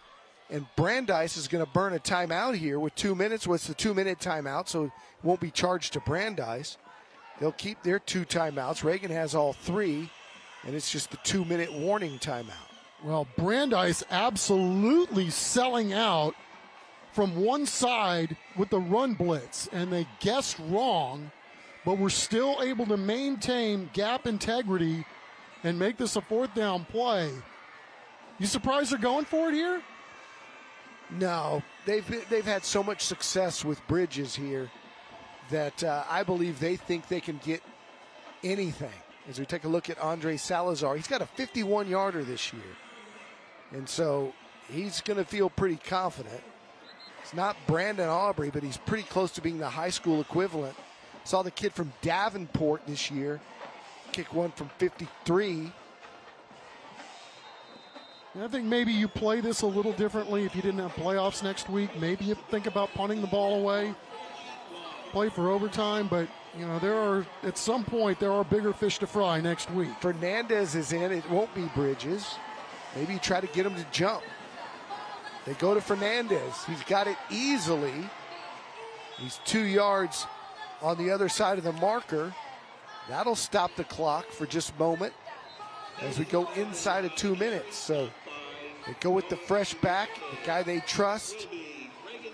O: and Brandeis is going to burn a timeout here with 2 minutes. Well, it's the 2-minute timeout, so it won't be charged to Brandeis. They'll keep their 2 timeouts. Reagan has all 3, and it's just the 2-minute warning timeout.
C: Well, Brandeis absolutely selling out from one side with the run blitz, and they guessed wrong, but were still able to maintain gap integrity and make this a 4th down play. You surprised they're going for it here?
O: No, they've had so much success with Bridges here that I believe they think they can get anything. As we take a look at Andre Salazar, he's got a 51-yarder this year. And so he's going to feel pretty confident. It's not Brandon Aubrey, but he's pretty close to being the high school equivalent. Saw the kid from Davenport this year kick one from 53.
C: I think maybe you play this a little differently if you didn't have playoffs next week. Maybe you think about punting the ball away, play for overtime, but you know, at some point there are bigger fish to fry next week.
O: Fernandez is in. It won't be Bridges. Maybe you try to get him to jump. They go to Fernandez. He's got it easily. He's 2 yards on the other side of the marker. That'll stop the clock for just a moment as we go inside of 2 minutes. So they go with the fresh back, the guy they trust,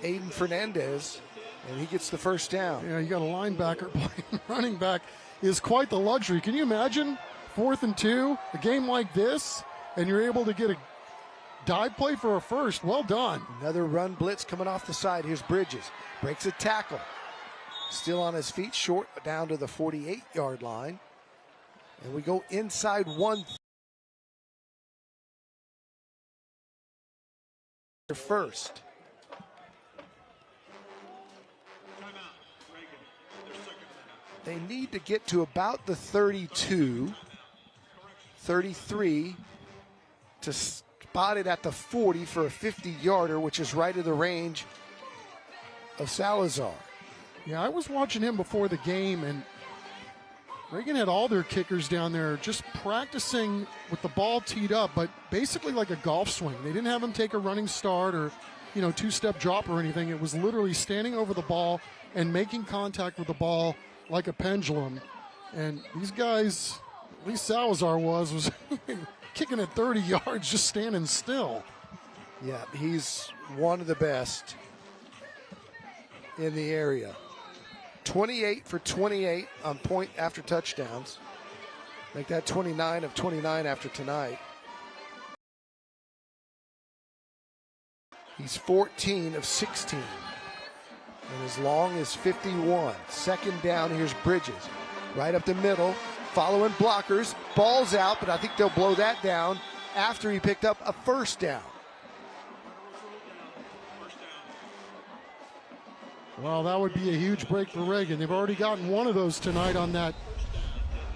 O: Aiden Fernandez, and he gets the first down.
C: Yeah, you got a linebacker playing running back is quite the luxury. Can you imagine 4th and 2, a game like this, and you're able to get a dive play for a first? Well done.
O: Another run blitz coming off the side. Here's Bridges. Breaks a tackle. Still on his feet, short down to the 48-yard line. And we go inside 1. First. They need to get to about the 32, 33 to spot it at the 40 for a 50-yarder, which is right in the range of Salazar.
C: Yeah, I was watching him before the game, and Reagan had all their kickers down there just practicing with the ball teed up, but basically like a golf swing. They didn't have him take a running start or, you know, 2-step drop or anything. It was literally standing over the ball and making contact with the ball like a pendulum. And these guys, at least Salazar was kicking at 30 yards, just standing still.
O: Yeah, he's one of the best in the area. 28 for 28 on point after touchdowns. Make that 29 of 29 after tonight. He's 14 of 16. And as long as 51. Second down, here's Bridges. Right up the middle, following blockers. Ball's out, but I think they'll blow that down after he picked up a first down.
C: Well, that would be a huge break for Reagan. They've already gotten one of those tonight on that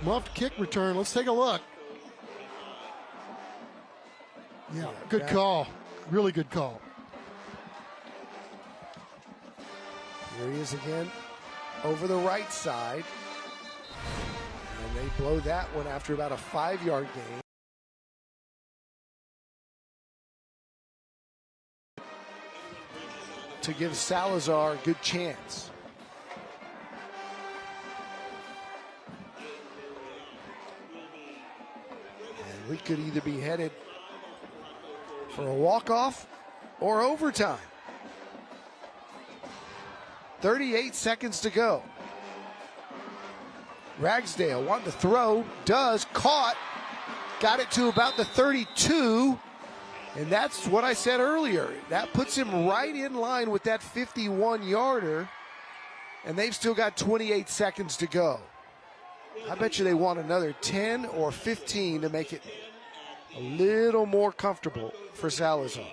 C: muffed kick return. Let's take a look. Yeah, good call. Really good call.
O: Here he is again over the right side. And they blow that one after about a 5-yard gain. To give Salazar a good chance. And we could either be headed for a walk-off or overtime. 38 seconds to go. Ragsdale wanting to throw, does, caught, got it to about the 32. And that's what I said earlier. That puts him right in line with that 51-yarder. And they've still got 28 seconds to go. I bet you they want another 10 or 15 to make it a little more comfortable for Salazar.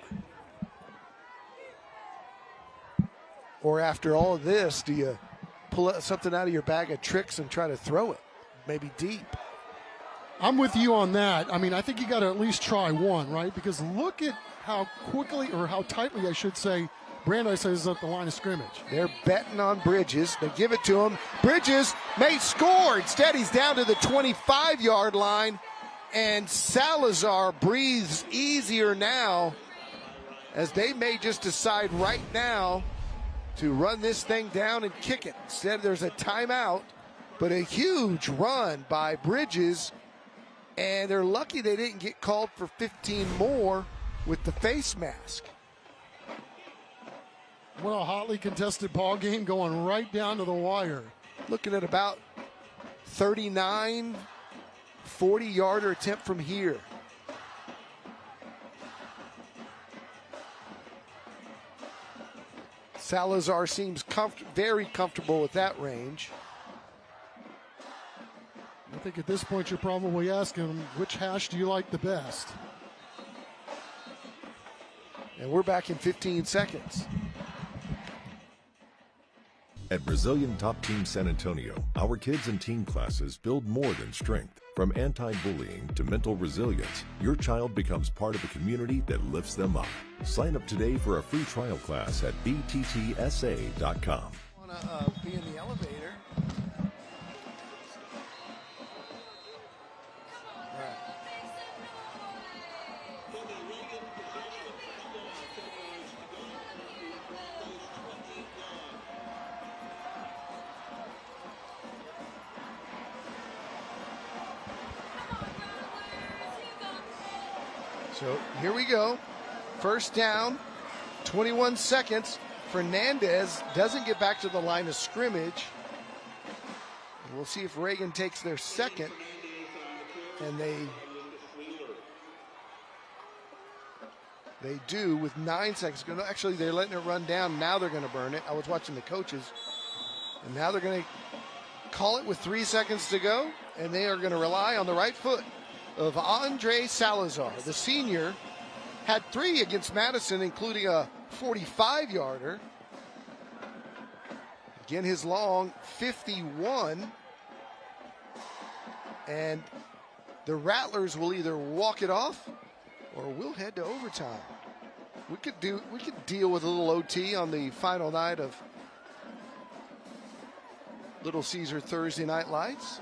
O: Or after all of this, do you pull something out of your bag of tricks and try to throw it? Maybe deep.
C: I'm with you on that. I mean, I think you got to at least try one, right? Because look at how quickly, or how tightly, I should say, Brandeis is at the line of scrimmage.
O: They're betting on Bridges. They give it to him. Bridges may score. Instead, he's down to the 25-yard line. And Salazar breathes easier now, as they may just decide right now to run this thing down and kick it. Instead, there's a timeout, but a huge run by Bridges. And they're lucky they didn't get called for 15 more with the face mask.
C: What a hotly contested ball game, going right down to the wire.
O: Looking at about 39, 40-yarder attempt from here. Salazar seems very comfortable with that range.
C: I think at this point you're probably asking him, which hash do you like the best?
O: And we're back in 15 seconds.
M: At Brazilian Top Team San Antonio, our kids and teen classes build more than strength. From anti-bullying to mental resilience, your child becomes part of a community that lifts them up. Sign up today for a free trial class at bttsa.com.
O: Want to be in the elevator. So here we go. First down, 21 seconds. Fernandez doesn't get back to the line of scrimmage. We'll see if Reagan takes their second. And they do with 9 seconds. Actually, they're letting it run down. Now they're going to burn it. I was watching the coaches. And now they're going to call it with 3 seconds to go. And they are going to rely on the right foot of Andre Salazar. The senior had 3 against Madison, including a 45-yarder. Again, his long 51. And the Rattlers will either walk it off or we'll head to overtime. We could deal with a little OT on the final night of Little Caesar Thursday Night Lights.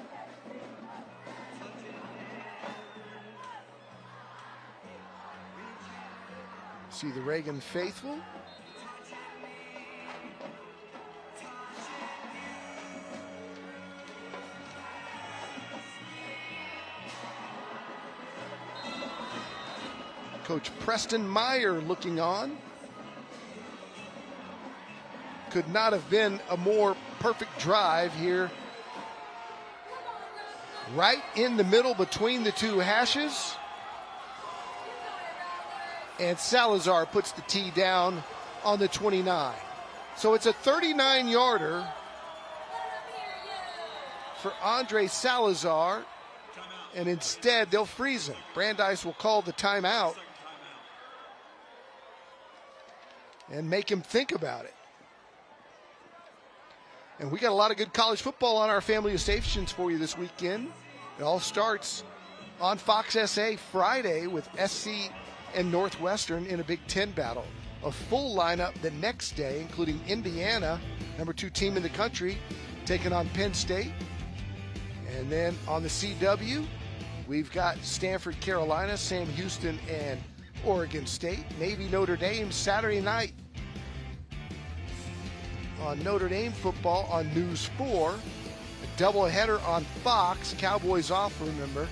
O: See the Reagan faithful. Coach Preston Meyer looking on. Could not have been a more perfect drive here. Right in the middle between the two hashes. And Salazar puts the tee down on the 29. So it's a 39-yarder for Andre Salazar. And instead, they'll freeze him. Brandeis will call the timeout and make him think about it. And we got a lot of good college football on our family of stations for you this weekend. It all starts on Fox SA Friday with SC and Northwestern in a Big Ten battle. A full lineup the next day, including Indiana, number 2 team in the country, taking on Penn State. And then on the CW, we've got Stanford, Carolina, Sam Houston, and Oregon State. Navy, Notre Dame, Saturday night on Notre Dame football on News 4. A doubleheader on Fox. Cowboys off, remember.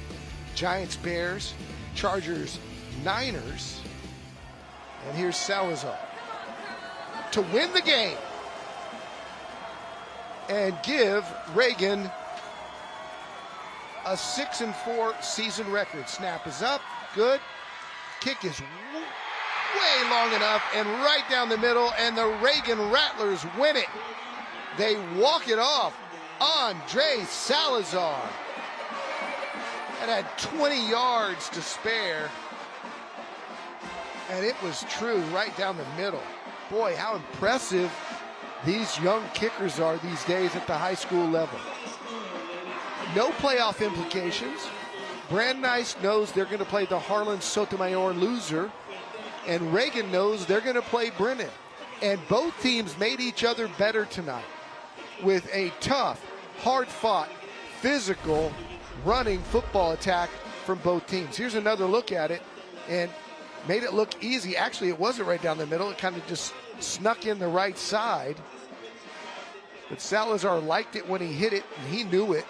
O: Giants, Bears, Chargers, Niners. And here's Salazar to win the game and give Reagan a 6-4 season record. Snap is up, good. Kick is way long enough and right down the middle, and the Reagan Rattlers win it. They walk it off. Andre Salazar. It had 20 yards to spare, and it was true right down the middle. Boy, how impressive these young kickers are these days at the high school level. No playoff implications. Brandeis knows they're going to play the Harlan Sotomayor loser, and Reagan knows they're going to play Brennan. And both teams made each other better tonight with a tough, hard-fought, physical, running football attack from both teams. Here's another look at it, and made it look easy. Actually, it wasn't right down the middle. It kind of just snuck in the right side. But Salazar liked it when he hit it, and he knew it.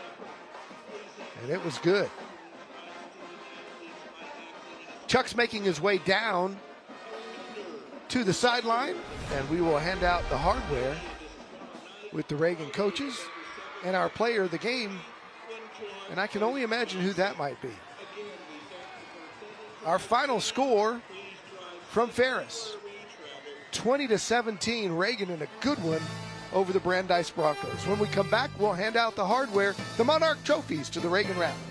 O: And it was good. Chuck's making his way down to the sideline, and we will hand out the hardware with the Reagan coaches and our player of the game. And I can only imagine who that might be. Our final score from Ferris, 20-17, Reagan in a good one over the Brandeis Broncos. When we come back, we'll hand out the hardware, the Monarch trophies to the Reagan Rattlers.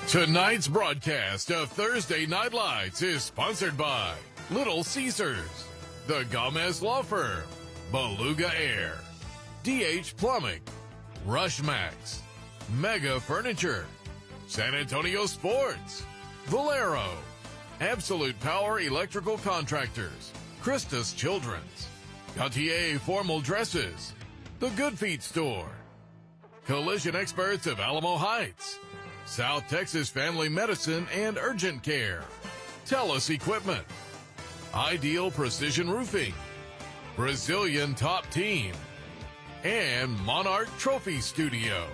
A: Tonight's broadcast of Thursday Night Lights is sponsored by Little Caesars, the Gomez Law Firm, Beluga Air, DH Plumbing, Rush Max, Mega Furniture, San Antonio Sports, Valero, Absolute Power Electrical Contractors, Christus Children's, Gautier Formal Dresses, The Good Feet Store, Collision Experts of Alamo Heights, South Texas Family Medicine and Urgent Care, TELUS Equipment, Ideal Precision Roofing, Brazilian Top Team, and Monarch Trophy Studio.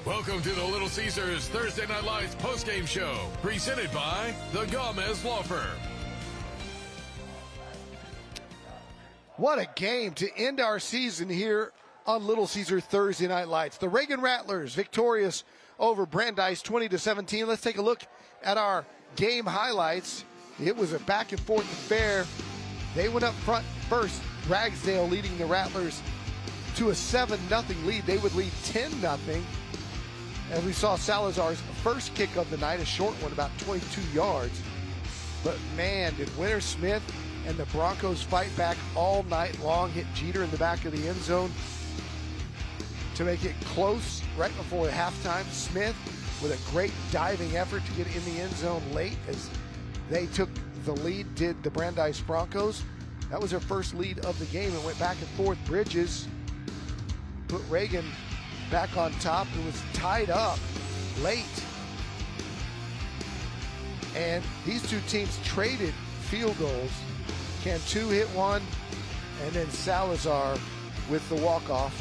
A: Welcome to the Little Caesars Thursday Night Lights postgame show, presented by the Gomez Law Firm.
O: What a game to end our season here on Little Caesar Thursday Night Lights. The Reagan Rattlers victorious over Brandeis 20-17. Let's take a look at our game highlights. It was a back and forth affair. They went up front first. Ragsdale leading the Rattlers to a 7-0 lead. They would lead 10-0. As we saw Salazar's first kick of the night, a short one, about 22 yards. But man, did Winter Smith and the Broncos fight back all night long, hit Jeter in the back of the end zone to make it close right before halftime. Smith with a great diving effort to get in the end zone late as they took the lead, did the Brandeis Broncos. That was their first lead of the game and went back and forth. Bridges put Reagan back on top. It was tied up late. And these two teams traded field goals. Cantu hit one, and then Salazar with the walk-off.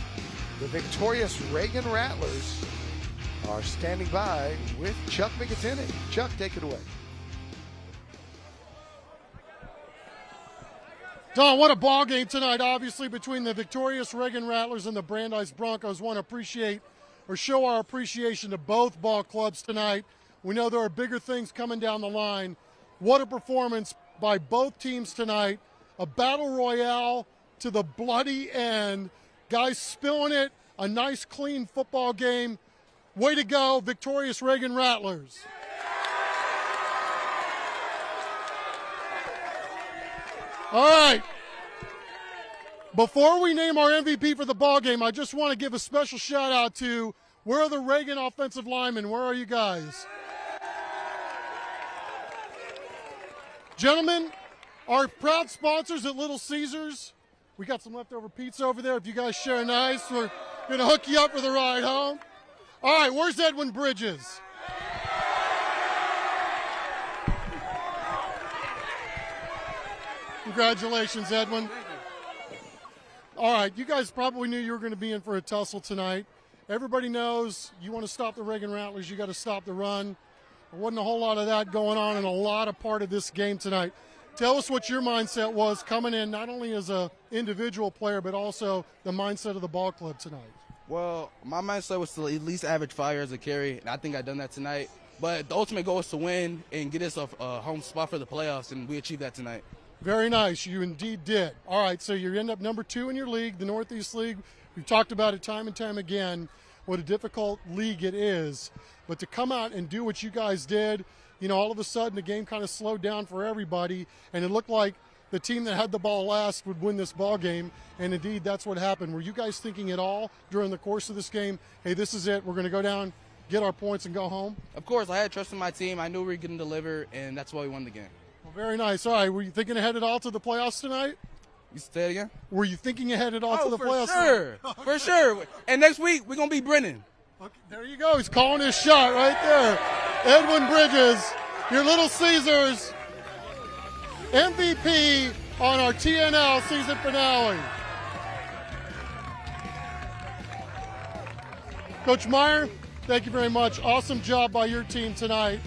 O: The victorious Reagan Rattlers are standing by with Chuck Migatini. Chuck, take it away.
C: Don, what a ball game tonight, obviously, between the victorious Reagan Rattlers and the Brandeis Broncos. Want to appreciate or show our appreciation to both ball clubs tonight. We know there are bigger things coming down the line. What a performance by both teams tonight. A battle royale to the bloody end. Guys spilling it. A nice, clean football game. Way to go, victorious Reagan Rattlers. All right. Before we name our MVP for the ball game, I just want to give a special shout out to, where are the Reagan offensive linemen? Where are you guys? Gentlemen, our proud sponsors at Little Caesars. We got some leftover pizza over there. If you guys share nice, we're going to hook you up for the ride home. All right, where's Edwin Bridges? Congratulations, Edwin. All right, you guys probably knew you were going to be in for a tussle tonight. Everybody knows you want to stop the Reagan Rattlers, you got to stop the run. There wasn't a whole lot of that going on in a lot of part of this game tonight. Tell us what your mindset was coming in, not only as an individual player, but also the mindset of the ball club tonight.
G: Well, my mindset was to at least average 5 yards a carry, and I think I've done that tonight. But the ultimate goal is to win and get us a home spot for the playoffs, and we achieved that tonight.
C: Very nice. You indeed did. All right, so you end up number 2 in your league, the Northeast League. We've talked about it time and time again, what a difficult league it is. But to come out and do what you guys did, you know, all of a sudden the game kind of slowed down for everybody, and it looked like the team that had the ball last would win this ball game, and indeed that's what happened. Were you guys thinking at all during the course of this game, hey, this is it, we're going to go down, get our points, and go home?
G: Of course, I had trust in my team. I knew we were going to deliver, and that's why we won the game.
C: Well, very nice. All right, were you thinking ahead at all to the playoffs tonight?
G: You say it again?
C: Were you thinking ahead at all to the playoffs?
G: Sure. For sure. And next week, we're going to beat Brennan.
C: Okay, there you go. He's calling his shot right there. Edwin Bridges, your Little Caesars MVP on our TNL season finale. Coach Meyer, thank you very much. Awesome job by your team tonight.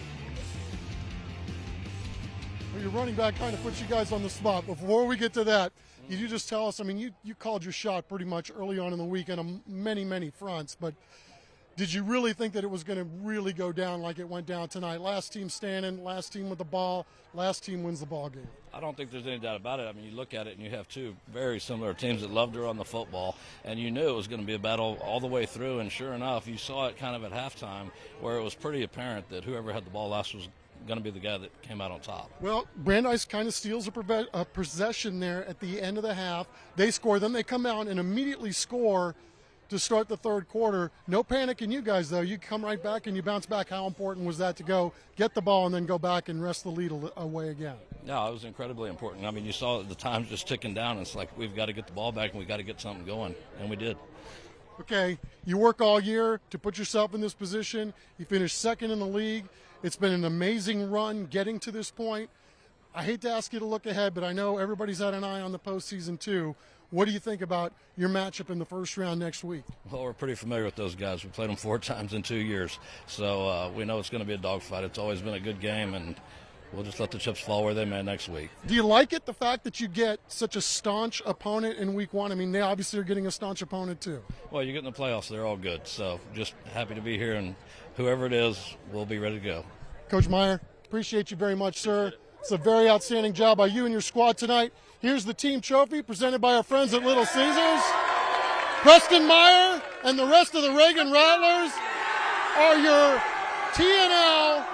C: Well, your running back kind of puts you guys on the spot. Before we get to that, you just tell us, I mean, you called your shot pretty much early on in the weekend on many, many fronts, but did you really think that it was going to really go down like it went down tonight? Last team standing, last team with the ball, last team wins the ball game.
I: I don't think there's any doubt about it. I mean, you look at it and you have two very similar teams that love to run the football, and you knew it was going to be a battle all the way through, and sure enough, you saw it kind of at halftime where it was pretty apparent that whoever had the ball last was going to be the guy that came out on top.
C: Well, Brandeis kind of steals a possession there at the end of the half. They score, then they come out and immediately score to start the third quarter. No panic in you guys, though. You come right back and you bounce back. How important was that to go get the ball and then go back and wrest the lead away again?
I: Yeah, it was incredibly important. I mean, you saw the times just ticking down. It's like we've got to get the ball back and we've got to get something going, and we did.
C: Okay, you work all year to put yourself in this position. You finished second in the league. It's been an amazing run getting to this point. I hate to ask you to look ahead, but I know everybody's had an eye on the postseason too. What do you think about your matchup in the first round next week?
I: Well, we're pretty familiar with those guys. We played them 4 times in 2 years, so we know it's going to be a dogfight. It's always been a good game, and we'll just let the chips fall where they may next week.
C: Do you like it, the fact that you get such a staunch opponent in week 1? I mean, they obviously are getting a staunch opponent too.
I: Well, you get in the playoffs, they're all good. So just happy to be here, and whoever it is, we'll be ready to go.
C: Coach Meyer, appreciate you very much, sir. It's a very outstanding job by you and your squad tonight. Here's the team trophy presented by our friends at Little Caesars. Preston Meyer and the rest of the Reagan Rattlers are your TNL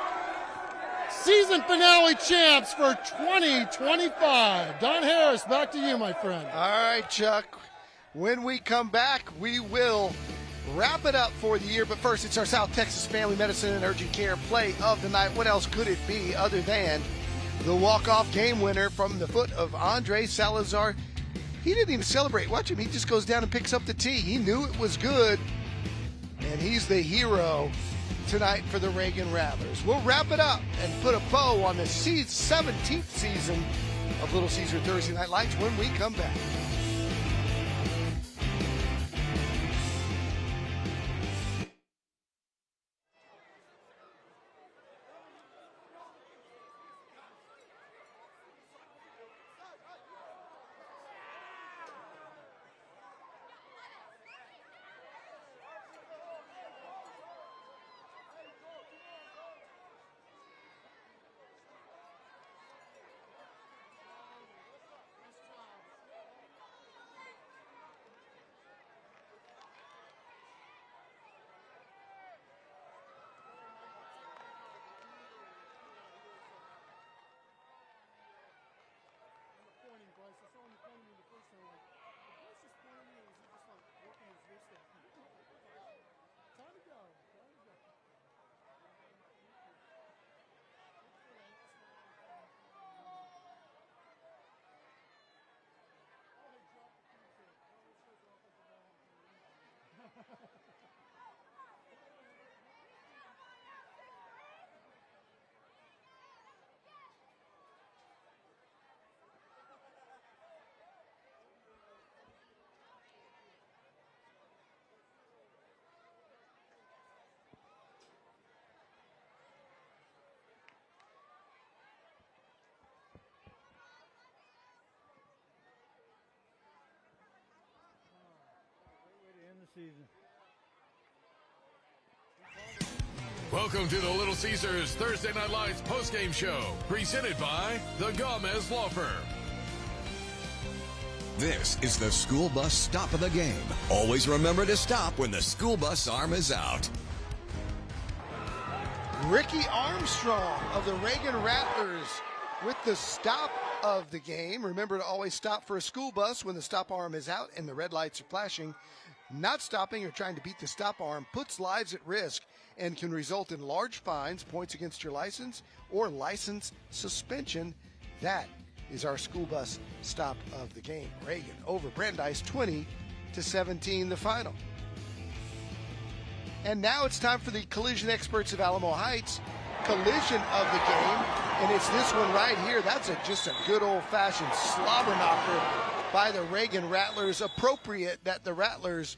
C: season finale champs for 2025. Don Harris, back to you, my friend.
O: All right, Chuck. When we come back, we will wrap it up for the year. But first, it's our South Texas Family Medicine and Urgent Care play of the night. What else could it be other than the walk-off game winner from the foot of Andre Salazar? He didn't even celebrate. Watch him. He just goes down and picks up the tee. He knew it was good, and he's the hero tonight for the Reagan Rattlers. We'll wrap it up and put a bow on the 17th season of Little Caesar Thursday Night Lights when we come back.
W: Season.
A: Welcome to the Little Caesars Thursday Night Lights postgame show, presented by the Gomez Law Firm.
E: This is the school bus stop of the game. Always remember to stop when the school bus arm is out.
O: Ricky Armstrong of the Reagan Rattlers with the stop of the game. Remember to always stop for a school bus when the stop arm is out and the red lights are flashing. Not stopping or trying to beat the stop arm puts lives at risk and can result in large fines, points against your license, or license suspension. That is our school bus stop of the game. Reagan over Brandeis 20-17, the final. And now it's time for the collision experts of Alamo Heights collision of the game, and it's this one right here. That's just a good old-fashioned slobber knocker by the Reagan Rattlers. Appropriate that the Rattlers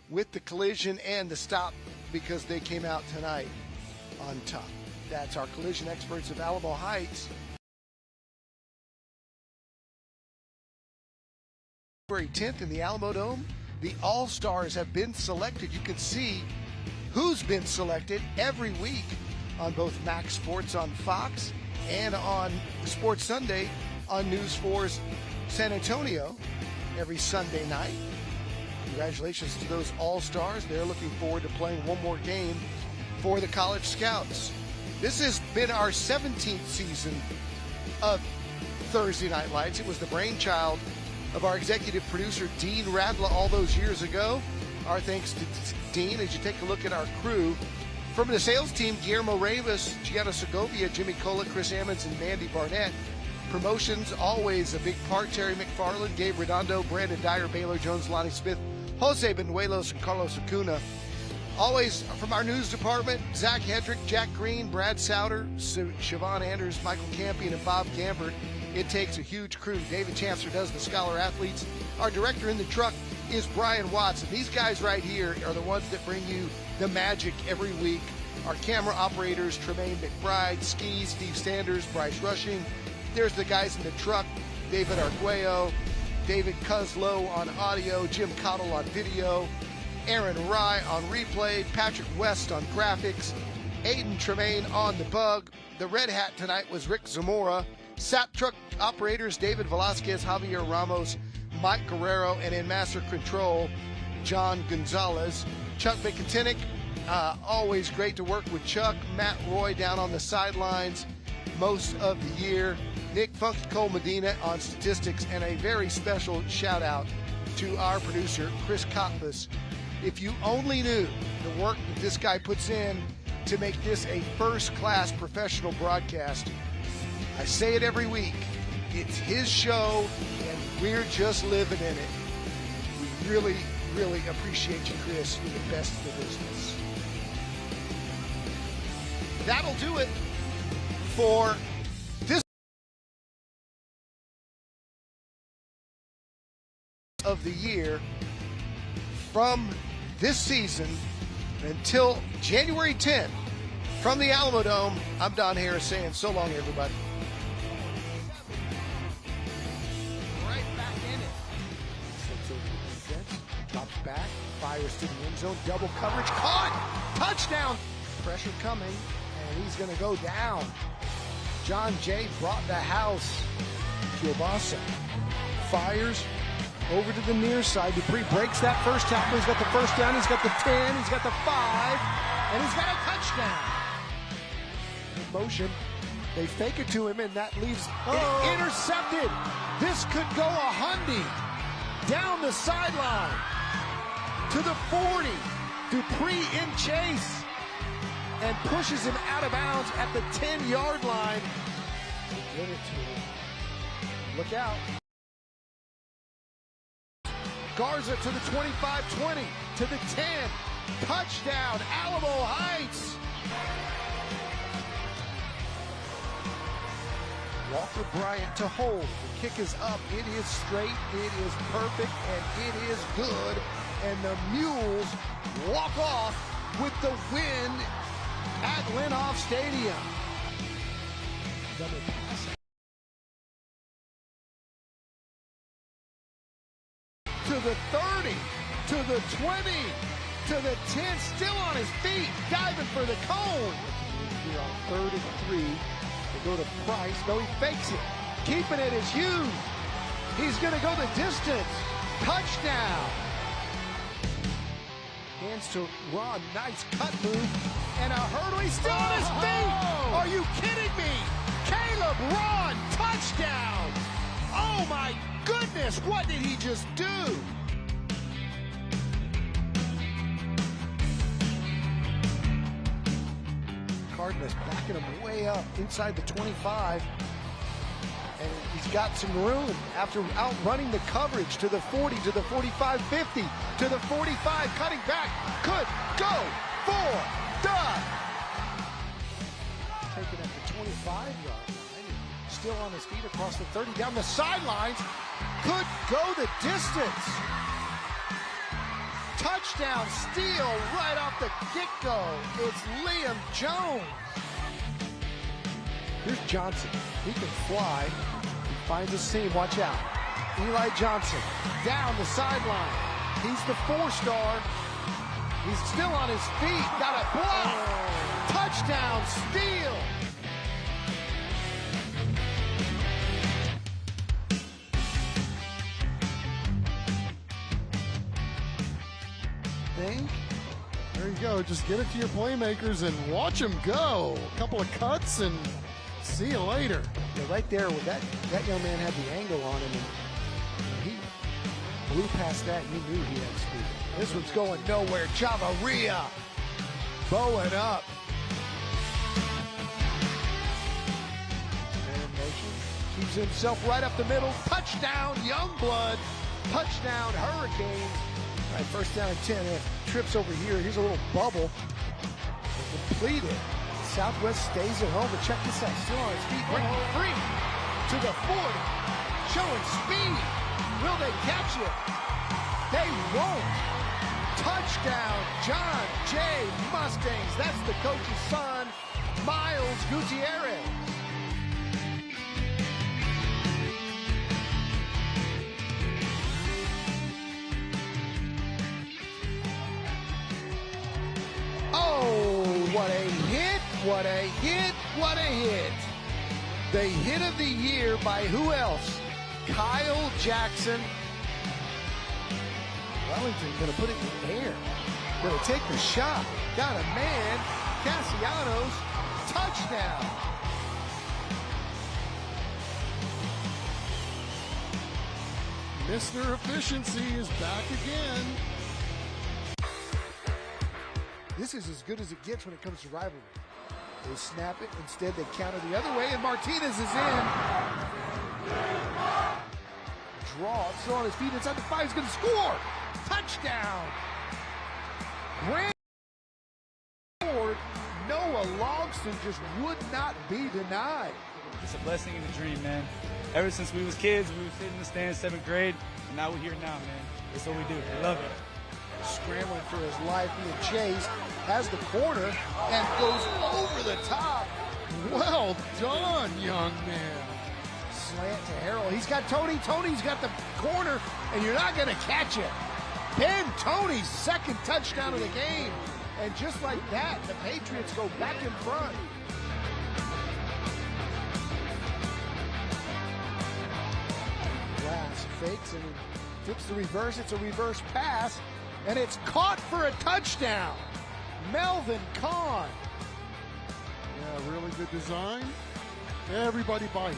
O: with the collision and the stop because they came out tonight on top. That's our collision experts of Alamo Heights. February 10th in the Alamo Dome, the All-Stars have been selected. You can see who's been selected every week on both Max Sports on Fox and on Sports Sunday on News 4's San Antonio every Sunday night. Congratulations to those All-Stars. They're looking forward to playing one more game for the College Scouts. This has been our 17th season of Thursday Night Lights. It was the brainchild of our executive producer, Dean Radla, all those years ago. Our thanks to Dean as you take a look at our crew. From the sales team, Guillermo Reyes, Gianna Segovia, Jimmy Cola, Chris Ammons, and Mandy Barnett. Promotions, always a big part. Terry McFarland, Gabe Redondo, Brandon Dyer, Baylor Jones, Lonnie Smith, Jose Benuelos, and Carlos Acuna. Always from our news department, Zach Hedrick, Jack Green, Brad Souter, Siobhan Anders, Michael Campion, and Bob Gambert.
B: it takes a huge crew. David Chancellor does the Scholar Athletes. Our director in the truck is Brian Watson. These guys right here are the ones that bring you the magic every week. Our camera operators, Tremaine McBride, Ski, Steve Sanders, Bryce Rushing. There's the guys in the truck, David Arguello, David Cuslow on audio, Jim Cottle on video, Aaron Rye on replay, Patrick West on graphics, Aiden Tremaine on the bug. The red hat tonight was Rick Zamora. SAP truck operators, David Velasquez, Javier Ramos, Mike Guerrero, and in master control, John Gonzalez. Chuck McIntyre, always great to work with Chuck. Matt Roy down on the sidelines most of the year. Nick Funky Cole Medina on statistics, and a very special shout out to our producer, Chris Kotlas. If you only knew the work that this guy puts in to make this a first-class professional broadcast. I say it every week. It's his show, and we're just living in it. We really, really appreciate you, Chris. You're the best in the business. That'll do it for this of the year. From this season until January 10th, from the Alamo Dome, I'm Don Harris saying so long, everybody. Right back in it. Slips over the defense, drops back, fires to the end zone, double coverage, caught, touchdown. Pressure coming, and he's going to go down. John Jay brought the house to Obasa. Fires over to the near side. Dupree breaks that first tackle. He's got the first down. He's got the 10. He's got the 5. And he's got a touchdown. In motion. They fake it to him, and that leaves it intercepted. This could go a hundy. Down the sideline. To the 40. Dupree in chase. And pushes him out of bounds at the 10-yard line. Give it to him. Look out. Garza to the 25-20, to the 10. Touchdown, Alamo Heights. Walker Bryant to hold. The kick is up. It is straight. It is perfect. And it is good. And the Mules walk off with the win at Linhoff Stadium. Double pass. To the 30, to the 20, to the 10, still on his feet, diving for the cone. Here on 3rd and 3, they go to Price. No, he fakes it. Keeping it is Hughes. He's going to go the distance. Touchdown. Hands to Ron. Nice cut move. And a hurdle. He's still on his feet. Are you kidding me? Caleb Ron. Touchdown. Oh, my goodness. What did he just do? Cardenas backing him way up inside the 25. And he's got some room after outrunning the coverage to the 40, to the 45, 50, to the 45, cutting back. Could go for the. Taken at the 25-yard line. Still on his feet across the 30, down the sidelines. Could go the distance. Touchdown steal right off the get-go. It's Liam Jones. Here's Johnson. He can fly. He finds a seam. Watch out. Eli Johnson down the sideline. He's the 4-star. He's still on his feet. Got a block. Touchdown steal.
C: There you go. Just get it to your playmakers and watch them go. A couple of cuts and see you later.
B: Yeah, right there, with that young man had the angle on him, and he blew past that. You knew he had speed. This one's going nowhere. Chavarria bowing up. And in motion, keeps himself right up the middle. Touchdown, Youngblood. Touchdown, Hurricanes. All right, first down and 10. Trips over here. Here's a little bubble. Completed. Southwest stays at home, but check this out. Still on his feet. Breaking free. to the 40, showing speed. Will they catch it? They won't. Touchdown, John Jay Mustangs. That's the coach's son, Miles Gutierrez. Oh, what a hit, what a hit, what a hit. The hit of the year by who else? Kyle Jackson. Wellington gonna put it in the air. Gonna take the shot. Got a man. Castellanos, touchdown.
C: Mr. Efficiency is back again.
B: This is as good as it gets when it comes to rivalry. They snap it. Instead, they counter the other way, and Martinez is in. Draw, still on his feet inside the 5. He's going to score. Touchdown. Grand forward. Noah Logston just would not be denied.
K: It's a blessing and a dream, man. Ever since we was kids, we would sit in the stands, 7th grade, and now we're here now, man. That's what we do. We love it.
B: Scrambling for his life, being chased, has the corner, and goes over the top.
C: Well done, young man.
B: Slant to Harrell. He's got Tony. Tony's got the corner, and you're not going to catch it. Ben Tony's second touchdown of the game. And just like that, the Patriots go back in front. Glass fakes and flips the reverse. It's a reverse pass, and it's caught for a touchdown. Melvin Kahn.
C: Yeah, really good design. Everybody biting.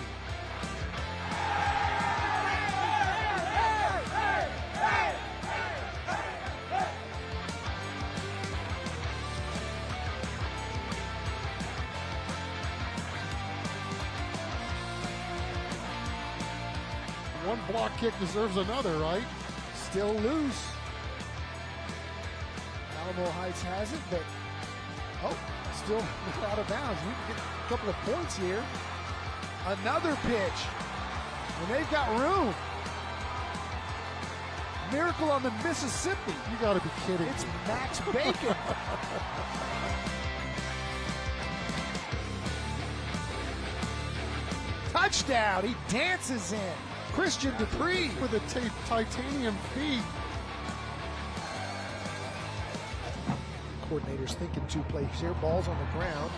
C: One block kick deserves another, right?
B: Still loose. Alamo Heights has it, but still not out of bounds. We can get a couple of points here. Another pitch, and they've got room. Miracle on the Mississippi.
C: You got to be kidding.
B: It's Max Bacon. Touchdown. He dances in. Christian Dupree
C: with a titanium feet.
B: Coordinators thinking 2 plays here. Ball's on the ground.